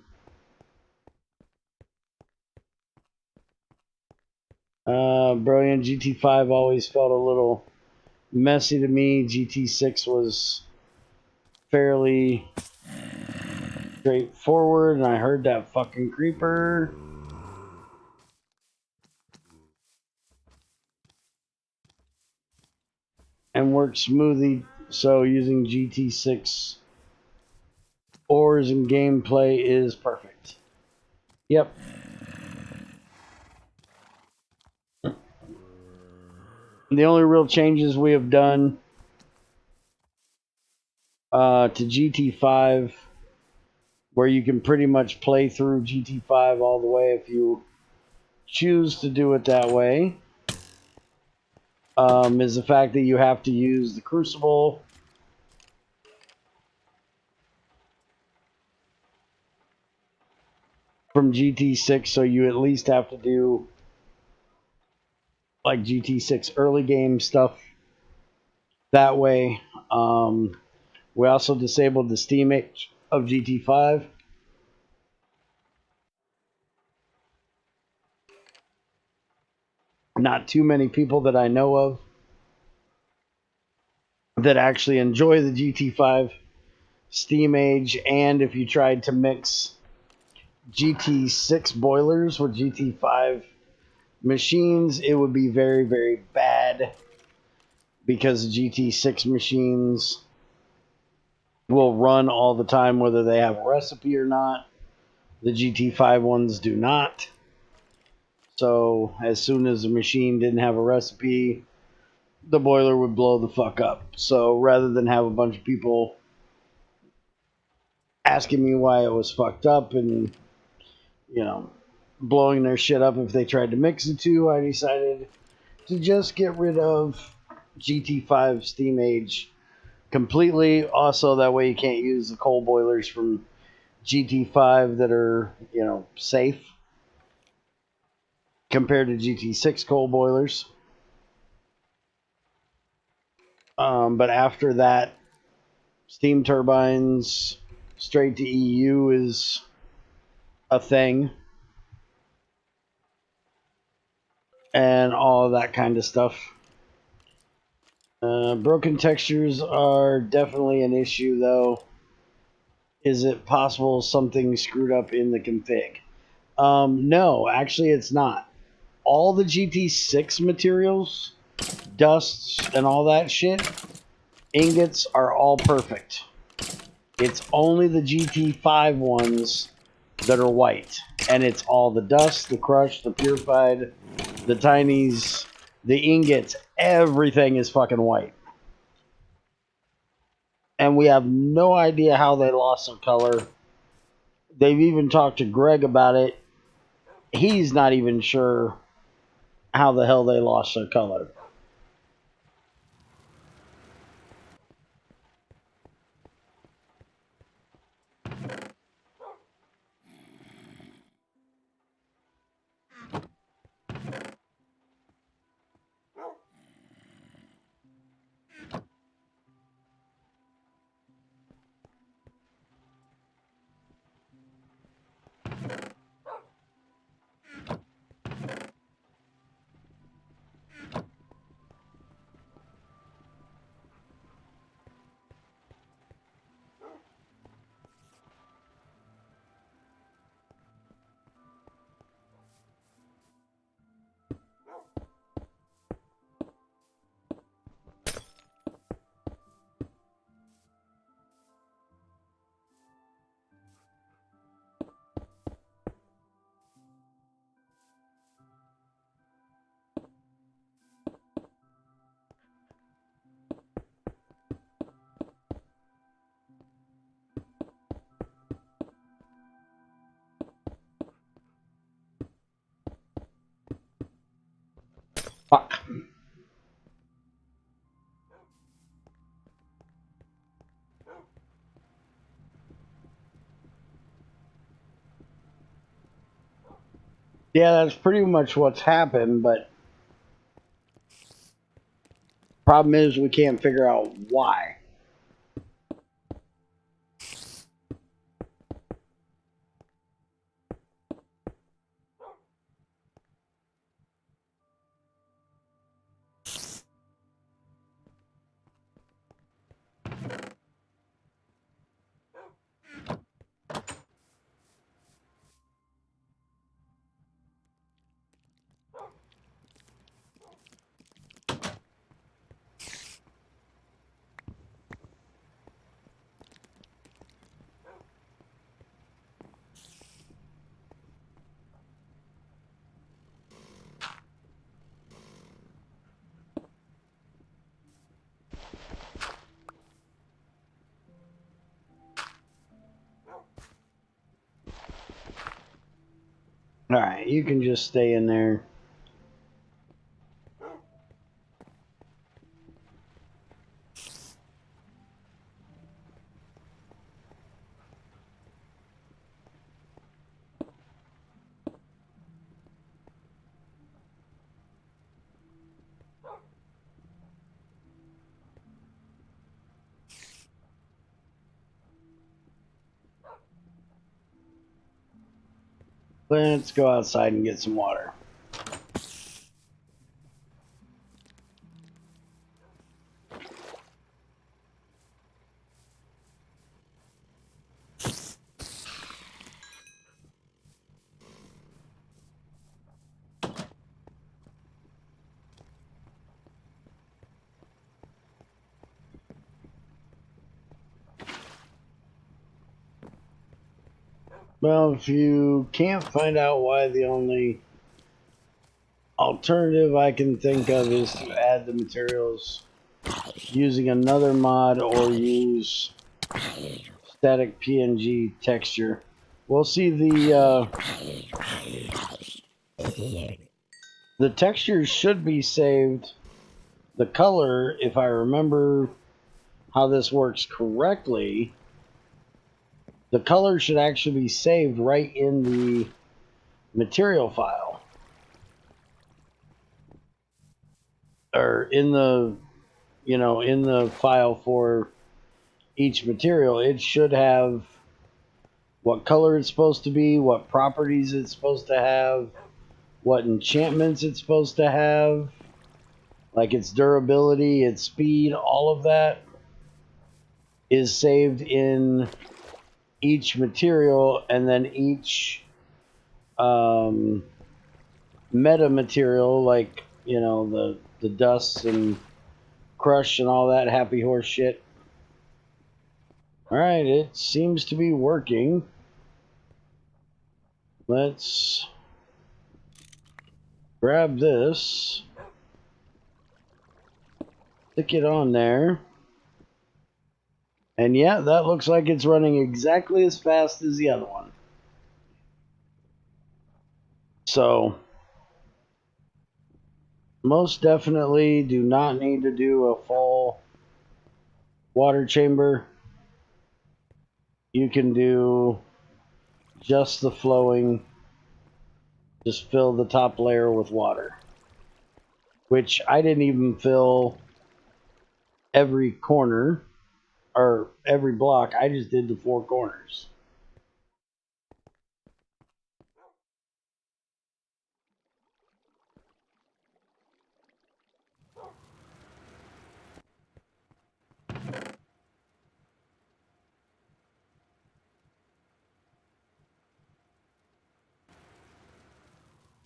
Brilliant. GT5 always felt a little messy to me. GT6 was fairly straightforward, and I heard that fucking creeper. And worked smoothly, so using GT6 ores and gameplay is perfect. Yep. The only real changes we have done to GT5, where you can pretty much play through GT5 all the way if you choose to do it that way, is the fact that you have to use the Crucible from GT6, so you at least have to do like GT6 early game stuff that way. We also disabled the Steam Age of GT5. Not too many people that I know of that actually enjoy the GT5 Steam Age, and if you tried to mix GT6 boilers with GT5 machines, it would be very, very bad because GT6 machines will run all the time whether they have a recipe or not. The GT5 ones do not. So as soon as the machine didn't have a recipe, the boiler would blow the fuck up. So rather than have a bunch of people asking me why it was fucked up and, you know, blowing their shit up if they tried to mix the two, I decided to just get rid of GT5 Steam Age completely. Also, that way you can't use the coal boilers from GT5 that are, you know, safe compared to GT6 coal boilers. But after that, steam turbines straight to EU is a thing, and all of that kind of stuff. Broken textures are definitely an issue, though. Is it possible something screwed up in the config? No, actually, it's not. All the GT6 materials, dusts, and all that shit, ingots are all perfect. It's only the GT5 ones that are white. And it's all the dust, the crushed, the purified, the tinies, the ingots, everything is fucking white. And we have no idea how they lost their color. They've even talked to Greg about it. He's not even sure how the hell they lost their color. Fuck. Yeah, that's pretty much what's happened, but problem is we can't figure out why. Alright, you can just stay in there. Let's go outside and get some water. Well, if you can't find out why, the only alternative I can think of is to add the materials using another mod or use static PNG texture. We'll see the textures should be saved. The color, if I remember how this works correctly, the color should actually be saved right in the material file. Or in the, in the file for each material. It should have what color it's supposed to be, what properties it's supposed to have, what enchantments it's supposed to have, like its durability, its speed, all of that is saved in each material, and then each meta material, like, the dusts and crush and all that happy horse shit. Alright, it seems to be working. Let's grab this, stick it on there, and yeah, that looks like it's running exactly as fast as the other one. So, most definitely do not need to do a full water chamber. You can do just the flowing, just fill the top layer with water, which I didn't even fill every corner or every block. I just did the 4 corners.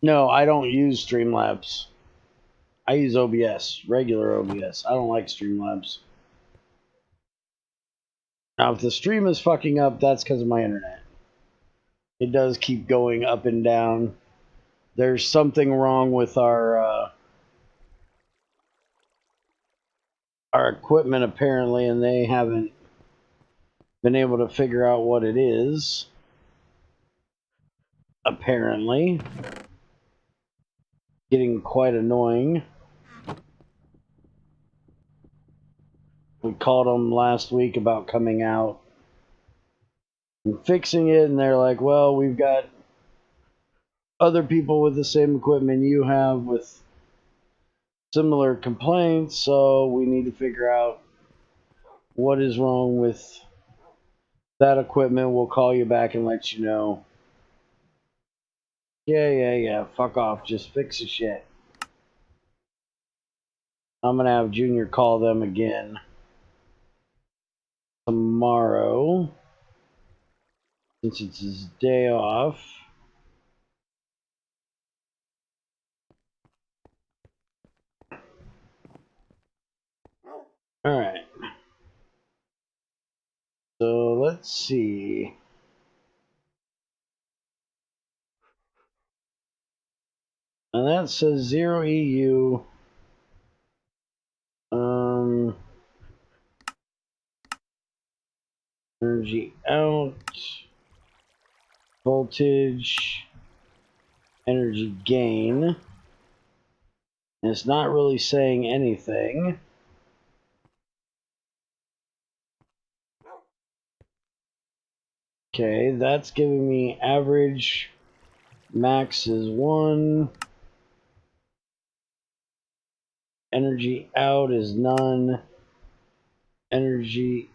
No, I don't use Streamlabs. I use OBS, regular OBS. I don't like Streamlabs. Now, if the stream is fucking up, that's because of my internet. It does keep going up and down. There's something wrong with our equipment, apparently, and they haven't been able to figure out what it is. Apparently. Getting quite annoying. We called them last week about coming out and fixing it, and they're like, well, we've got other people with the same equipment you have with similar complaints, so we need to figure out what is wrong with that equipment. We'll call you back and let you know. Yeah, fuck off, just fix the shit. I'm gonna have Junior call them again tomorrow, since it's his day off. Alright. So let's see. And that says 0 EU. Energy out. Voltage energy gain. And it's not really saying anything. Okay, that's giving me average. Max is 1. Energy out is none. Energy,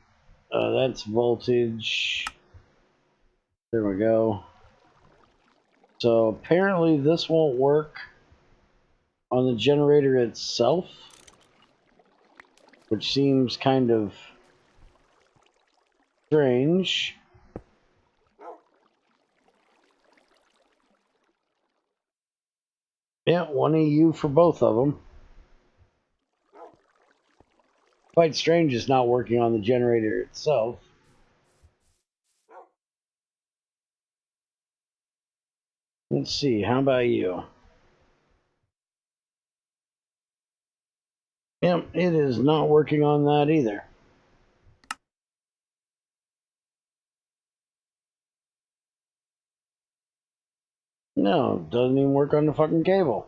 that's voltage. There we go. So apparently this won't work on the generator itself, which seems kind of strange. Yeah, 1 EU for both of them. Quite strange it's not working on the generator itself. Let's see, how about you? Yep, it is not working on that either. No, doesn't even work on the fucking cable.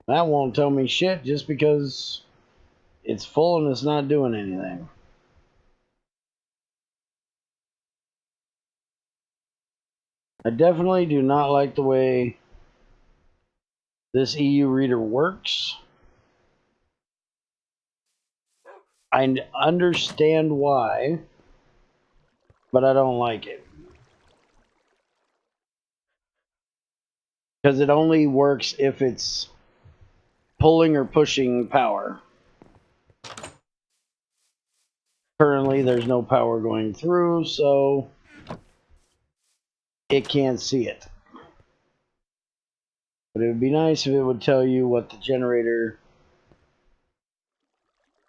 That won't tell me shit just because it's full and it's not doing anything. I definitely do not like the way this EU reader works. I understand why, but I don't like it. Because it only works if it's pulling or pushing power. Currently, there's no power going through, so it can't see it. But it would be nice if it would tell you what the generator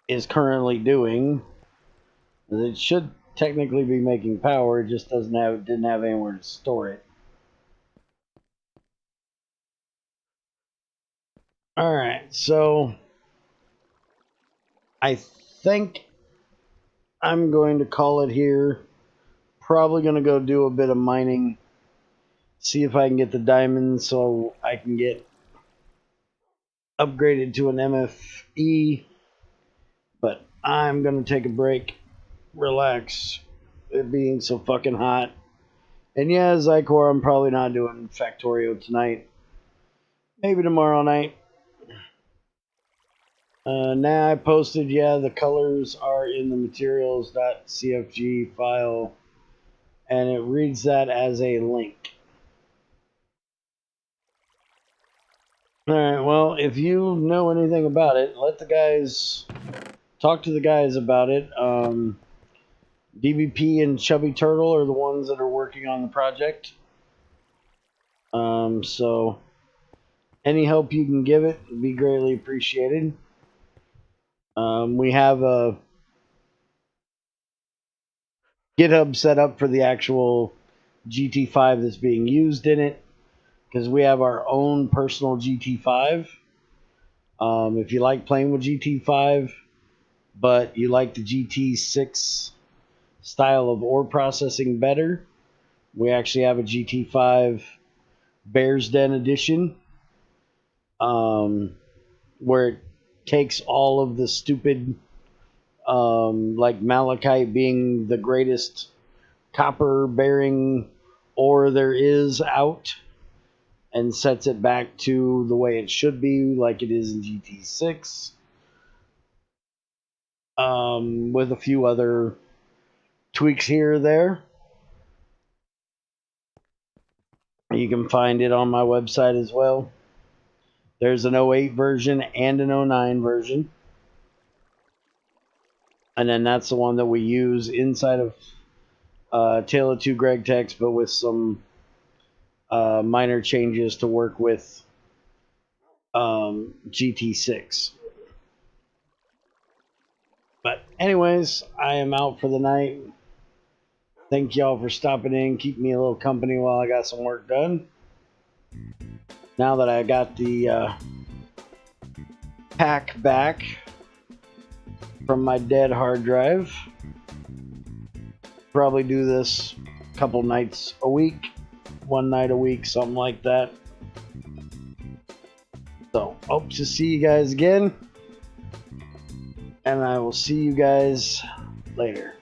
is currently doing. It should technically be making power, it just didn't have anywhere to store it. Alright, so I think I'm going to call it here. Probably going to go do a bit of mining. See if I can get the diamonds so I can get upgraded to an MFE. But I'm going to take a break. Relax. It being so fucking hot. And yeah, Zycor, I'm probably not doing Factorio tonight. Maybe tomorrow night. Now I posted, yeah, the colors are in the materials.cfg file. And it reads that as a link. Alright, well, if you know anything about it, let the guys talk to the guys about it. DBP and Chubby Turtle are the ones that are working on the project. So any help you can give it would be greatly appreciated. We have a GitHub set up for the actual GT5 that's being used in it, because we have our own personal GT5. If you like playing with GT5, but you like the GT6 style of ore processing better, we actually have a GT5 Bear's Den edition, where it takes all of the stupid, like malachite being the greatest copper bearing ore there is out, and sets it back to the way it should be, like it is in GT6, with a few other tweaks here or there. You can find it on my website as well. There's an 08 version and an 09 version. And then that's the one that we use inside of Tale of Two GregTechs, but with some minor changes to work with GT6. But anyways, I am out for the night. Thank y'all for stopping in. Keep me a little company while I got some work done. now that I got the pack back from my dead hard drive, probably do this a couple nights a week, one night a week, something like that. So hope to see you guys again, and I will see you guys later.